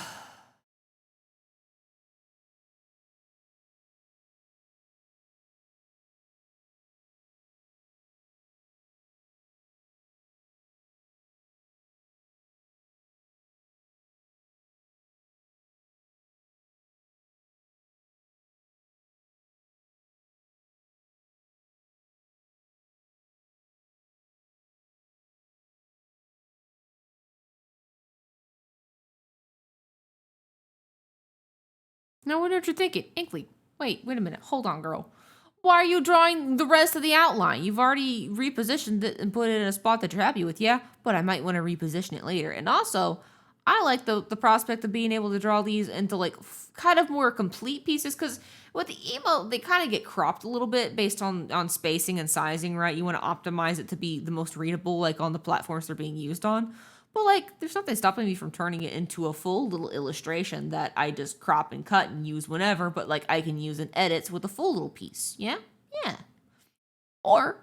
Now, what are you thinking? Inkly, wait a minute. Hold on, girl. Why are you drawing the rest of the outline? You've already repositioned it and put it in a spot that you're happy with, yeah? But I might want to reposition it later. And also, I like the prospect of being able to draw these into like kind of more complete pieces, because with the emote, they kind of get cropped a little bit based on spacing and sizing, right? You want to optimize it to be the most readable, like on the platforms they're being used on. But like, there's nothing stopping me from turning it into a full little illustration that I just crop and cut and use whenever, but like I can use in edits with a full little piece. Yeah? Yeah. Or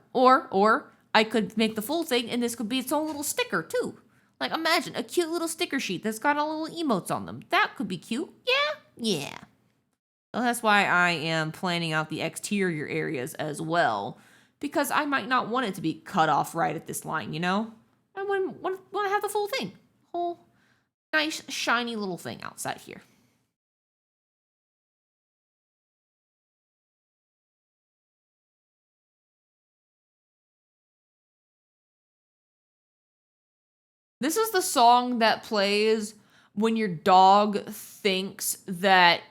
I could make the full thing and this could be its own little sticker too. Like imagine a cute little sticker sheet that's got all little emotes on them. That could be cute. Yeah? Yeah. So that's why I am planning out the exterior areas as well, because I might not want it to be cut off right at this line, you know? I want to have the full thing. Whole nice, shiny little thing outside here. This is the song that plays when your dog thinks that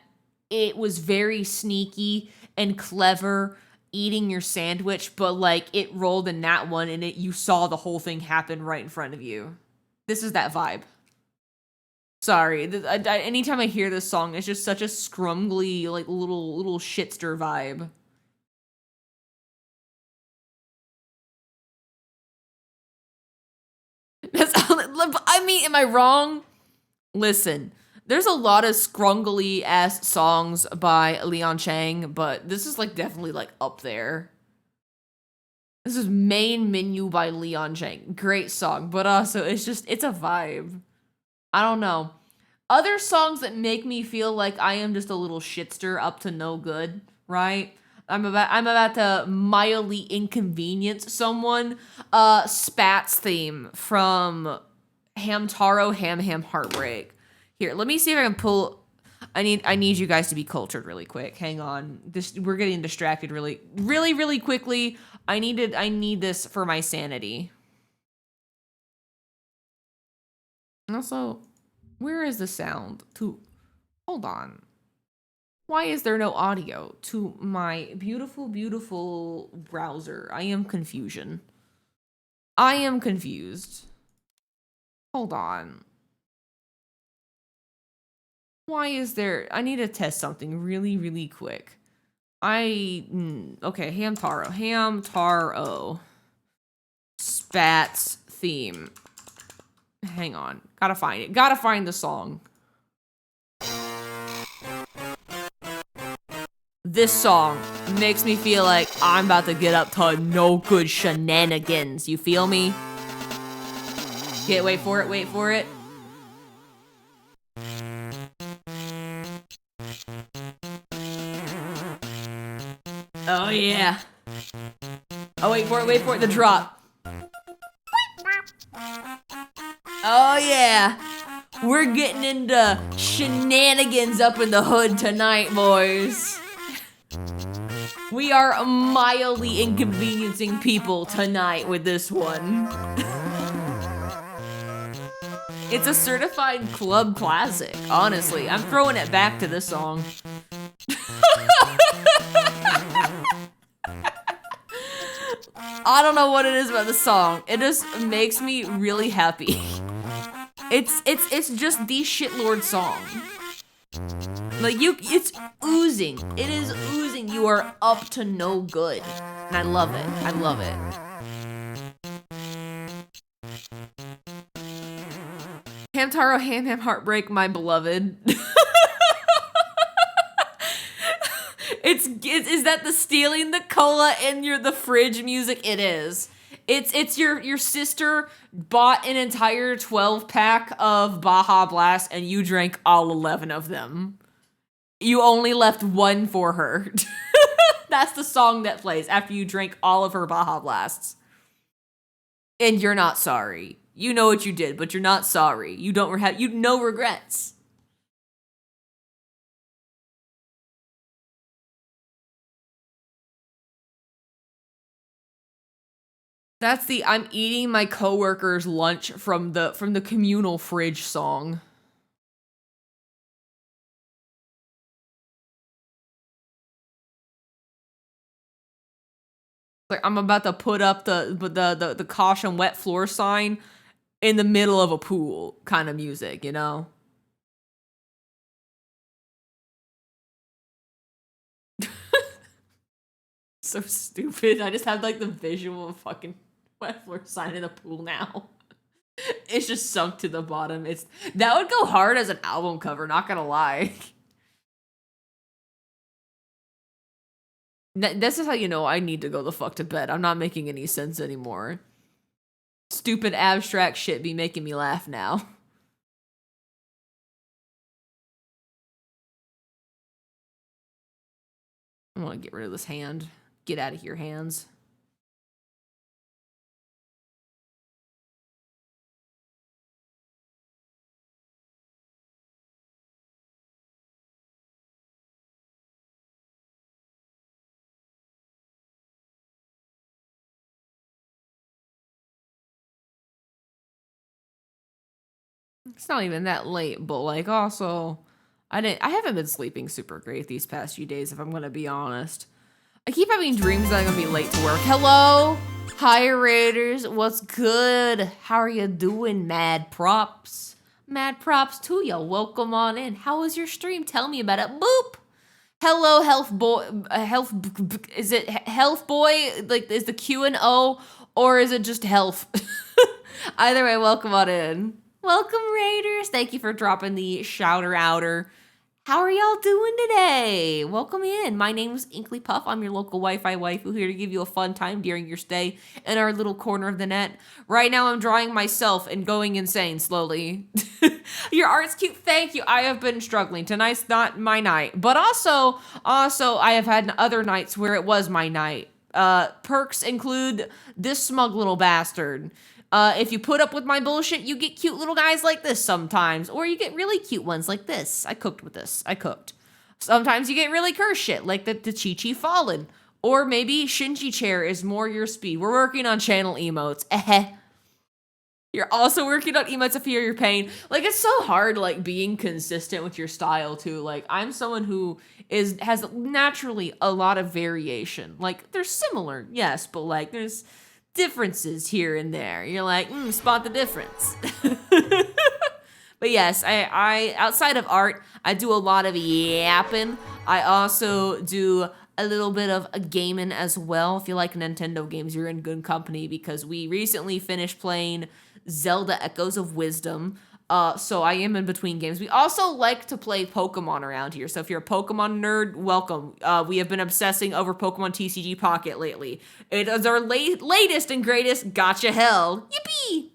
it was very sneaky and clever eating your sandwich, but like it rolled in that one and you saw the whole thing happen right in front of you. This is that vibe. Sorry, anytime I hear this song, it's just such a scrumbly, like little shitster vibe. I mean, am I wrong? Listen, there's a lot of scrungly ass songs by Leon Chang, but this is like definitely like up there. This is Main Menu by Leon Chang. Great song, but also it's a vibe. I don't know. Other songs that make me feel like I am just a little shitster up to no good, right? I'm about to mildly inconvenience someone. Spats theme from Hamtaro Ham Heartbreak. Here, let me see if I can pull. I need you guys to be cultured really quick. Hang on. We're getting distracted really quickly. I need this for my sanity. Also, where is the sound to? Hold on. Why is there no audio to my beautiful browser? I am confused. Hold on. Why is there? I need to test something really quick. Okay, Hamtaro. Spats theme. Hang on. Gotta find it. Gotta find the song. This song makes me feel like I'm about to get up to no good shenanigans. You feel me? Okay, wait for it. Oh yeah. Oh, wait for it, the drop. Oh yeah. We're getting into shenanigans up in the hood tonight, boys. We are mildly inconveniencing people tonight with this one. It's a certified club classic, honestly. I'm throwing it back to this song. I don't know what it is about the song. It just makes me really happy. It's just the shitlord song. Like it's oozing. It is oozing. You are up to no good. And I love it. Hamtaro Ham Heartbreak, my beloved. Is that the stealing the cola in the fridge music? It is. It's your sister bought an entire 12-pack of Baja Blast and you drank all 11 of them. You only left one for her. That's the song that plays after you drank all of her Baja Blasts. And you're not sorry. You know what you did, but you're not sorry. You don't have no regrets. That's the I'm eating my coworker's lunch from the communal fridge song. Like I'm about to put up the caution wet floor sign in the middle of a pool kind of music, you know? So stupid. I just have like the visual of fucking wet floor sign in the pool now. It's just sunk to the bottom. That would go hard as an album cover, not gonna lie. This is how you know I need to go the fuck to bed. I'm not making any sense anymore. Stupid abstract shit be making me laugh now. I want to get rid of this hand. Get out of here, hands. It's not even that late, but like also I haven't been sleeping super great these past few days, if I'm gonna be honest. I keep having dreams that I'm gonna be late to work. Hello? Hi Raiders, what's good? How are you doing, Mad Props? Mad props to ya. Welcome on in. How was your stream? Tell me about it. Boop. Hello, health boy. Is it health boy? Like, is the Q and O, or is it just health? Either way, welcome on in. Welcome, Raiders. Thank you for dropping the shouter outer. How are y'all doing today? Welcome in. My name's Inklypuff. I'm your local Wi-Fi waifu here to give you a fun time during your stay in our little corner of the net. Right now, I'm drawing myself and going insane slowly. Your art's cute. Thank you. I have been struggling. Tonight's not my night. But also, I have had other nights where it was my night. Perks include this smug little bastard. If you put up with my bullshit, you get cute little guys like this sometimes. Or you get really cute ones like this. I cooked with this. I cooked. Sometimes you get really cursed shit, like the Chi-Chi Fallen. Or maybe Shinji Chair is more your speed. We're working on channel emotes. You're also working on emotes to fear your pain. Like, it's so hard, like, being consistent with your style, too. Like, I'm someone who has naturally a lot of variation. Like, they're similar, yes, but, like, there's differences here and there. You're like, spot the difference. But yes, I outside of art, I do a lot of yapping. I also do a little bit of a gaming as well. If you like Nintendo games, you're in good company because we recently finished playing Zelda Echoes of Wisdom. So I am in between games. We also like to play Pokemon around here. So if you're a Pokemon nerd, welcome. We have been obsessing over Pokemon TCG Pocket lately. It is our latest and greatest gotcha hell. Yippee!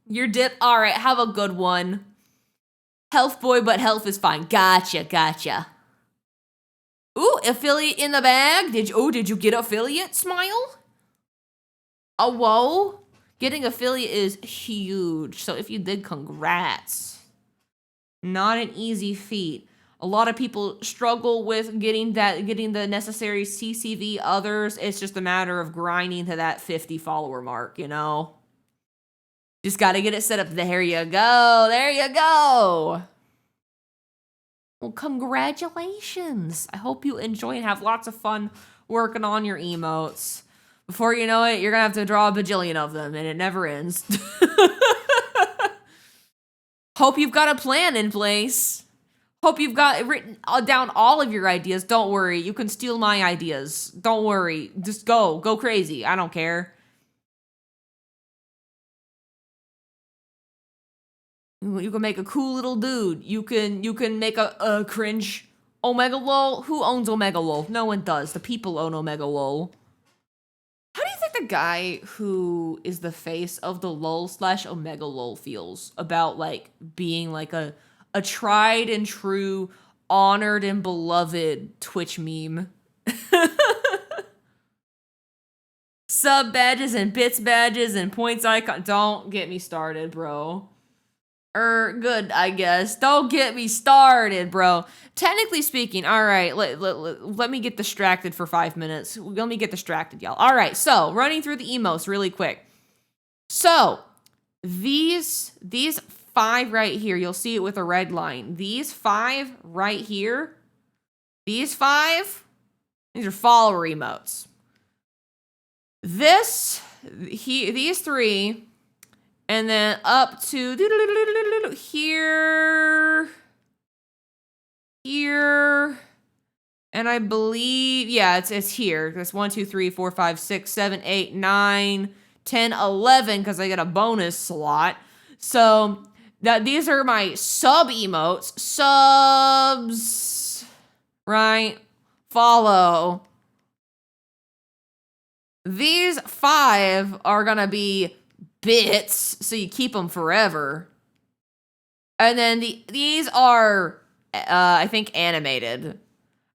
Your dip. All right, have a good one. Health boy, but health is fine. Gotcha. Ooh, affiliate in the bag. Did you get affiliate? Smile. Oh, whoa. Getting affiliate is huge. So if you did, congrats. Not an easy feat. A lot of people struggle with getting the necessary CCV. Others, it's just a matter of grinding to that 50 follower mark, you know? Just got to get it set up. There you go. There you go. Well, congratulations. I hope you enjoy and have lots of fun working on your emotes. Before you know it, you're going to have to draw a bajillion of them, and it never ends. Hope you've got a plan in place. Hope you've got written down all of your ideas. Don't worry. You can steal my ideas. Don't worry. Just go. Go crazy. I don't care. You can make a cool little dude. You can make a cringe Omega Lol. Who owns Omega Lol? No one does. The people own Omega Lol. How do you think the guy who is the face of the LOL/Omega Lol feels about like being like a tried and true, honored and beloved Twitch meme? Sub badges and bits badges and points icon. Don't get me started, bro. Good, I guess. Don't get me started, bro. Technically speaking, all right, let me get distracted for 5 minutes. Let me get distracted, y'all. All right, so running through the emotes really quick. So these 5 right here, you'll see it with a red line. These 5 right here, these are follower emotes. these three, and then up to here, and I believe, yeah, it's here. That's 1, 2, 3, 4, 5, 6, 7, 8, 9, 10, 11, because I get a bonus slot. So these are my sub emotes. Subs, right? Follow. These 5 are gonna be bits, so you keep them forever. And then these are, I think, animated.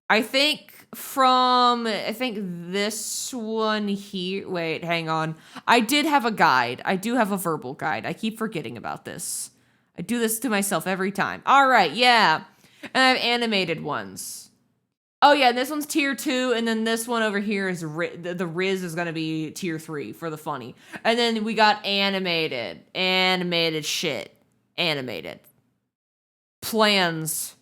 I think this one here. Wait, hang on. I did have a guide. I do have a verbal guide. I keep forgetting about this. I do this to myself every time. All right, yeah. And I have animated ones. Oh, yeah, this one's tier 2, and then this one over here is the Riz is going to be tier 3 for the funny. And then we got animated shit. Animated. Plans.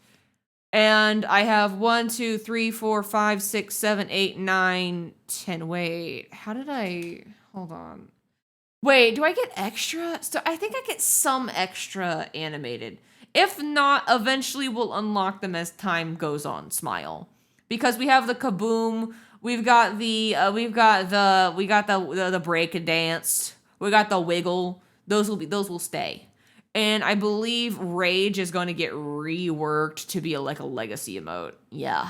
And I have 1, 2, 3, 4, 5, 6, 7, 8, 9, 10. Wait, how did I... Hold on. Wait, do I get extra? So I think I get some extra animated. If not, eventually we'll unlock them as time goes on, Smile. Because we have the Kaboom, we've got the break and dance, we got the wiggle. Those will stay. And I believe Rage is going to get reworked to be a legacy emote. Yeah.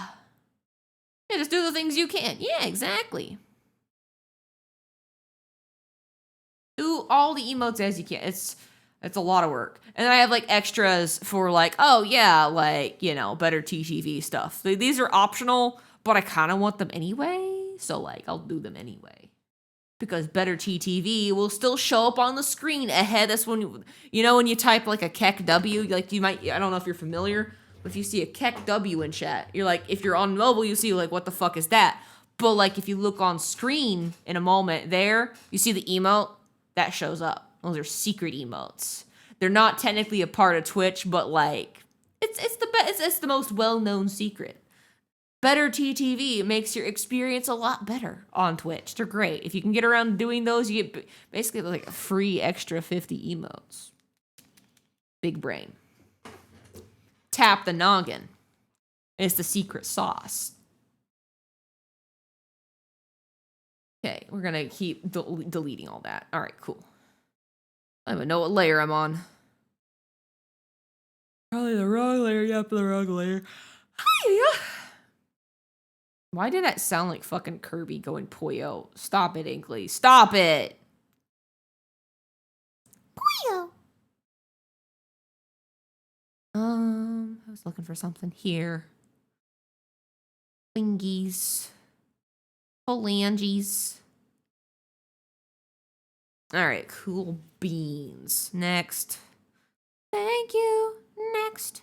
Yeah, just do the things you can. Yeah, exactly. Do all the emotes as you can. It's a lot of work. And I have extras for oh yeah, better TTV stuff. These are optional, but I kind of want them anyway. So I'll do them anyway. Because better TTV will still show up on the screen ahead. That's when, when you type a Keck W, you might, I don't know if you're familiar, but if you see a Keck W in chat, you're if you're on mobile, you see what the fuck is that? But if you look on screen in a moment there, you see the emote, that shows up. Those are secret emotes. They're not technically a part of Twitch, but it's the most well-known secret. Better TTV makes your experience a lot better on Twitch. They're great. If you can get around doing those, you get basically a free extra 50 emotes. Big brain. Tap the noggin. It's the secret sauce. Okay, we're gonna keep deleting all that. All right, cool. I don't even know what layer I'm on. Probably the wrong layer. Yep, the wrong layer. Hiya. Why did that sound like fucking Kirby going Puyo? Stop it, Inkly. Stop it! Puyo! I was looking for something here. Fingies. Phalanges. Alright, cool beans. Next. Thank you. Next.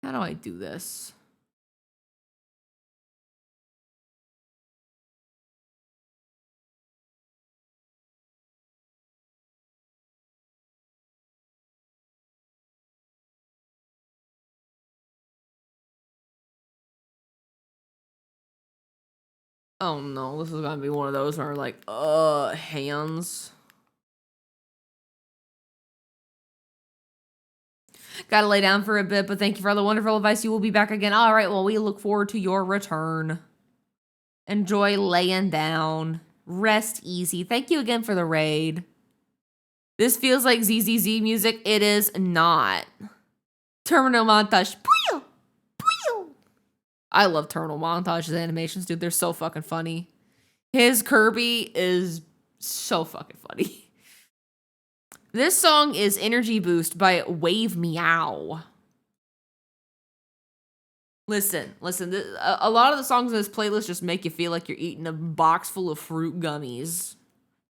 How do I do this? Oh no, this is gonna be one of those where hands. Gotta lay down for a bit, but thank you for all the wonderful advice. You will be back again. All right, well, we look forward to your return. Enjoy laying down. Rest easy. Thank you again for the raid. This feels like ZZZ music. It is not. Terminal montage. Puyo! Puyo! I love Terminal montage's animations, dude. They're so fucking funny. His Kirby is so fucking funny. This song is Energy Boost by Wave Meow. Listen. A lot of the songs in this playlist just make you feel like you're eating a box full of fruit gummies.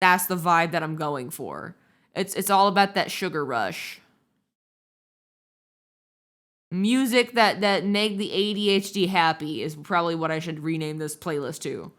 That's the vibe that I'm going for. It's all about that sugar rush. Music that make the ADHD happy is probably what I should rename this playlist to.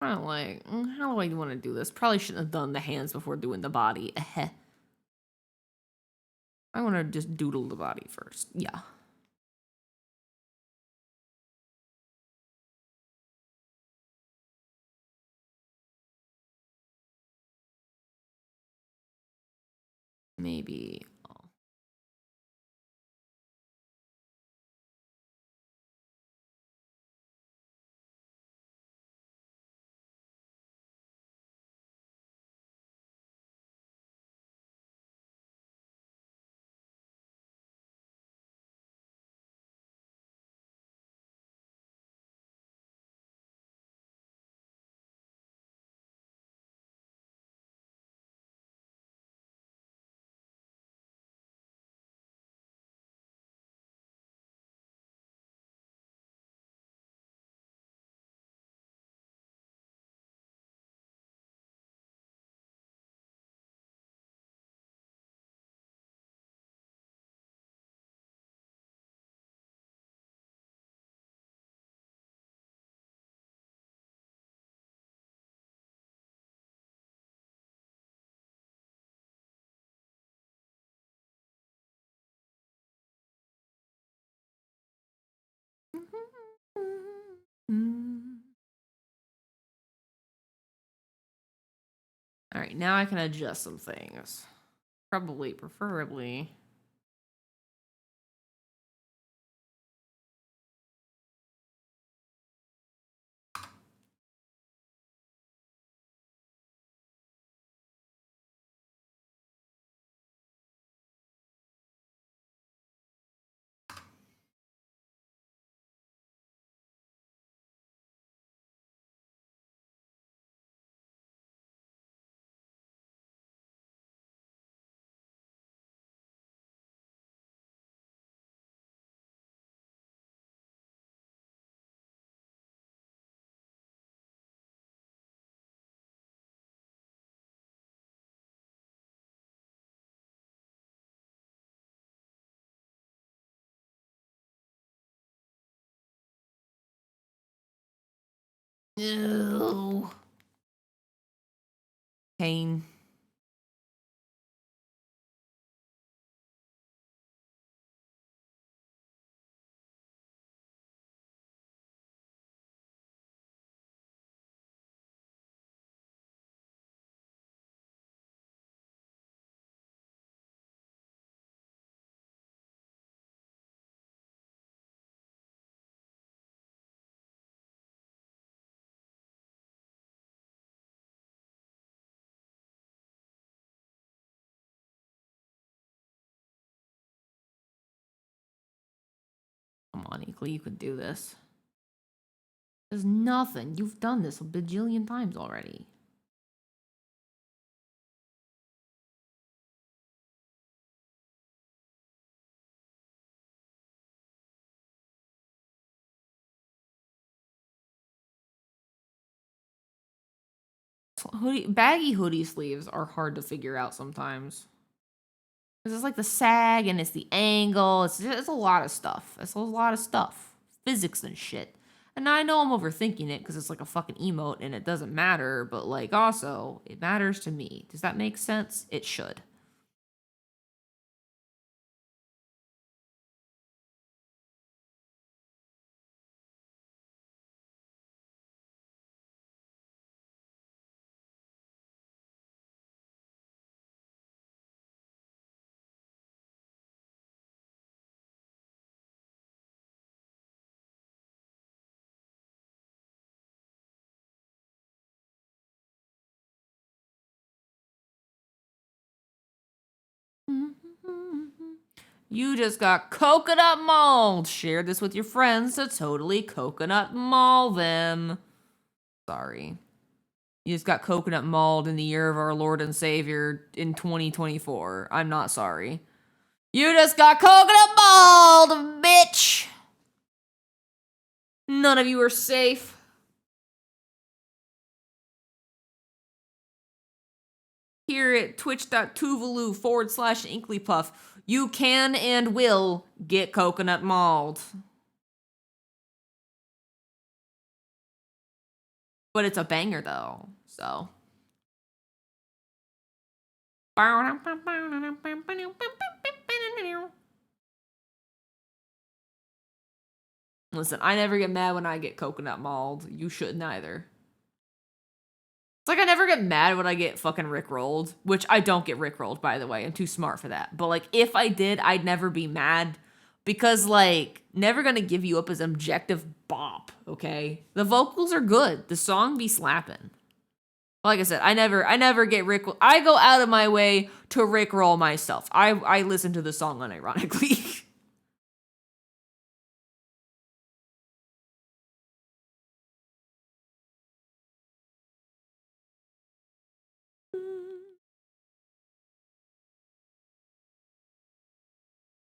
I'm like, how do I want to do this? Probably shouldn't have done the hands before doing the body. I want to just doodle the body first. Yeah. Maybe. All right, now I can adjust some things. Preferably. Ew. Pain. Come on, Eekly, you could do this. There's nothing. You've done this a bajillion times already. Baggy hoodie sleeves are hard to figure out sometimes. Because it's like the sag and it's the angle. It's a lot of stuff. It's a lot of stuff. Physics and shit. And I know I'm overthinking it because it's like a fucking emote and it doesn't matter, but like also, it matters to me. Does that make sense? It should. You just got coconut mauled. Share this with your friends to totally coconut maul them. Sorry. You just got coconut mauled in the year of our Lord and Savior in 2024. I'm not sorry. You just got coconut mauled, bitch! None of you are safe. Here at twitch.tuvalu/Inklypuff, you can and will get coconut mauled. But it's a banger though, so. Listen, I never get mad when I get coconut mauled. You shouldn't either. It's like I never get mad when I get fucking rickrolled, which I don't get rickrolled, by the way. I'm too smart for that. But, like, if I did, I'd never be mad because, like, never gonna give you up as objective bop, okay? The vocals are good. The song be slapping. Like I said, I never get rickrolled. I go out of my way to rickroll myself. I listen to the song unironically.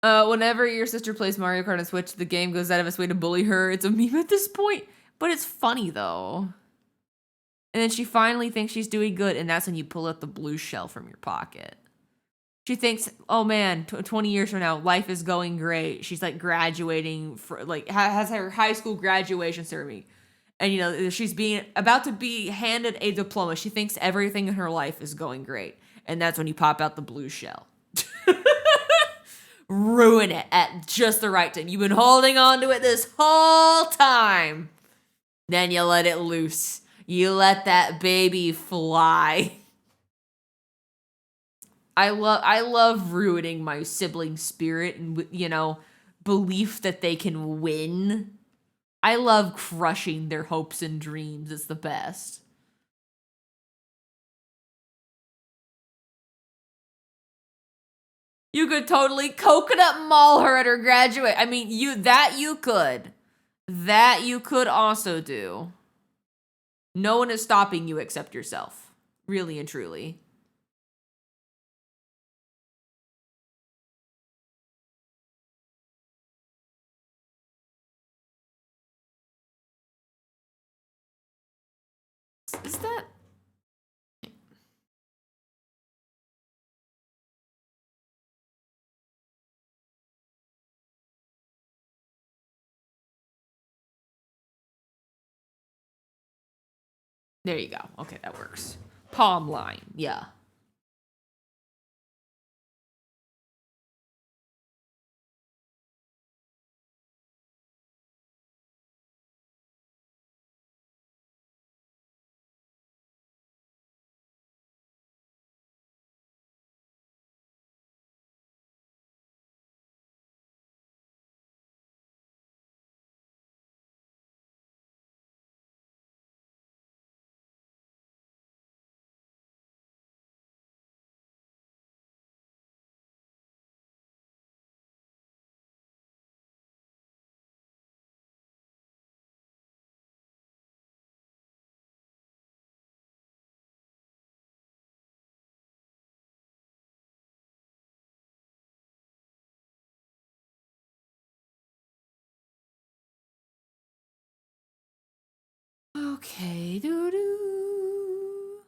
Whenever your sister plays Mario Kart on Switch, the game goes out of its way to bully her. It's a meme at this point, but it's funny though. And then she finally thinks she's doing good, and that's when you pull out the blue shell from your pocket. She thinks, oh man, 20 years from now, life is going great. She's like graduating, has her high school graduation ceremony. And, you know, she's about to be handed a diploma. She thinks everything in her life is going great. And that's when you pop out the blue shell. Ruin it at just the right time. You've been holding on to it this whole time. Then you let it loose. You let that baby fly. I love ruining my sibling spirit and, you know, belief that they can win. I love crushing their hopes and dreams. It's the best. You could totally coconut maul her at her graduate. I mean, you could. That you could also do. No one is stopping you except yourself. Really and truly. Is that... There you go. Okay, that works. Palm line. Yeah. Okay, doo-doo.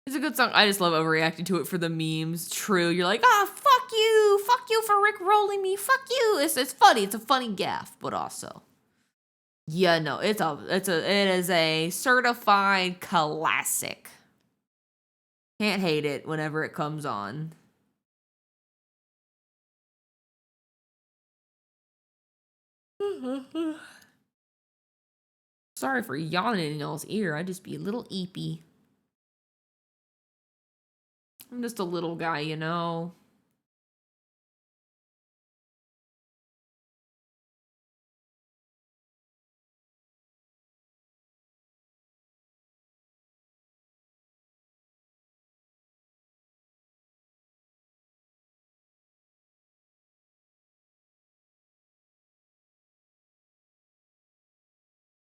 It's a good song. I just love overreacting to it for the memes. True. You're like, ah, fuck you. Fuck you for Rick rolling me. Fuck you. It's funny. It's a funny gaffe, but also. Yeah, no, it is a certified classic. Can't hate it whenever it comes on. Sorry for yawning in y'all's ear. I just be a little eepy. I'm just a little guy, you know.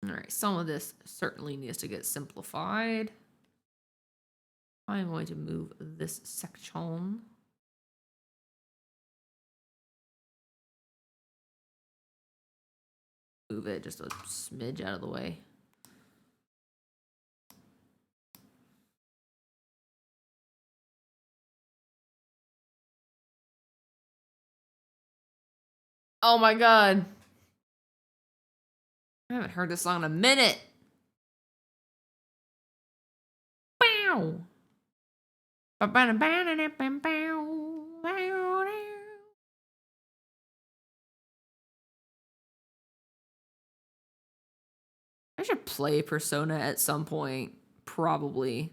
All right, some of this certainly needs to get simplified. I'm going to move this section. Move it just a smidge out of the way. Oh my god. I haven't heard this song in a minute. Bow. I should play Persona at some point, probably.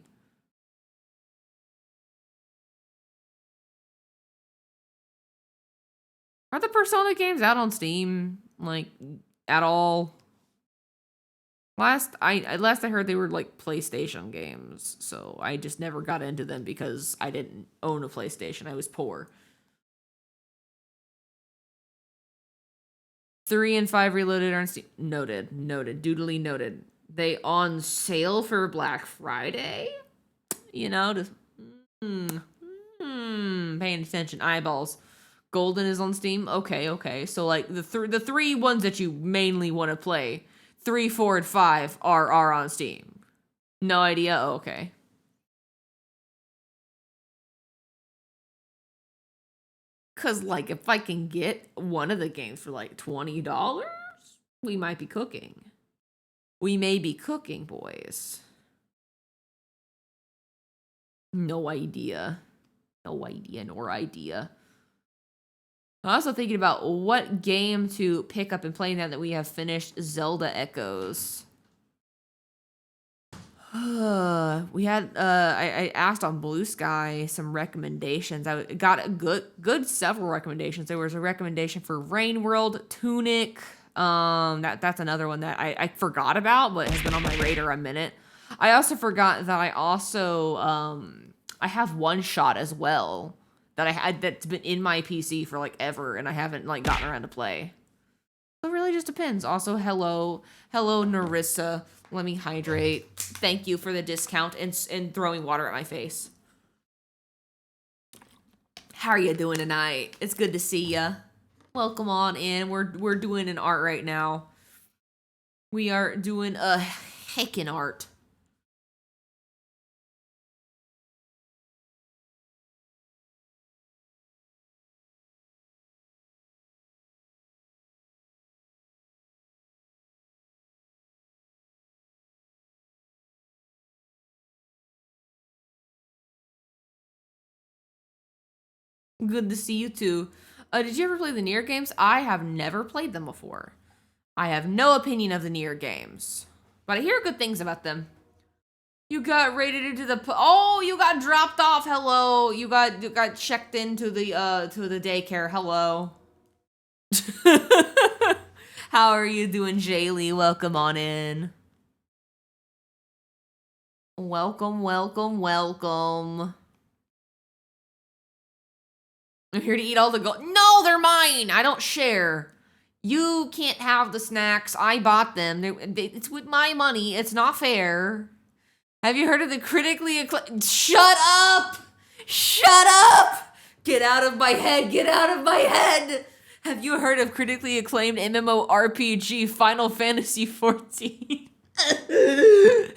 Are the Persona games out on Steam, like, at all? Last I heard they were like PlayStation games, so I just never got into them because I didn't own a PlayStation. I was poor. 3 and 5 Reloaded are on Steam. Noted. Doodly noted. They on sale for Black Friday? You know, just paying attention. Eyeballs. Golden is on Steam. Okay. So like the three ones that you mainly want to play, 3, 4, and 5 are on Steam. No idea. Oh, okay. Cause like if I can get one of the games for like $20, we might be cooking. We may be cooking, boys. No idea. Nor idea. I'm also thinking about what game to pick up and play now that we have finished Zelda Echoes. We had I asked on Blue Sky some recommendations. I got a good several recommendations. There was a recommendation for Rain World, Tunic. That's another one that I forgot about, but has been on my radar a minute. I also forgot that I also I have One Shot as well that I had that's been in my PC for like ever, and I haven't like gotten around to play. So it really just depends. Also, hello Narissa. Let me hydrate. Thank you for the discount and throwing water at my face. How are you doing tonight? It's good to see ya. Welcome on in. We're doing an art right now. We are doing a heckin' art. Good to see you too. Did you ever play the Nier games? I have never played them before. I have no opinion of the Nier games, but I hear good things about them. You got rated into the oh, you got dropped off. Hello, you got checked into the daycare. Hello. How are you doing, Jaylee? Welcome on in. Welcome. I'm here to eat all the gold. No, they're mine. I don't share. You can't have the snacks. I bought them. It's with my money. It's not fair. Have you heard of the critically acclaimed? Shut up! Get out of my head. Have you heard of critically acclaimed MMORPG Final Fantasy XIV?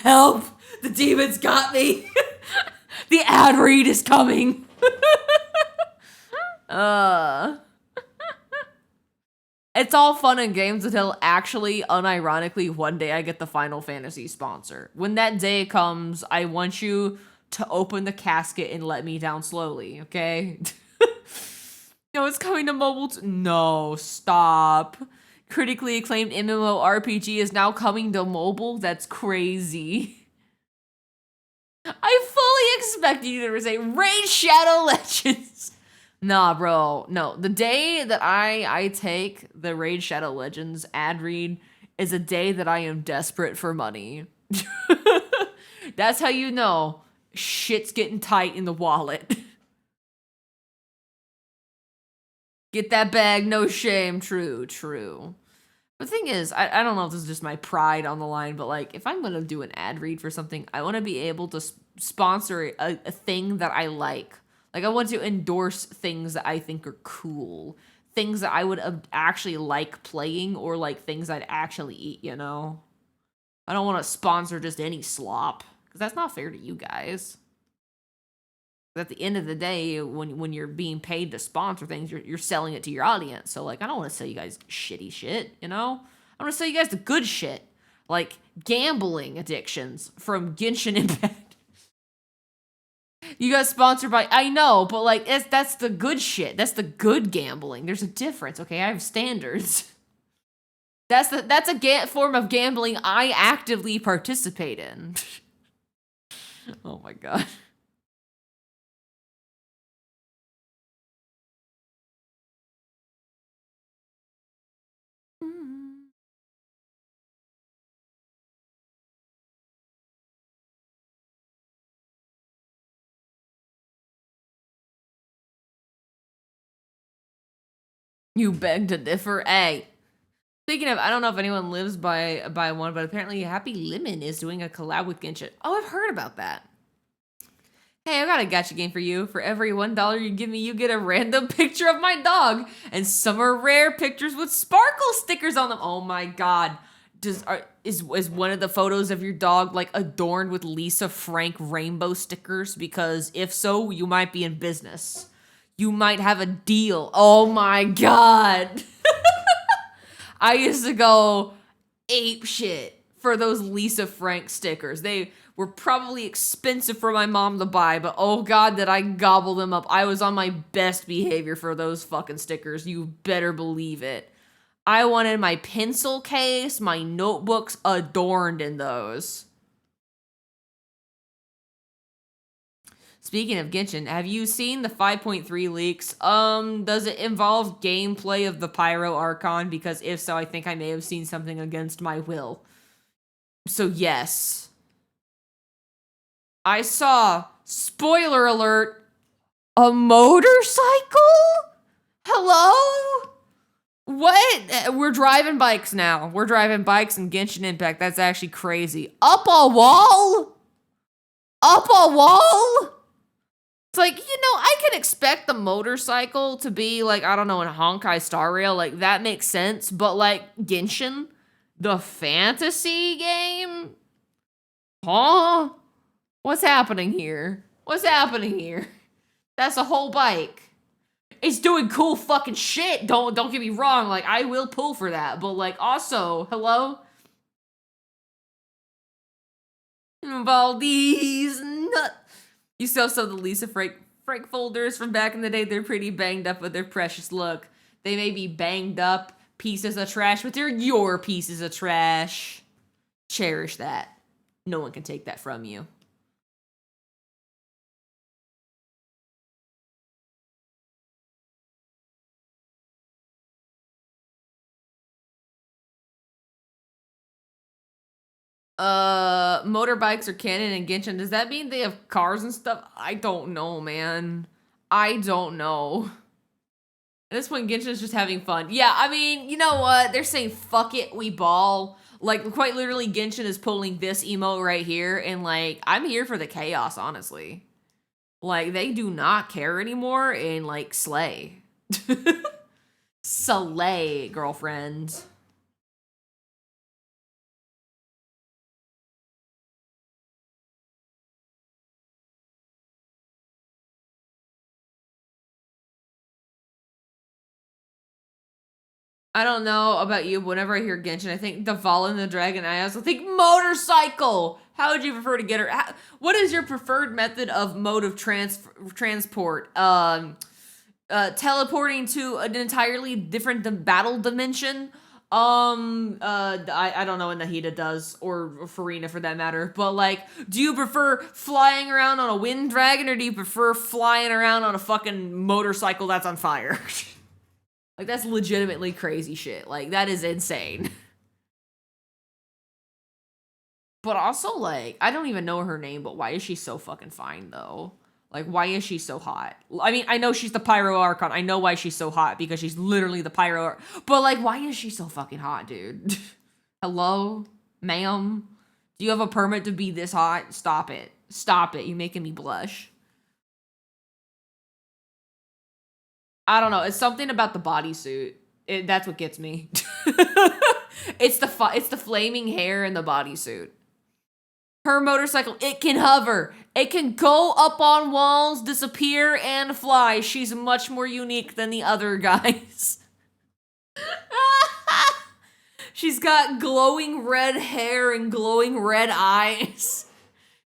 Help! The demons got me. The ad read is coming. It's all fun and games until actually, unironically, one day I get the Final Fantasy sponsor. When that day comes, I want you to open the casket and let me down slowly, okay? No, it's coming to mobile. No, stop. Critically acclaimed MMORPG is now coming to mobile? That's crazy. I fully expected you to say Raid Shadow Legends. Nah, bro. No, the day that I take the Raid Shadow Legends ad read is a day that I am desperate for money. That's how you know shit's getting tight in the wallet. Get that bag, no shame. True. The thing is, I don't know if this is just my pride on the line, but like, if I'm gonna do an ad read for something, I want to be able to sponsor a thing that I like. Like, I want to endorse things that I think are cool, things that I would actually like playing, or like things I'd actually eat. You know, I don't want to sponsor just any slop because that's not fair to you guys. At the end of the day, when you're being paid to sponsor things, you're selling it to your audience. So like, I don't want to sell you guys shitty shit, you know? I want to sell you guys the good shit, like gambling addictions from Genshin Impact. You got sponsored by, I know, but like, that's the good shit. That's the good gambling. There's a difference, okay? I have standards. That's a form of gambling I actively participate in. Oh my god. You beg to differ. Hey, speaking of, I don't know if anyone lives by one, but apparently Happy Lemon is doing a collab with Genshin. Oh, I've heard about that. Hey, I got a gacha game for you. For every $1 you give me, you get a random picture of my dog. And some are rare pictures with sparkle stickers on them. Oh my god. Is one of the photos of your dog like adorned with Lisa Frank rainbow stickers? Because if so, you might be in business. You might have a deal. Oh my god. I used to go ape shit for those Lisa Frank stickers. They were probably expensive for my mom to buy, but oh god, did I gobble them up. I was on my best behavior for those fucking stickers. You better believe it. I wanted my pencil case, my notebooks adorned in those. Speaking of Genshin, have you seen the 5.3 leaks? Does it involve gameplay of the Pyro Archon? Because if so, I think I may have seen something against my will. So yes. I saw, spoiler alert, a motorcycle? Hello? What? We're driving bikes now. We're driving bikes in Genshin Impact. That's actually crazy. Up a wall? Up a wall? It's like, you know, I can expect the motorcycle to be like, I don't know, in Honkai Star Rail. Like, that makes sense. But like, Genshin, the fantasy game? Huh? What's happening here? What's happening here? That's a whole bike. It's doing cool fucking shit. Don't get me wrong. Like, I will pull for that. But like, also, hello? Valdez nut. You still have some of the Lisa Frank folders from back in the day. They're pretty banged up, but they're precious. Look, they may be banged up pieces of trash, but they're your pieces of trash. Cherish that. No one can take that from you. Motorbikes are canon in Genshin. Does that mean they have cars and stuff? I don't know, man. I don't know. At this point, Genshin is just having fun. Yeah, I mean, you know what? They're saying, fuck it, we ball. Like, quite literally, Genshin is pulling this emote right here, and like, I'm here for the chaos, honestly. Like, they do not care anymore, and like, slay. Slay, girlfriend. I don't know about you, but whenever I hear Genshin, I think the Vala and the Dragon. I also think motorcycle. How would you prefer to get her? What is your preferred method of mode of transport? Teleporting to an entirely different battle dimension. I don't know what Nahida does, or Farina for that matter. But like, do you prefer flying around on a wind dragon, or do you prefer flying around on a fucking motorcycle that's on fire? Like, that's legitimately crazy shit. Like, that is insane. But also, like, I don't even know her name, but why is she so fucking fine, though? Like, why is she so hot? I mean, I know she's the Pyro Archon. I know why she's so hot, because she's literally the Pyro. But, like, why is she so fucking hot, dude? Hello? Ma'am? Do you have a permit to be this hot? Stop it. Stop it. You're making me blush. I don't know. It's something about the bodysuit. That's what gets me. It's the flaming hair and the bodysuit. Her motorcycle, it can hover. It can go up on walls, disappear, and fly. She's much more unique than the other guys. She's got glowing red hair and glowing red eyes.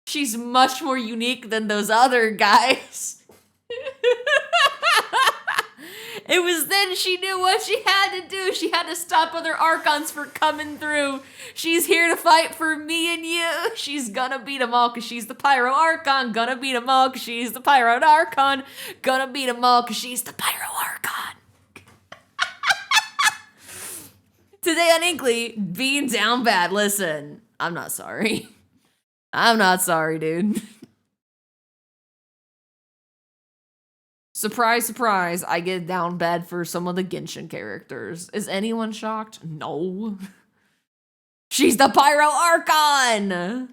She's much more unique than those other guys. It was then she knew what she had to do. She had to stop other Archons from coming through. She's here to fight for me and you. She's gonna beat them all because she's the Pyro Archon. Gonna beat them all because she's the Pyro Archon. Gonna beat them all because she's the Pyro Archon. Today on Inkly, being down bad. Listen, I'm not sorry. I'm not sorry, dude. Surprise, surprise, I get down bad for some of the Genshin characters. Is anyone shocked? No. She's the Pyro Archon!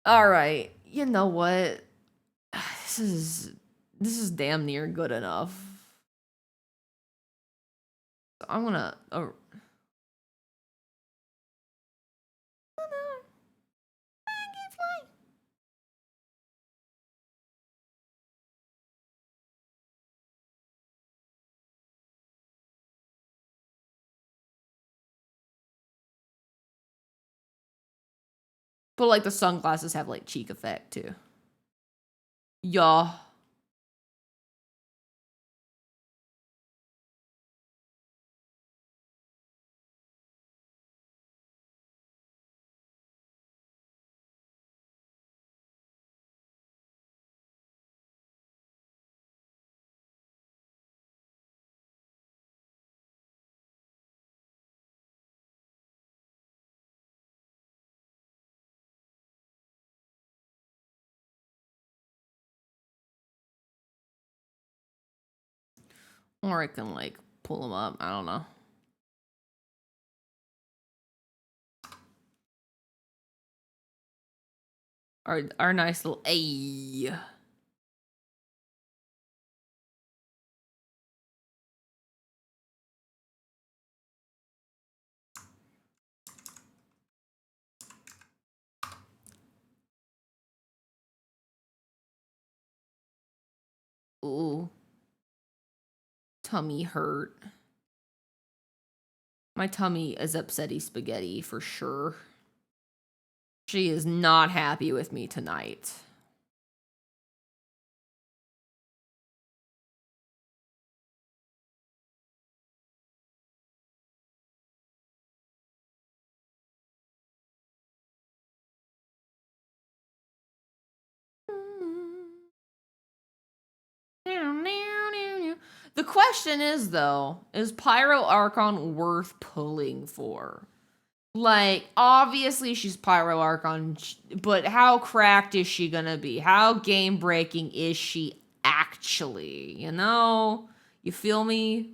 Alright, you know what? This is damn near good enough. I'm gonna... Oh. But, like, the sunglasses have, like, cheek effect, too. Yeah. Or I can, like, pull them up. I don't know. Our nice little... Ayy. Ooh. Tummy hurt. My tummy is upsetty spaghetti for sure. She is not happy with me tonight. The question is, though, is Pyro Archon worth pulling for? Like, obviously she's Pyro Archon, but how cracked is she gonna be? How game-breaking is she actually? You know? You feel me?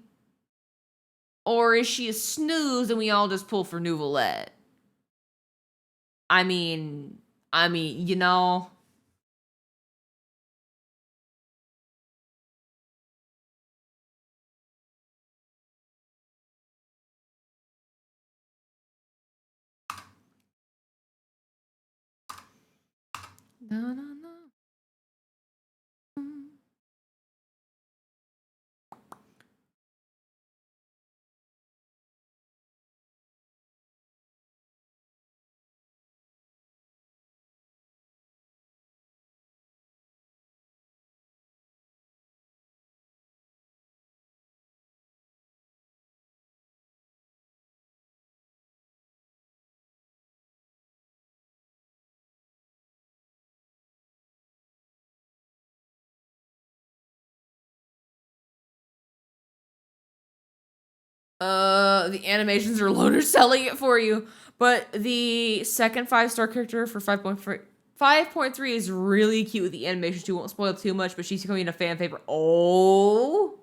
Or is she a snooze and we all just pull for Nouvelette? I mean, you know... No, no, no. The animations are loaner selling it for you. But the second 5-star character for 5.3 is really cute with the animation too. Won't spoil too much, but she's becoming a fan favorite. Oh,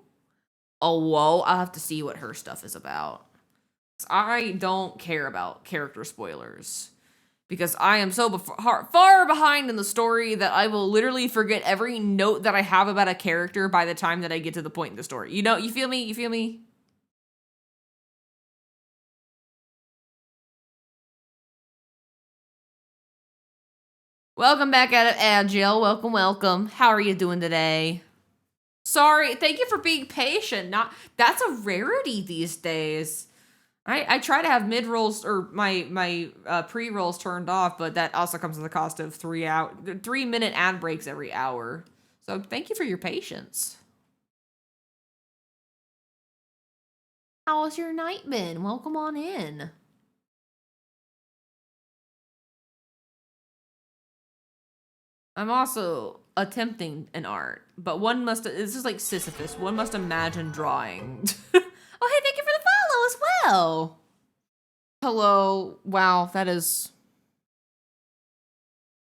whoa! I'll have to see what her stuff is about. I don't care about character spoilers because I am so far behind in the story that I will literally forget every note that I have about a character by the time that I get to the point in the story. You know, you feel me? You feel me? Welcome back out of Agile. Welcome, welcome. How are you doing today? Sorry, thank you for being patient. That's a rarity these days. I try to have mid rolls or my pre rolls turned off, but that also comes at the cost of 3-minute ad breaks every hour. So thank you for your patience. How has your night been? Welcome on in. I'm also attempting an art, but this is like Sisyphus. One must imagine drawing. Oh, hey, thank you for the follow as well. Hello. Wow, that is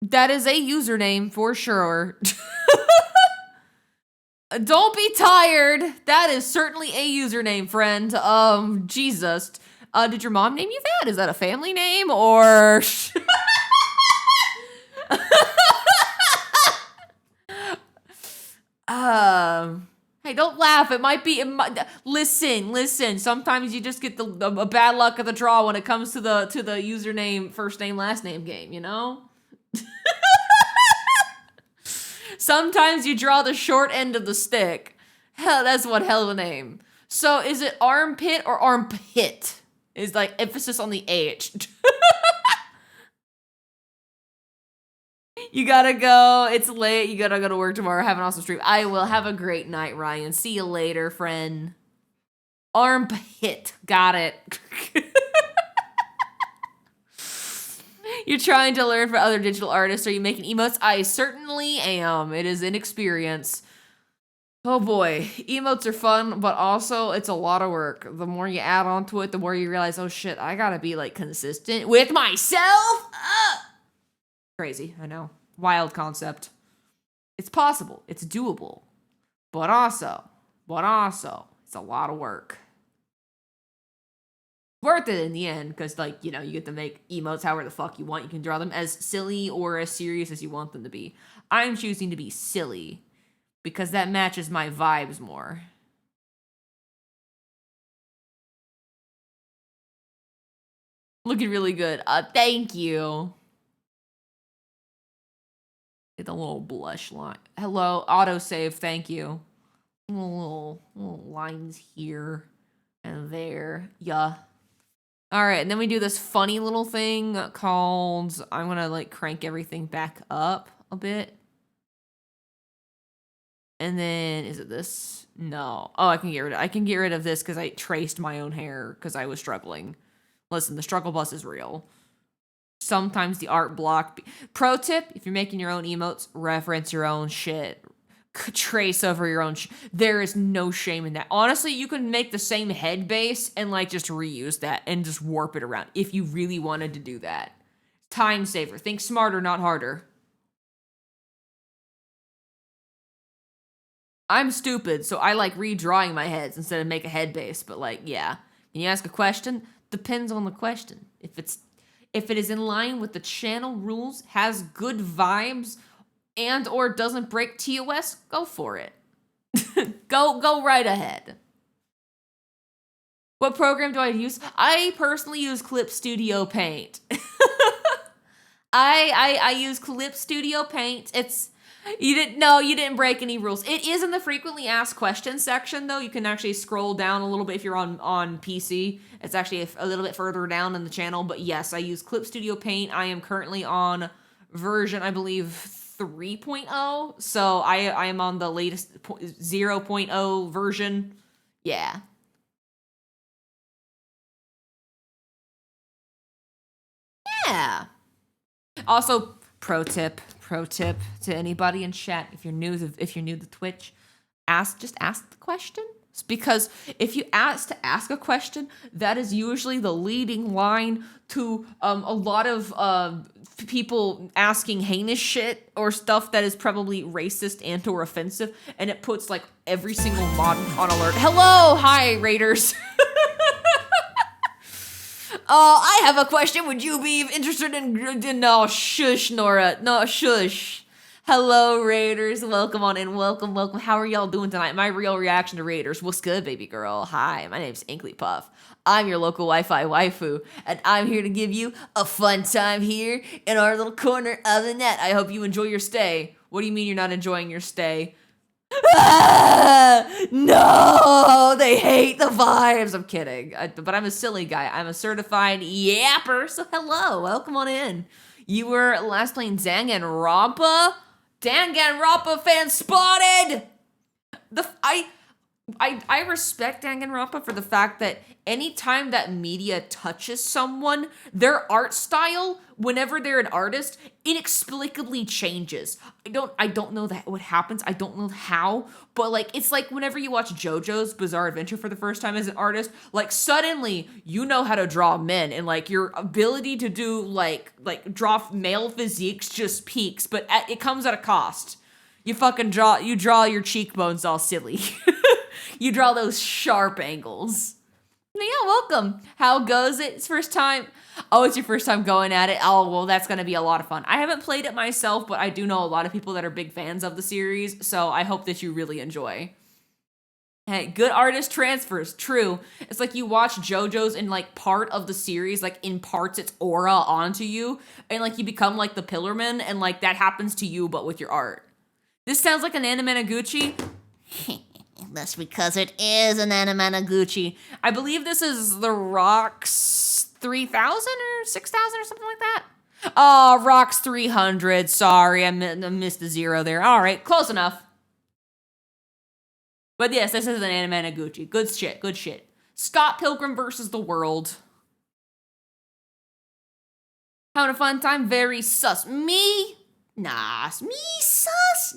a username for sure. Don't be tired. That is certainly a username, friend. Jesus. Did your mom name you that? Is that a family name or? Hey, don't laugh. It might be. Listen. Sometimes you just get the bad luck of the draw when it comes to the username, first name, last name game. You know. Sometimes you draw the short end of the stick. Hell, that's one hell of a name. So is it armpit or armpit? Is like emphasis on the H. You gotta go. It's late. You gotta go to work tomorrow. Have an awesome stream. I will. Have a great night, Ryan. See you later, friend. Armpit. Got it. You're trying to learn from other digital artists. Are you making emotes? I certainly am. It is inexperience. Oh boy. Emotes are fun, but also it's a lot of work. The more you add on to it, the more you realize, oh shit, I gotta be like consistent with myself. Crazy, I know. Wild concept. It's possible. It's doable. But also, it's a lot of work. Worth it in the end, because, like, you know, you get to make emotes however the fuck you want. You can draw them as silly or as serious as you want them to be. I'm choosing to be silly, because that matches my vibes more. Looking really good. Thank you. Get the little blush line. Hello, autosave, thank you. Little lines here and there. Yeah. All right, and then we do this funny little thing called, I'm gonna like crank everything back up a bit. And then, is it this? No. Oh, I can get rid of this because I traced my own hair because I was struggling. Listen, the struggle bus is real. Sometimes the art block. Pro tip, if you're making your own emotes, reference your own shit. Trace over your own there is no shame in that. Honestly, you can make the same head base and like just reuse that and just warp it around if you really wanted to do that. Time saver. Think smarter, not harder. I'm stupid, so I like redrawing my heads instead of make a head base, but like, yeah. Can you ask a question? Depends on the question. If it is in line with the channel rules, has good vibes, and or doesn't break TOS, go for it. Go right ahead. What program do I use? I personally use Clip Studio Paint. I use Clip Studio Paint. You didn't break any rules. It is in the frequently asked questions section, though. You can actually scroll down a little bit if you're on PC. It's actually a little bit further down in the channel. But yes, I use Clip Studio Paint. I am currently on version, I believe, 3.0. So I am on the latest 0.0 version. Yeah. Yeah. Also, pro tip to anybody in chat, if you're new to Twitch, just ask the question. because if you ask a question, that is usually the leading line to a lot of people asking heinous shit or stuff that is probably racist and or offensive, and it puts like every single mod on alert. Hello, hi Raiders. I have a question. Would you be interested in no, shush, Nora. No, shush. Hello, Raiders. Welcome on in. Welcome. How are y'all doing tonight? My real reaction to Raiders. What's good, baby girl? Hi, my name's Inklypuff. I'm your local Wi-Fi waifu, and I'm here to give you a fun time here in our little corner of the net. I hope you enjoy your stay. What do you mean you're not enjoying your stay? No, they hate the vibes. I'm kidding, but I'm a silly guy. I'm a certified yapper, so hello, welcome on in. You were last playing Danganronpa? Danganronpa fan spotted! I respect Danganronpa for the fact that anytime that media touches someone, their art style, whenever they're an artist, inexplicably changes. I don't know that what happens. I don't know how, but like it's like whenever you watch JoJo's Bizarre Adventure for the first time as an artist, like suddenly you know how to draw men, and like your ability to do like draw male physiques just peaks, but it comes at a cost. You draw your cheekbones all silly. You draw those sharp angles. Yeah, welcome. How goes it? It's first time. Oh, it's your first time going at it. Oh, well, that's going to be a lot of fun. I haven't played it myself, but I do know a lot of people that are big fans of the series, so I hope that you really enjoy. Hey, good artist transfers. True. It's like you watch JoJo's and like part of the series like imparts its aura onto you, and like you become like the Pillarman, and like that happens to you but with your art. This sounds like an Anime-Gucci. That's because it is an Anime-Gucci. I believe this is the Rocks 3000 or 6000 or something like that. Oh, Rocks 300. Sorry, I missed the zero there. All right, close enough. But yes, this is an Anime-Gucci. Good shit, good shit. Scott Pilgrim versus the World. Having a fun time? Very sus. Me? Nah, me sus?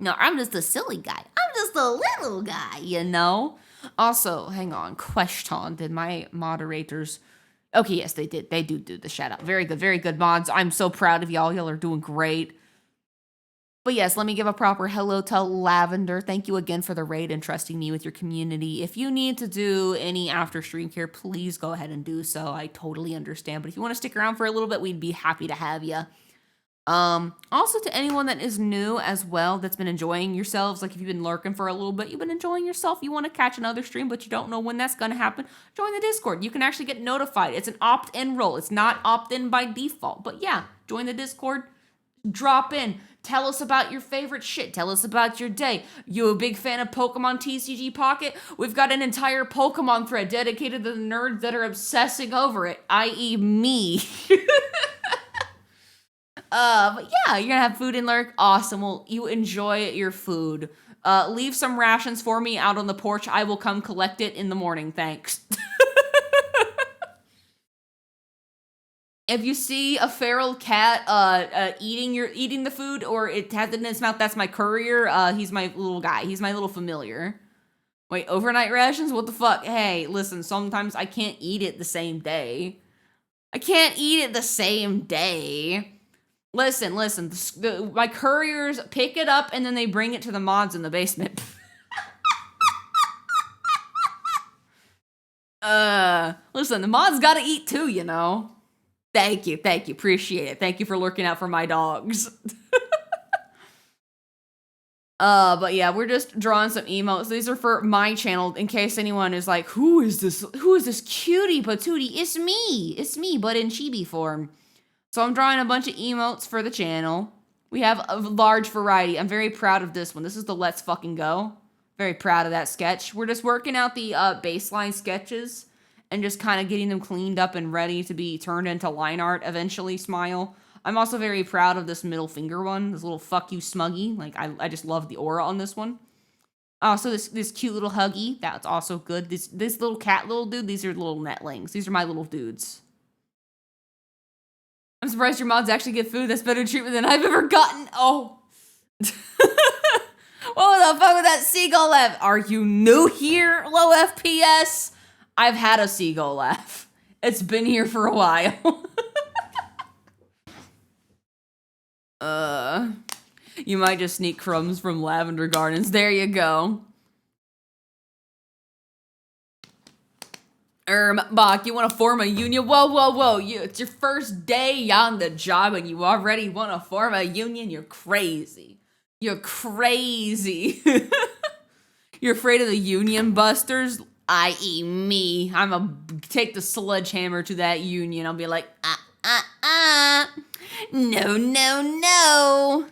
No, I'm just a silly guy. I'm just a little guy, you know? Also, hang on. Question. Did my moderators... Okay, yes, they did. They do the shout out. Very good mods. I'm so proud of y'all. Y'all are doing great. But yes, let me give a proper hello to Lavender. Thank you again for the raid and trusting me with your community. If you need to do any after stream care, please go ahead and do so. I totally understand. But if you want to stick around for a little bit, we'd be happy to have you. Also to anyone that is new as well, that's been enjoying yourselves, like if you've been lurking for a little bit, you've been enjoying yourself, you want to catch another stream, but you don't know when that's going to happen, join the Discord. You can actually get notified. It's an opt-in role. It's not opt-in by default, but yeah, join the Discord, drop in, tell us about your favorite shit, tell us about your day. You a big fan of Pokemon TCG Pocket? We've got an entire Pokemon thread dedicated to the nerds that are obsessing over it, i.e. me. But yeah, you're gonna have food and lurk. Awesome. Well, you enjoy your food. Leave some rations for me out on the porch. I will come collect it in the morning. Thanks. If you see a feral cat eating the food, or it has it in its mouth, that's my courier. He's my little guy. He's my little familiar. Wait, overnight rations? What the fuck? Hey, listen, sometimes I can't eat it the same day. Listen, my couriers pick it up and then they bring it to the mods in the basement. Listen, the mods gotta eat too, you know? Thank you, appreciate it. Thank you for lurking out for my dogs. But yeah, we're just drawing some emotes. These are for my channel, in case anyone is like, who is this cutie patootie? It's me, but in chibi form. So I'm drawing a bunch of emotes for the channel. We have a large variety. I'm very proud of this one. This is the Let's Fucking Go. Very proud of that sketch. We're just working out the baseline sketches and just kind of getting them cleaned up and ready to be turned into line art eventually, smile. I'm also very proud of this middle finger one, this little fuck you smuggy. Like, I just love the aura on this one. Also, this cute little huggy, that's also good. This little cat little dude, these are little netlings. These are my little dudes. I'm surprised your mods actually get food. That's better treatment than I've ever gotten. Oh. What the fuck with that seagull laugh? Are you new here, low FPS? I've had a seagull laugh. It's been here for a while. You might just sneak crumbs from Lavender Gardens. There you go. Bach, you want to form a union? Whoa. It's your first day on the job and you already want to form a union? You're crazy. You're crazy. You're afraid of the union busters? I.e. me. I'm gonna take the sledgehammer to that union. I'll be like, no.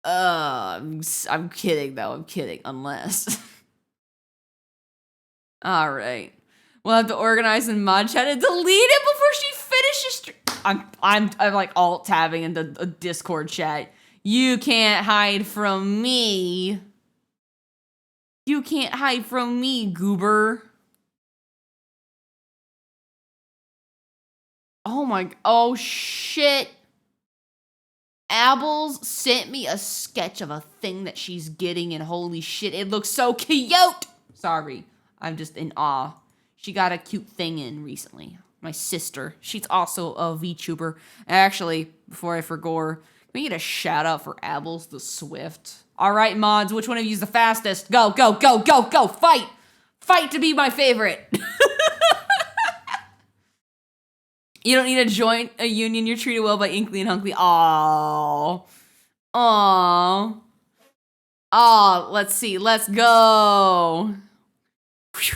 I'm kidding though. I'm kidding. Unless. All right. We'll have to organize in mod chat and delete it before she finishes. I'm like alt tabbing into a Discord chat. You can't hide from me. You can't hide from me, goober. Oh shit. Abels sent me a sketch of a thing that she's getting, and holy shit, it looks so cute. Sorry, I'm just in awe. She got a cute thing in recently. My sister, she's also a VTuber. Actually, before I forgot, can we get a shout out for Abels the Swift? All right, mods, which one of you is the fastest? Go, fight! Fight to be my favorite. You don't need to join a union. You're treated well by Inkly and Hunkley. Aww. Let's see. Let's go.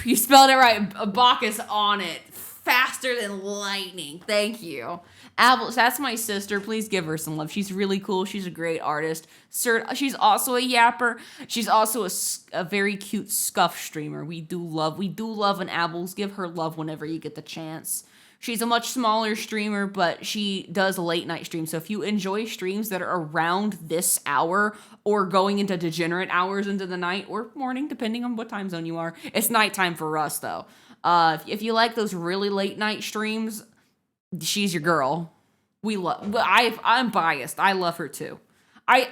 You spelled it right. Bacchus on it. Faster than lightning. Thank you. Abels, that's my sister. Please give her some love. She's really cool. She's a great artist. She's also a yapper. She's also a very cute scuff streamer. We do love an Abels. Give her love whenever you get the chance. She's a much smaller streamer, but she does late night streams. So if you enjoy streams that are around this hour or going into degenerate hours into the night or morning, depending on what time zone you are, it's nighttime for us though. If you like those really late night streams, she's your girl. I'm biased. I love her too. I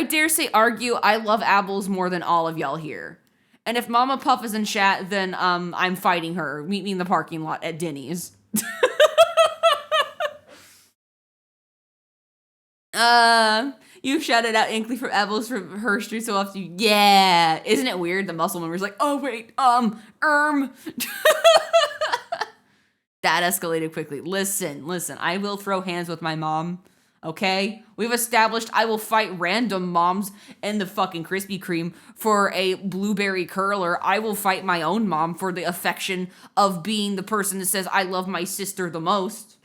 dare say argue, I love Abels more than all of y'all here. And if Mama Puff is in chat, then I'm fighting her. Meet me in the parking lot at Denny's. You shouted out Inkly from Abels from her street so often. Yeah. Isn't it weird? The muscle member's like, oh wait, That escalated quickly. Listen. I will throw hands with my mom. Okay? We've established I will fight random moms in the fucking Krispy Kreme for a blueberry curler. I will fight my own mom for the affection of being the person that says I love my sister the most.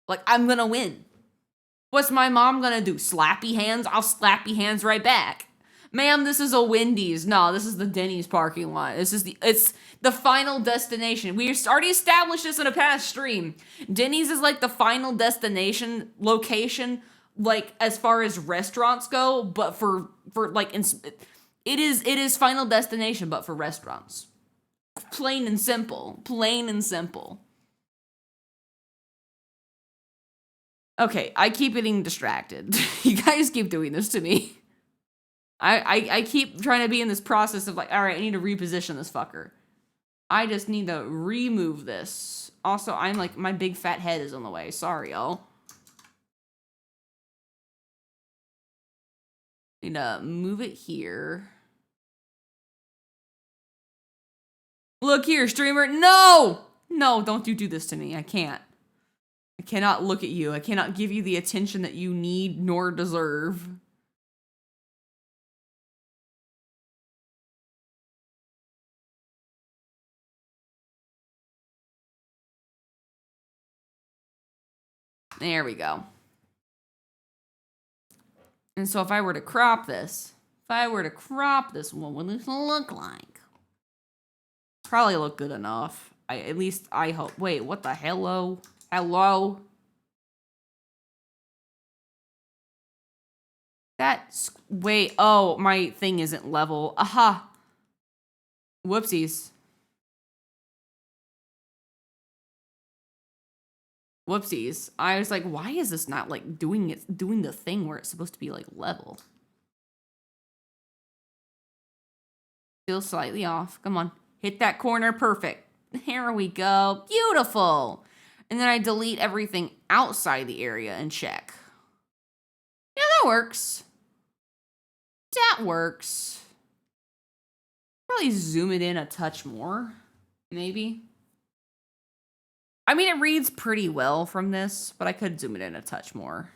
Like, I'm gonna win. What's my mom gonna do? Slappy hands? I'll slappy hands right back. Ma'am, this is a Wendy's. No, this is the Denny's parking lot. It's the final destination. We already established this in a past stream. Denny's is like the final destination location, like as far as restaurants go, but for like it is final destination, but for restaurants. Plain and simple. Okay, I keep getting distracted. You guys keep doing this to me. I keep trying to be in this process of like, all right, I need to reposition this fucker. I just need to remove this. Also, I'm like, my big fat head is on the way. Sorry, y'all. Need to move it here. Look here, streamer. No! No, don't you do this to me. I can't. I cannot look at you. I cannot give you the attention that you need nor deserve. There we go. And so if I were to crop this, what would this look like? Probably look good enough. At least I hope. Wait, what the hello? Hello? Wait, oh, my thing isn't level. Aha. Whoopsies. Whoopsies. I was like, why is this not like doing the thing where it's supposed to be like level? Still slightly off. Come on. Hit that corner. Perfect. Here we go. Beautiful. And then I delete everything outside the area and check. Yeah, that works. That works. Probably zoom it in a touch more. Maybe. I mean, it reads pretty well from this, but I could zoom it in a touch more.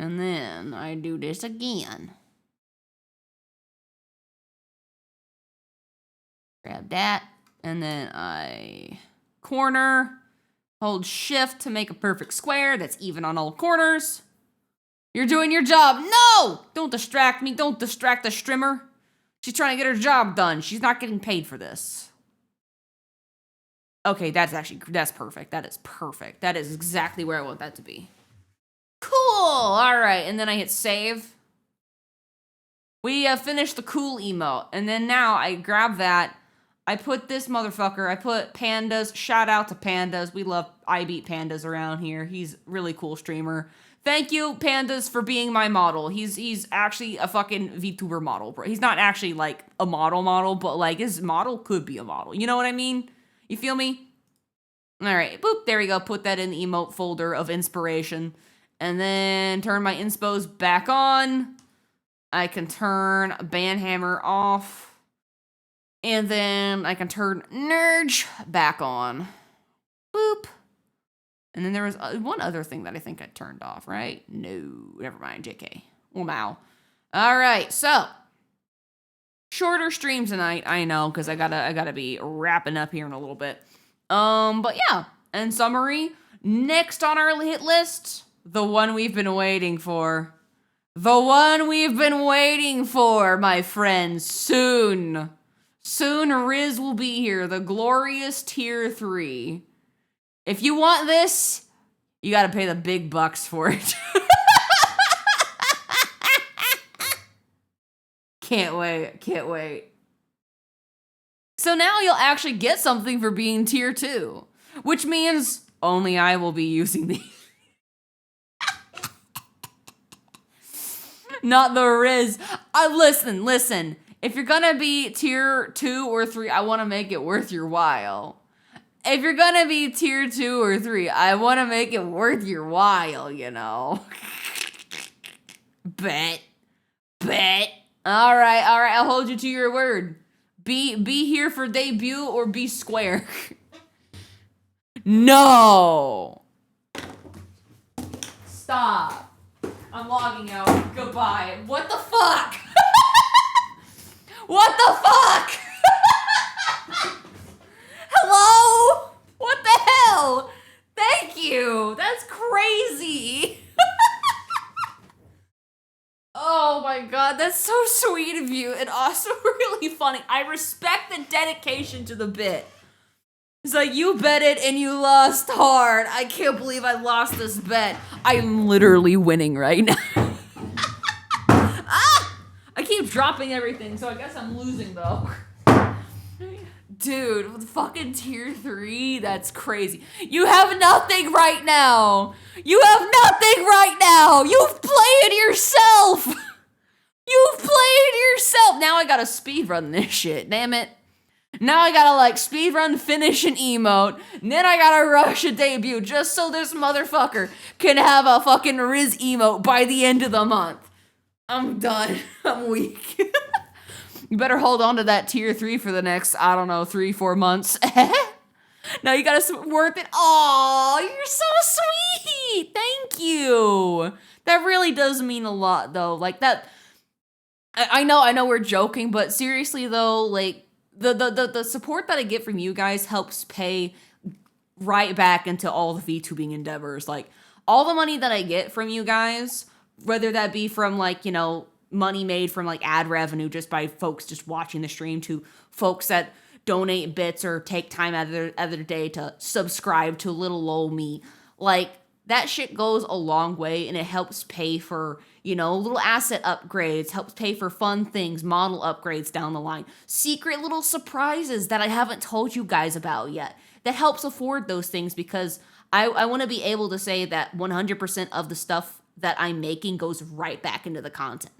And then I do this again. Grab that. And then I corner. Hold shift to make a perfect square that's even on all corners. You're doing your job. No! Don't distract me. Don't distract the strimmer. She's trying to get her job done. She's not getting paid for this. Okay, that's perfect. That is perfect. That is exactly where I want that to be. Cool! Alright, and then I hit save. We finished the cool emote. And then now I grab that. I put this motherfucker. I put pandas. Shout out to pandas. We love I Beat Pandas around here. He's a really cool streamer. Thank you, pandas, for being my model. He's actually a fucking VTuber model, bro. He's not actually like a model, but like his model could be a model. You know what I mean? You feel me? All right, boop. There we go. Put that in the emote folder of inspiration. And then turn my inspos back on. I can turn Banhammer off. And then I can turn Nurge back on. Boop. And then there was one other thing that I think I turned off, right? No, never mind, JK. Wow. All right, so shorter stream tonight, I know, because I gotta be wrapping up here in a little bit. But yeah, in summary, next on our hit list, the one we've been waiting for. The one we've been waiting for, my friends. Soon. Soon Riz will be here, the glorious tier 3. If you want this, you gotta pay the big bucks for it. Can't wait, can't wait. So now you'll actually get something for being tier 2, which means only I will be using these. Not the Riz. Listen. If you're gonna be tier 2 or 3, I wanna make it worth your while. If you're gonna be tier 2 or 3, I wanna make it worth your while, you know. Bet. Alright, I'll hold you to your word. Be here for debut or be square. No! Stop. I'm logging out. Goodbye. What the fuck? What the fuck? Hello? What the hell? Thank you. That's crazy. Oh my god, that's so sweet of you and also really funny. I respect the dedication to the bit. It's like, you bet it and you lost hard. I can't believe I lost this bet. I'm literally winning right now. I keep dropping everything, so I guess I'm losing though. Dude, fucking tier 3, that's crazy. You have nothing right now. You've played yourself. Now I gotta speedrun this shit, damn it. Now I gotta like speedrun, finish an emote, and then I gotta rush a debut just so this motherfucker can have a fucking Riz emote by the end of the month. I'm done. I'm weak. You better hold on to that tier 3 for the next, I don't know, 3-4 months. Now you gotta worth it. Aw, you're so sweet. Thank you. That really does mean a lot, though. Like that. I know we're joking, but seriously though, like the support that I get from you guys helps pay right back into all the VTubing endeavors. Like all the money that I get from you guys, whether that be from like, you know, money made from like ad revenue just by folks just watching the stream, to folks that donate bits or take time out of their day to subscribe to little old me. Like that shit goes a long way, and it helps pay for, little asset upgrades, helps pay for fun things, model upgrades down the line, secret little surprises that I haven't told you guys about yet. That helps afford those things, because I want to be able to say that 100% of the stuff that I'm making goes right back into the content.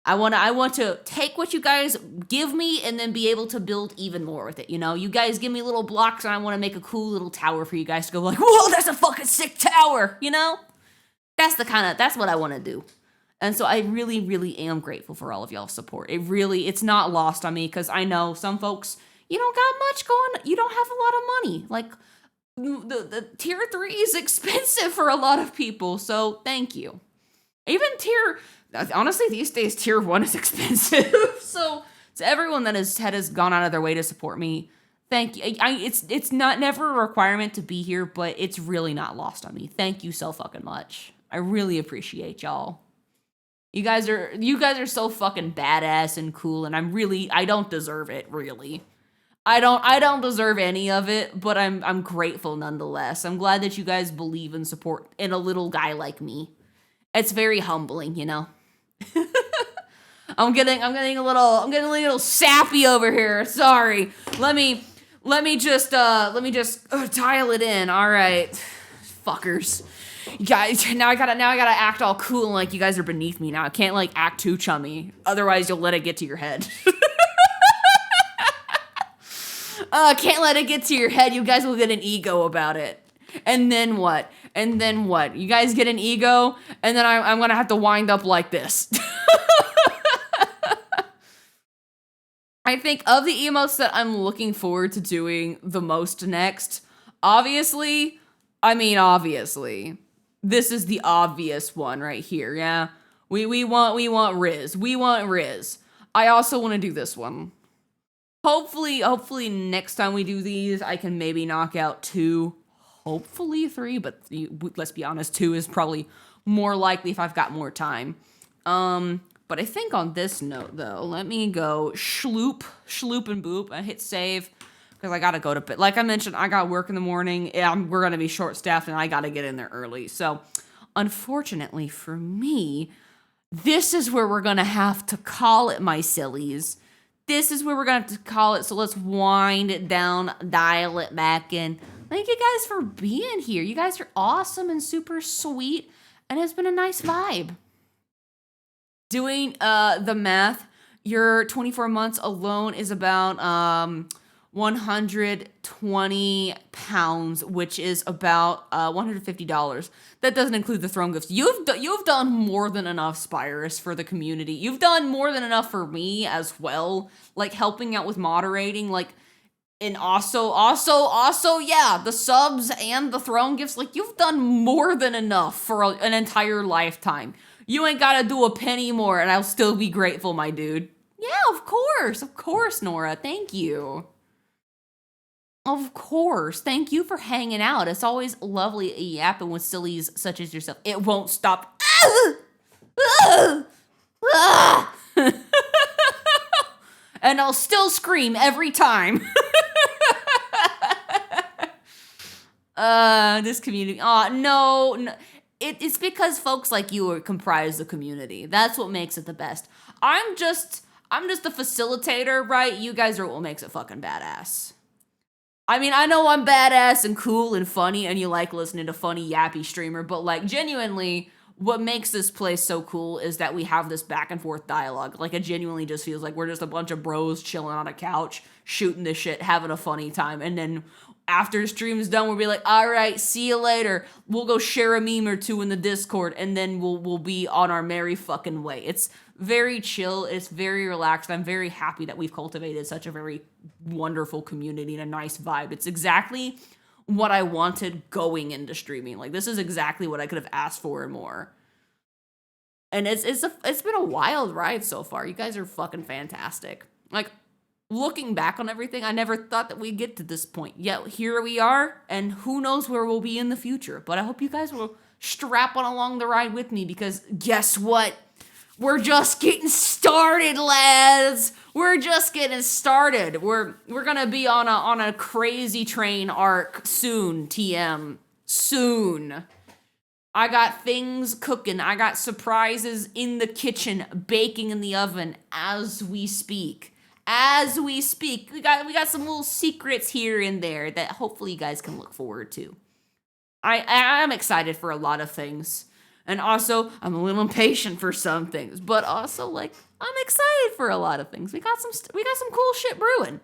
I want to take what you guys give me and then be able to build even more with it. You guys give me little blocks, and I want to make a cool little tower for you guys to go like, whoa, that's a fucking sick tower. That's what I want to do. And so I really, really am grateful for all of y'all's support. It's not lost on me, because I know some folks, you don't got much going, you don't have a lot of money. Like, the tier 3 is expensive for a lot of people, so thank you. Even honestly, these days, tier 1 is expensive. So to everyone that has gone out of their way to support me, thank you. It's not never a requirement to be here, but it's really not lost on me. Thank you so fucking much. I really appreciate y'all. You guys are so fucking badass and cool, and I don't deserve it, really. I don't deserve any of it, but I'm grateful nonetheless. I'm glad that you guys believe and support in a little guy like me. It's very humbling, I'm getting a little sappy over here. Sorry. Let me just dial it in. All right, fuckers. You guys, now I gotta act all cool and like you guys are beneath me now. I can't like act too chummy, otherwise you'll let it get to your head. Can't let it get to your head. You guys will get an ego about it. And then what? You guys get an ego, and then I'm gonna have to wind up like this. I think of the emotes that I'm looking forward to doing the most next, obviously, this is the obvious one right here, yeah? We want Riz. We want Riz. I also want to do this one. Hopefully next time we do these, I can maybe knock out 2, hopefully 3, but let's be honest, 2 is probably more likely if I've got more time. But I think on this note, though, let me go shloop and boop. I hit save because I gotta go to bed. Like I mentioned, I got work in the morning. We're gonna be short-staffed, and I gotta get in there early. So, unfortunately for me, this is where we're gonna have to call it, my sillies. This is where we're gonna have to call it. So let's wind it down, dial it back in. Thank you guys for being here. You guys are awesome and super sweet, and it's been a nice vibe. Doing the math, your 24 months alone is about 120 pounds, which is about $150. That doesn't include the throne gifts. You've done more than enough, Spyrus, for the community. You've done more than enough for me as well, like helping out with moderating, like, and also, yeah, the subs and the throne gifts. Like, you've done more than enough for an entire lifetime. You ain't gotta do a penny more, and I'll still be grateful, my dude. Yeah, of course, Nora. Thank you. Of course. Thank you for hanging out. It's always lovely yapping with sillies such as yourself. It won't stop. And I'll still scream every time. This community. No. It's because folks like you are comprise the community. That's what makes it the best. I'm just the facilitator, right? You guys are what makes it fucking badass. I mean, I know I'm badass and cool and funny, and you like listening to funny yappy streamer, but like genuinely, what makes this place so cool is that we have this back and forth dialogue. Like, it genuinely just feels like we're just a bunch of bros chilling on a couch, shooting the shit, having a funny time, and then after the stream's done, we'll be like, all right, see you later. We'll go share a meme or 2 in the Discord, and then we'll be on our merry fucking way. It's very chill. It's very relaxed. I'm very happy that we've cultivated such a very wonderful community and a nice vibe. It's exactly what I wanted going into streaming. Like, this is exactly what I could have asked for and more. And it's been a wild ride so far. You guys are fucking fantastic. Like, looking back on everything, I never thought that we'd get to this point. Yet here we are, and who knows where we'll be in the future. But I hope you guys will strap on along the ride with me, because guess what? We're just getting started, lads. We're just getting started. We're gonna be on a crazy train arc soon, TM. Soon. I got things cooking. I got surprises in the kitchen, baking in the oven as we speak. As we speak, we got some little secrets here and there that hopefully you guys can look forward to. I'm excited for a lot of things. And also, I'm a little impatient for some things, but also like I'm excited for a lot of things. We got some cool shit brewing.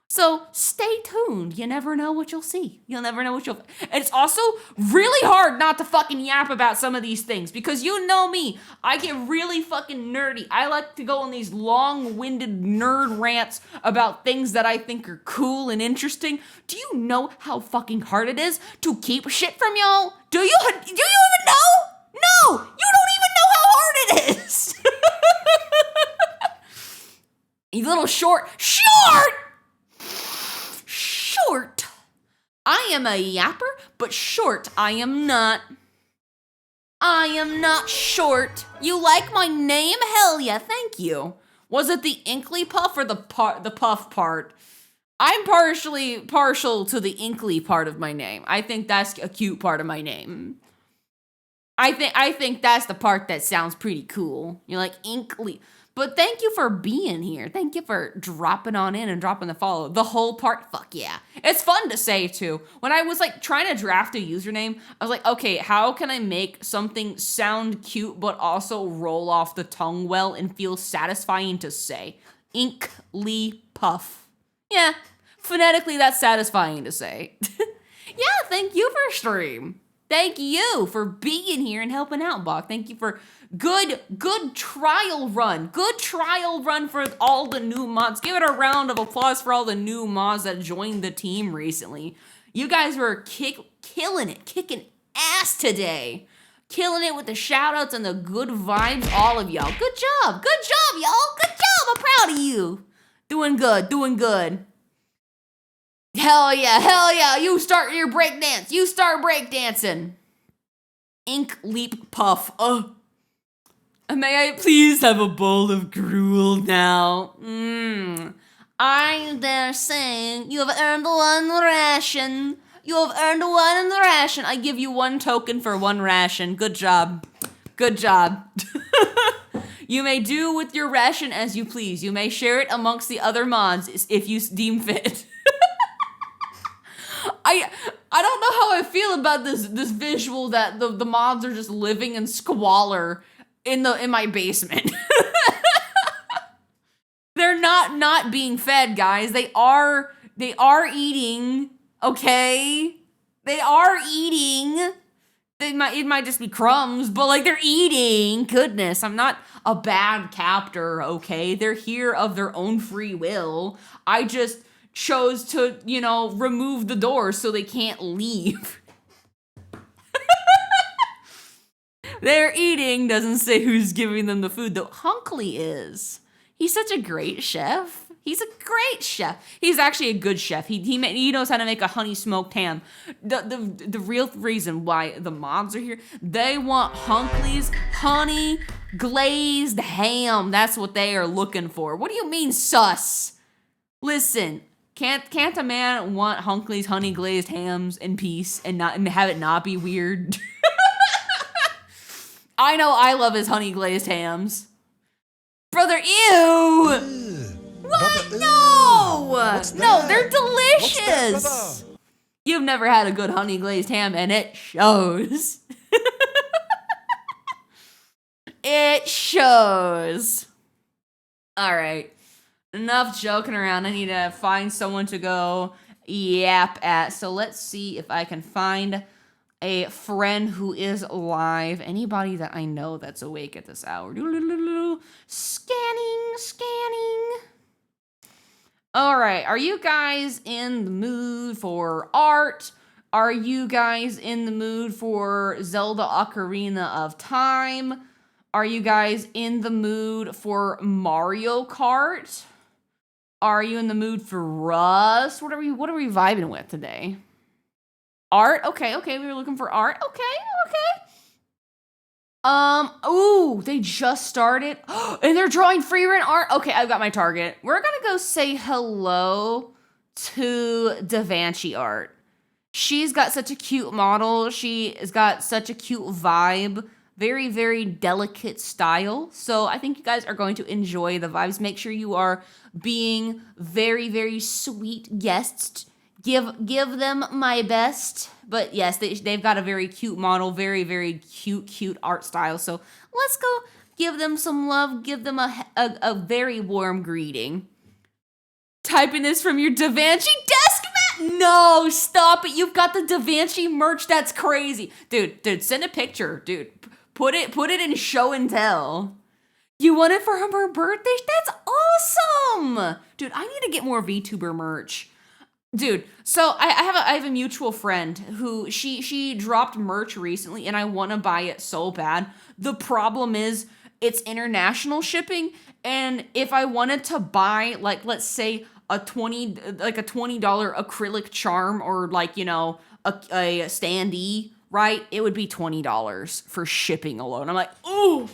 So stay tuned. You never know what you'll see. You'll never know what you'll. And it's also really hard not to fucking yap about some of these things because you know me. I get really fucking nerdy. I like to go on these long-winded nerd rants about things that I think are cool and interesting. Do you know how fucking hard it is to keep shit from y'all? Do you even know? No, you don't even know how hard it is. You little short. I am a yapper, but short I am not. I am not short. You like my name? Hell yeah, thank you. Was it the Inklypuff or the puff part? I'm partial to the Inkly part of my name. I think that's a cute part of my name. I think that's the part that sounds pretty cool. You're like Inkly. But thank you for being here. Thank you for dropping on in and dropping the follow. The whole part, fuck yeah. It's fun to say too. When I was like trying to draft a username, I was like, okay, how can I make something sound cute but also roll off the tongue well and feel satisfying to say? Inklypuff. Yeah, phonetically that's satisfying to say. Yeah, thank you for stream. Thank you for being here and helping out, Bach. Thank you for good trial run. Good trial run for all the new mods. Give it a round of applause for all the new mods that joined the team recently. You guys were killing it, kicking ass today. Killing it with the shout-outs and the good vibes, all of y'all. Good job, y'all. Good job, I'm proud of you. Doing good. Hell yeah, you start your breakdance. You start breakdancing. Inklypuff. May I please have a bowl of gruel now? I dare say you have earned one ration. You have earned one in the ration. I give you one token for one ration. Good job. You may do with your ration as you please. You may share it amongst the other mods if you deem fit. I don't know how I feel about this visual that the mods are just living in squalor in my basement. They're not being fed, guys. They are eating, okay? They are eating. It might just be crumbs, but like they're eating. Goodness, I'm not a bad captor, okay? They're here of their own free will. I just chose to, remove the door so they can't leave. They're eating, doesn't say who's giving them the food, though Hunkley is. He's such a great chef. He's a great chef. He's actually a good chef. He knows how to make a honey smoked ham. The real reason why the mods are here, they want Hunkley's honey glazed ham. That's what they are looking for. What do you mean sus? Listen, can't a man want Hunkley's honey glazed hams in peace and have it not be weird? I know I love his honey glazed hams. Brother, ew! What? No! No, they're delicious! You've never had a good honey glazed ham, and it shows. It shows. Alright. Enough joking around. I need to find someone to go yap at. So let's see if I can find a friend who is live. Anybody that I know that's awake at this hour. Scanning. All right. Are you guys in the mood for art? Are you guys in the mood for Zelda Ocarina of Time? Are you guys in the mood for Mario Kart? Are you in the mood for Rust? What are we vibing with today? Art? Okay, we were looking for art. Okay. Ooh, they just started. And they're drawing free rent art. Okay, I've got my target. We're gonna go say hello to Da Vinci Art. She's got such a cute model. She has got such a cute vibe. Very, very delicate style. So I think you guys are going to enjoy the vibes. Make sure you are being very, very sweet guests. Give them my best. But yes, they've got a very cute model. Very, very cute art style. So let's go give them some love. Give them a very warm greeting. Typing this from your Da Vinci desk mat? No, stop it. You've got the Da Vinci merch. That's crazy. Dude, send a picture. Dude, put it in show and tell. You want it for her birthday? That's awesome. Dude, I need to get more VTuber merch. Dude, so I have a mutual friend who she dropped merch recently and I want to buy it so bad. The problem is it's international shipping, and if I wanted to buy, like, let's say a $20 acrylic charm or, like, you know, a standee, right? It would be $20 for shipping alone. I'm like, ooh,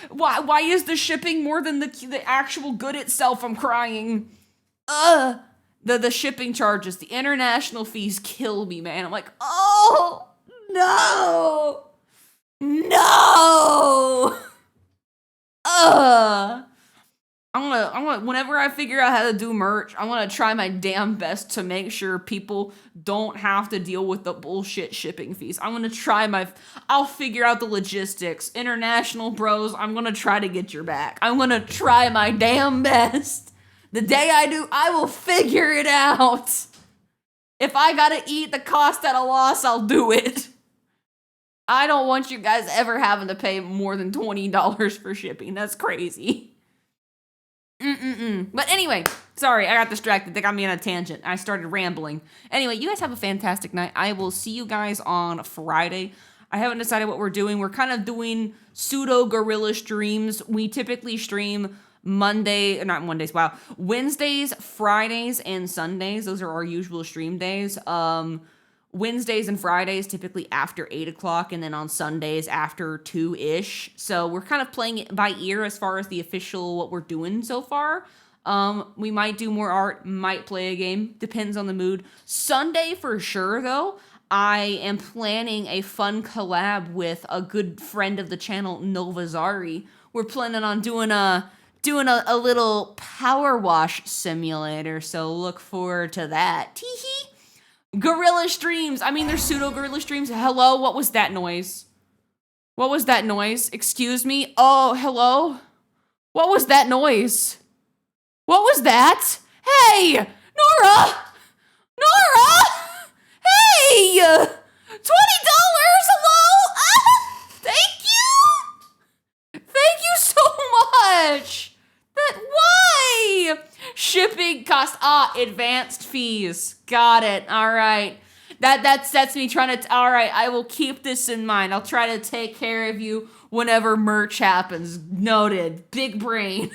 why is the shipping more than the actual good itself? I'm crying. The shipping charges, the international fees kill me, man. I'm like, oh no. I'm gonna, whenever I figure out how to do merch, I'm gonna try my damn best to make sure people don't have to deal with the bullshit shipping fees. I'm gonna I'll figure out the logistics. International bros, I'm gonna try to get your back. I'm gonna try my damn best. The day I do, I will figure it out. If I gotta eat the cost at a loss, I'll do it. I don't want you guys ever having to pay more than $20 for shipping. That's crazy. But anyway, sorry, I got distracted. They got me on a tangent. I started rambling. Anyway, you guys have a fantastic night. I will see you guys on Friday. I haven't decided what we're doing. We're kind of doing pseudo guerrilla streams. We typically stream Wednesdays, Fridays, and Sundays. Those are our usual stream days. Wednesdays and Fridays typically after 8 o'clock, and then on Sundays after 2-ish. So we're kind of playing it by ear as far as the official what we're doing so far. We might do more art, might play a game, depends on the mood. Sunday for sure though, I am planning a fun collab with a good friend of the channel, Nova Zari. We're planning on doing a little power wash simulator, so look forward to that. Teehee. Guerrilla streams. I mean, they're pseudo guerrilla streams. Hello, what was that noise? What was that noise? Excuse me? Oh, hello? What was that noise? What was that? Hey! Nora! Hey! $20! Hello? Thank you! Thank you so much! Why? Shipping cost, advanced fees. Got it. All right. That's me trying to, all right, I will keep this in mind. I'll try to take care of you whenever merch happens. Noted. Big brain.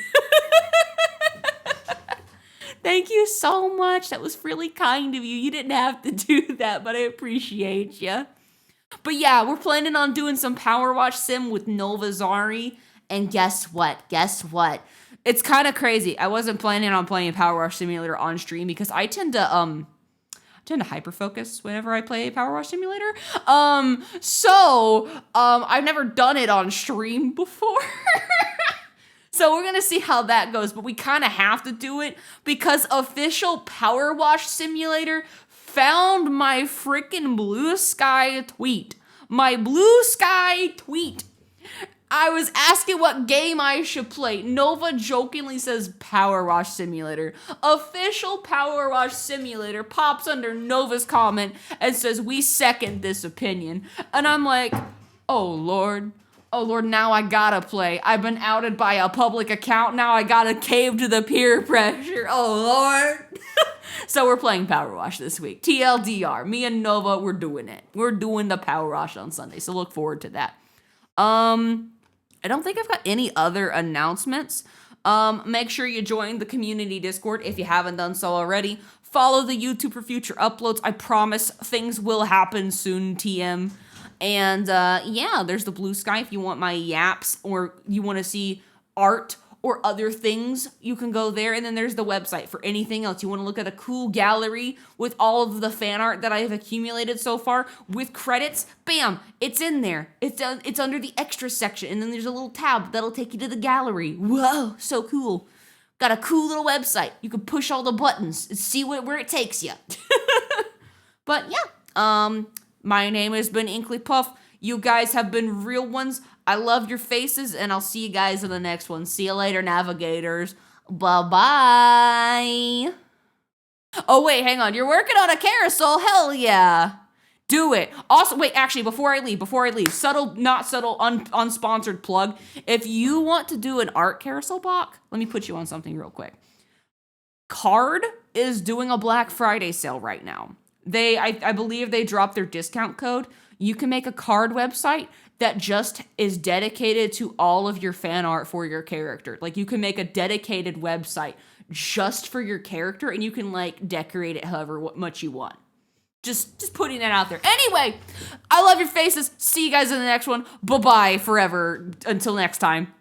Thank you so much. That was really kind of you. You didn't have to do that, but I appreciate you. But yeah, we're planning on doing some Power Wash Sim with Nova Zari. And guess what? It's kind of crazy. I wasn't planning on playing Power Wash Simulator on stream because I tend to hyper focus whenever I play Power Wash Simulator. I've never done it on stream before. So we're gonna see how that goes, but we kind of have to do it because official Power Wash Simulator found my freaking Blue Sky tweet. My Blue Sky tweet. I was asking what game I should play. Nova jokingly says Power Wash Simulator. Official Power Wash Simulator pops under Nova's comment and says, we second this opinion. And I'm like, oh Lord, now I gotta play. I've been outed by a public account. Now I gotta cave to the peer pressure. Oh Lord. So we're playing Power Wash this week. TLDR, me and Nova, we're doing it. We're doing the Power Wash on Sunday. So look forward to that. I don't think I've got any other announcements. Make sure you join the community Discord if you haven't done so already. Follow the YouTube for future uploads. I promise things will happen soon, TM. And yeah, there's the Blue Sky if you want my yaps or you want to see art or other things, you can go there. And then there's the website for anything else. You want to look at a cool gallery with all of the fan art that I have accumulated so far with credits, bam, it's in there. It's under the extra section. And then there's a little tab that'll take you to the gallery. Whoa, so cool. Got a cool little website. You can push all the buttons and see where it takes you. But yeah, my name has been Inklypuff. You guys have been real ones. I love your faces, and I'll see you guys in the next one. See you later, navigators. Bye-bye. Oh, wait, hang on. You're working on a carousel? Hell yeah. Do it. Also, wait, actually, before I leave, subtle, not subtle, unsponsored plug. If you want to do an art carousel block, let me put you on something real quick. Card is doing a Black Friday sale right now. I believe they dropped their discount code. You can make a card website that just is dedicated to all of your fan art for your character. Like, you can make a dedicated website just for your character, and you can, like, decorate it however much you want. Just putting that out there. Anyway, I love your faces. See you guys in the next one. Bye-bye forever. Until next time.